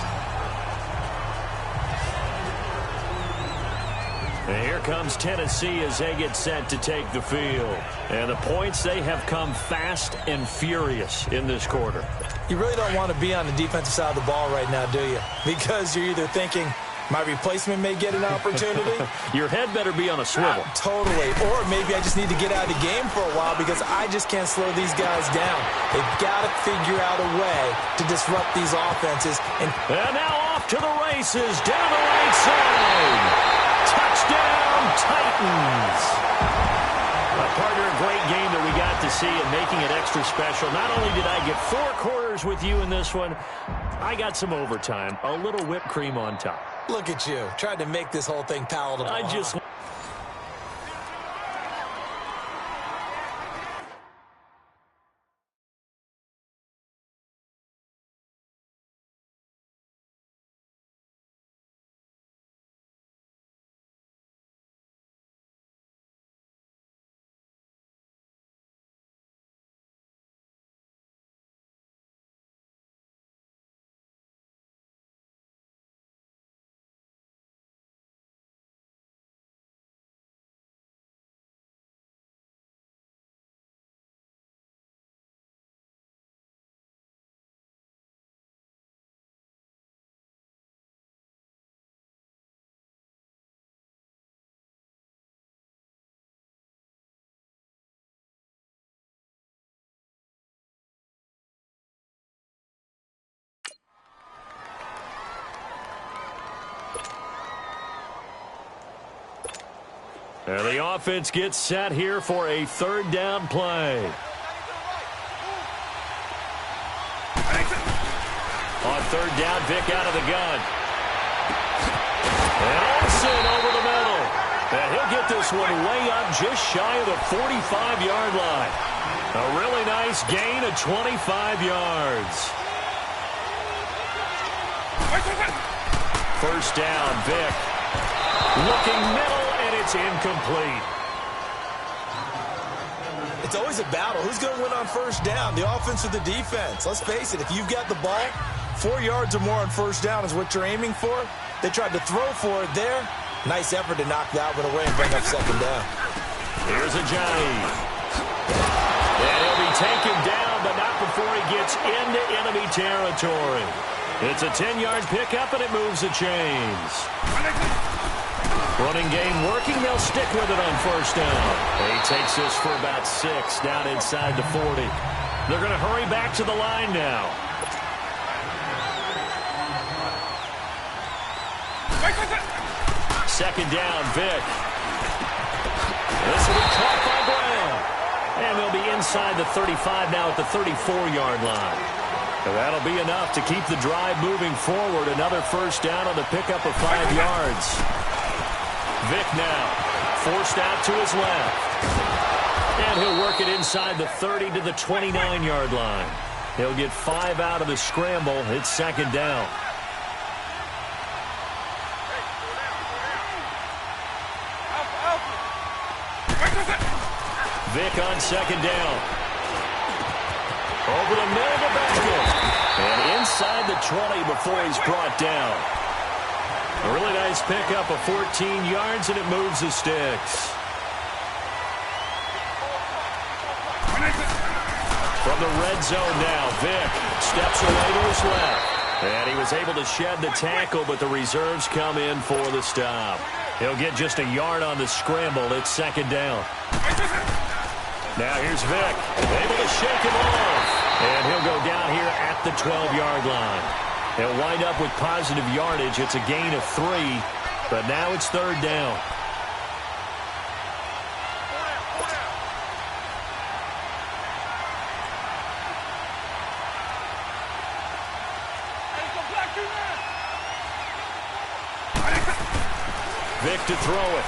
And here comes Tennessee as they get set to take the field. And the points, they have come fast and furious in this quarter. You really don't want to be on the defensive side of the ball right now, do you? Because you're either thinking, my replacement may get an opportunity. Your head better be on a swivel. Totally. Or maybe I just need to get out of the game for a while because I just can't slow these guys down. They've got to figure out a way to disrupt these offenses. And now off to the races, down the right side. Touchdown, Titans. Partner, a great game that we got to see and making it extra special. Not only did I get 4 quarters with you in this one, I got some overtime, a little whipped cream on top. Look at you, trying to make this whole thing palatable. I just And the offense gets set here for a third down play. On third down, Vick out of the gun. And Olsen over the middle. And he'll get this one way up just shy of the 45-yard line. A really nice gain of 25 yards. First down, Vick. Looking middle, and it's incomplete. It's always a battle. Who's going to win on first down, the offense or the defense? Let's face it, if you've got the ball, 4 yards or more on first down is what you're aiming for. They tried to throw for it there. Nice effort to knock that one away and bring up second down. Here's Ajayi. And he'll be taken down, but not before he gets into enemy territory. It's a 10-yard pickup, and it moves the chains. Running game working. They'll stick with it on first down. He takes this for about 6 down inside the 40. They're going to hurry back to the line now. Second down, Vick. This will be caught by Brown. And they'll be inside the 35 now at the 34-yard line. And that'll be enough to keep the drive moving forward. Another first down on the pickup of 5 yards. Vick now forced out to his left. And he'll work it inside the 30 to the 29-yard line. He'll get 5 out of the scramble. It's second down. Vick on second down. Over the middle of the basket. And inside the 20 before he's brought down. A really nice pickup of 14 yards, and it moves the sticks. From the red zone now, Vick steps away to his left. And he was able to shed the tackle, but the reserves come in for the stop. He'll get just a yard on the scramble. It's second down. Now here's Vick, able to shake him off. And he'll go down here at the 12-yard line. He'll wind up with positive yardage. It's a gain of 3, but now it's third down. Vick to throw it.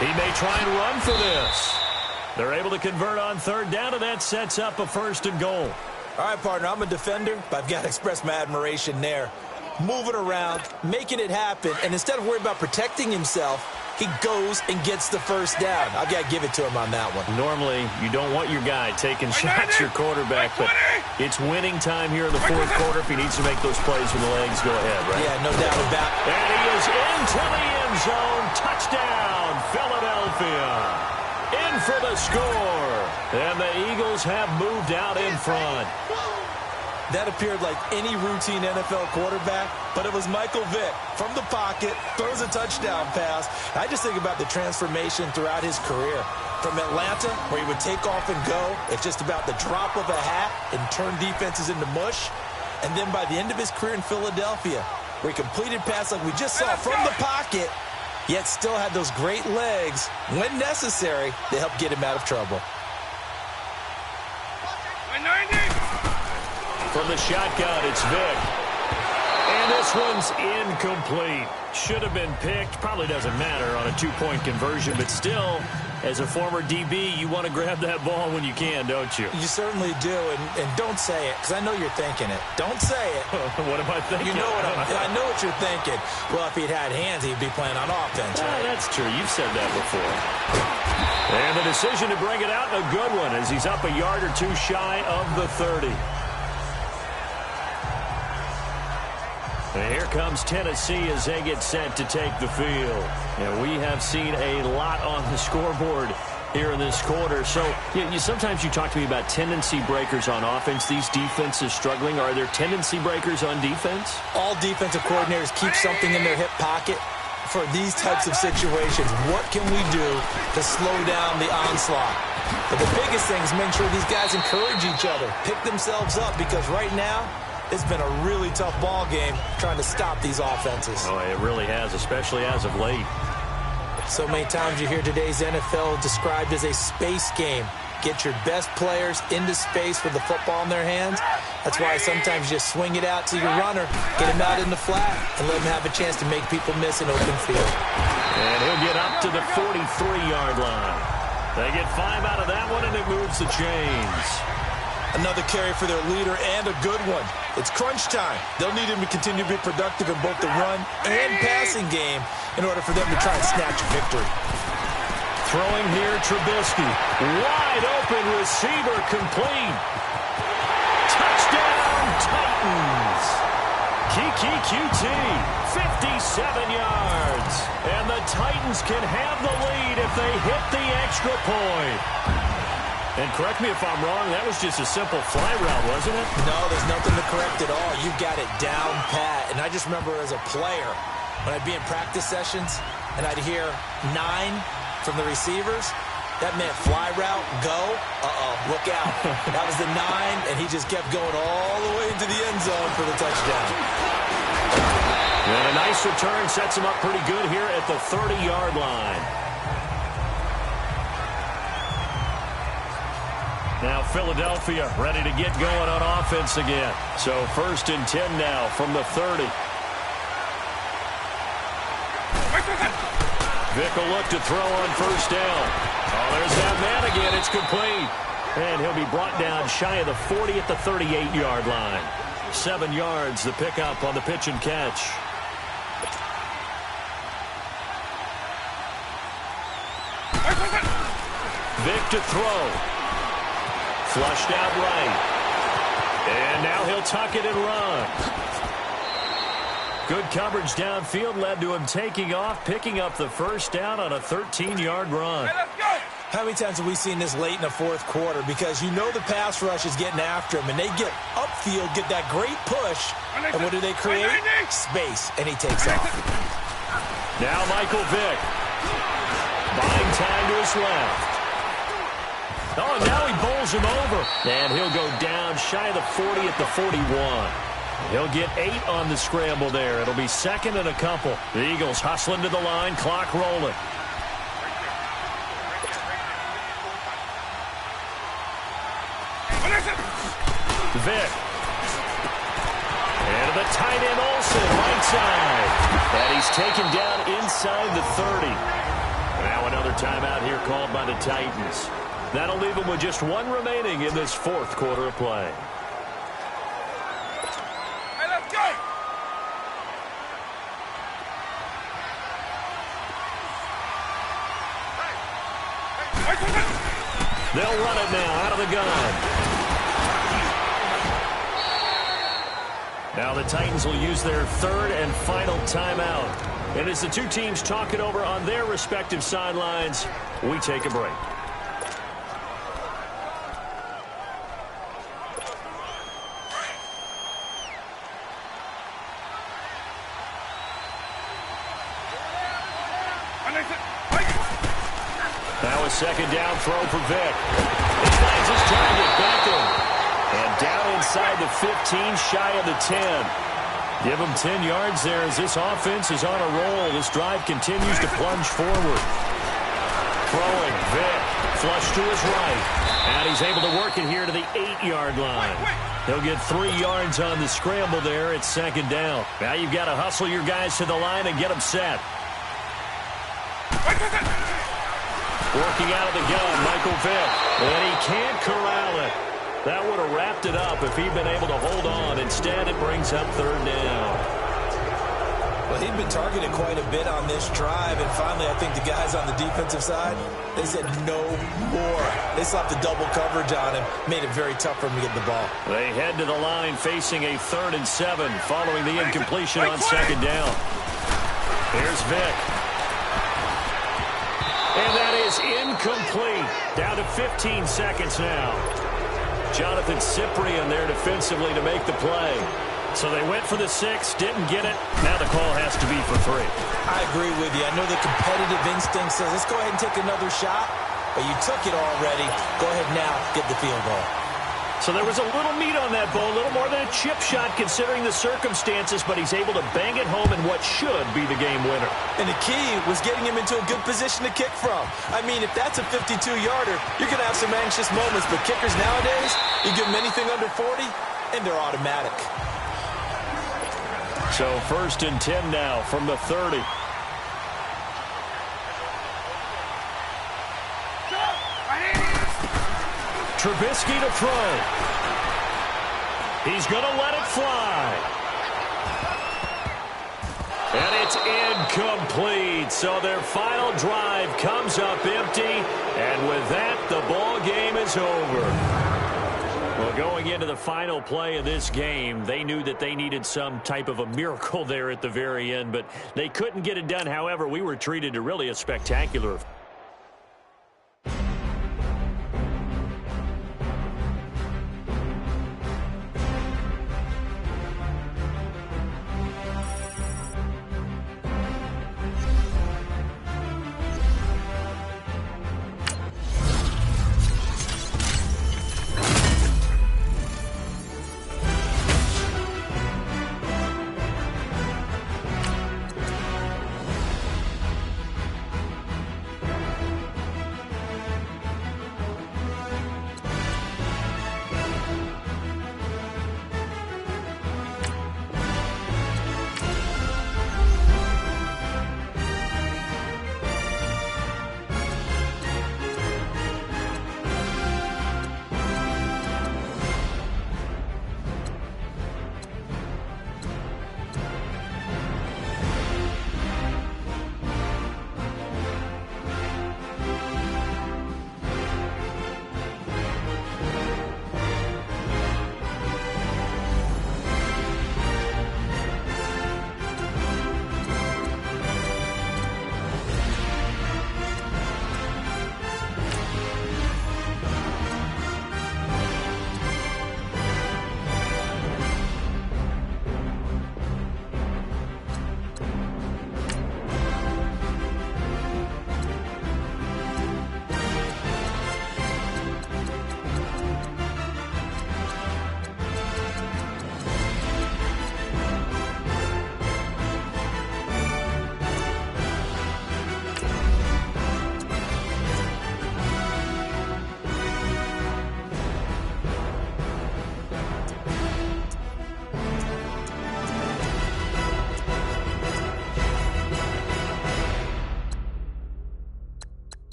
He may try and run for this. They're able to convert on third down, and that sets up a first and goal. All right, partner, I'm a defender, but I've got to express my admiration there. Moving around, making it happen, and instead of worrying about protecting himself, he goes and gets the first down. I've got to give it to him on that one. Normally, you don't want your guy taking shots your quarterback, but it's winning time here in the fourth quarter. If he needs to make those plays with the legs, go ahead, right? Yeah, no doubt about it. And he is into the end zone. Touchdown, Philadelphia. In for the score. And the Eagles have moved out in front. That appeared like any routine NFL quarterback, but it was Michael Vick from the pocket, throws a touchdown pass. I just think about the transformation throughout his career. From Atlanta, where he would take off and go at just about the drop of a hat and turn defenses into mush. And then by the end of his career in Philadelphia, where he completed passes like we just saw from the pocket, yet still had those great legs, when necessary, to help get him out of trouble. From the shotgun, it's Vick. And this one's incomplete. Should have been picked. Probably doesn't matter on a two-point conversion, but still, as a former DB, you want to grab that ball when you can, don't you? You certainly do, and don't say it, because I know you're thinking it. Don't say it. What am I thinking? You know I know what you're thinking. Well, if he'd had hands, he'd be playing on offense. Right? That's true. You've said that before. And the decision to bring it out, a good one, as he's up a yard or two shy of the 30. And here comes Tennessee as they get set to take the field. And we have seen a lot on the scoreboard here in this quarter. So sometimes you talk to me about tendency breakers on offense. These defenses struggling. Are there tendency breakers on defense? All defensive coordinators keep something in their hip pocket for these types of situations. What can we do to slow down the onslaught? But the biggest thing is make sure these guys encourage each other, pick themselves up, because right now, it's been a really tough ball game trying to stop these offenses. Oh, it really has, especially as of late. So many times you hear today's NFL described as a space game. Get your best players into space with the football in their hands. That's why sometimes you just swing it out to your runner, get him out in the flat, and let him have a chance to make people miss an open field. And he'll get up to the 43-yard line. They get 5 out of that one, and it moves the chains. Another carry for their leader, and a good one. It's crunch time. They'll need him to continue to be productive in both the run and passing game in order for them to try and snatch a victory. Throwing here, Trubisky. Wide open receiver, complete. Touchdown, Titans. Kiki QT, 57 yards. And the Titans can have the lead if they hit the extra point. And correct me if I'm wrong, that was just a simple fly route, wasn't it? No, there's nothing to correct at all. You got it down pat. And I just remember as a player, when I'd be in practice sessions and I'd hear 9 from the receivers, that meant fly route, go, look out. That was the 9, and he just kept going all the way into the end zone for the touchdown. And a nice return sets him up pretty good here at the 30-yard line. Now Philadelphia ready to get going on offense again. So 1st and 10 now from the 30. Vick will look to throw on 1st down. Oh, there's that man again. It's complete. And he'll be brought down shy of the 40 at the 38-yard line. 7 yards, the pickup on the pitch and catch. Vick to throw. Flushed out right. And now he'll tuck it and run. Good coverage downfield led to him taking off, picking up the 1st down on a 13-yard run. Hey, let's go! How many times have we seen this late in the 4th quarter? Because you know the pass rush is getting after him, and they get upfield, get that great push, and what do they create? Space, and he takes off. Now Michael Vick. Buying time to his left. Oh, now he bowls him over. And he'll go down shy of the 40 at the 41. He'll get 8 on the scramble there. It'll be 2nd and a couple. The Eagles hustling to the line, clock rolling. Vick. And the tight end Olsen, right side. And he's taken down inside the 30. Now another timeout here called by the Titans. That'll leave them with just 1 remaining in this 4th quarter of play. Hey, let's go! They'll run it now out of the gun. Now the Titans will use their 3rd and final timeout. And as the two teams talk it over on their respective sidelines, we take a break. Now a 2nd down throw for Vick. He finds his target, Beckham. And down inside the 15, shy of the 10. Give him 10 yards there as this offense is on a roll. This drive continues to plunge forward. Throwing, Vick, flush to his right. And he's able to work it here to the 8-yard line. He'll get 3 yards on the scramble there at 2nd down. Now you've got to hustle your guys to the line and get them set. Working out of the gun, Michael Vick. And he can't corral it. That would have wrapped it up if he'd been able to hold on. Instead, it brings up 3rd down. Well, he'd been targeted quite a bit on this drive, and finally I think the guys on the defensive side, they said no more. They slapped the double coverage on him, made it very tough for him to get the ball. They head to the line facing a 3rd and 7 following the incompletion on 2nd down. Here's Vick. And that is incomplete. Down to 15 seconds now. Jonathan Cyprien there defensively to make the play. So they went for the 6, didn't get it. Now the call has to be for 3. I agree with you. I know the competitive instinct says, let's go ahead and take another shot. But you took it already. Go ahead now, get the field goal. So there was a little meat on that bone, a little more than a chip shot considering the circumstances, but he's able to bang it home in what should be the game winner. And the key was getting him into a good position to kick from. I mean, if that's a 52-yarder, you're going to have some anxious moments, but kickers nowadays, you give them anything under 40, and they're automatic. So 1st and 10 now from the 30. Trubisky to throw. He's going to let it fly. And it's incomplete. So their final drive comes up empty. And with that, the ball game is over. Well, going into the final play of this game, they knew that they needed some type of a miracle there at the very end, but they couldn't get it done. However, we were treated to really a spectacular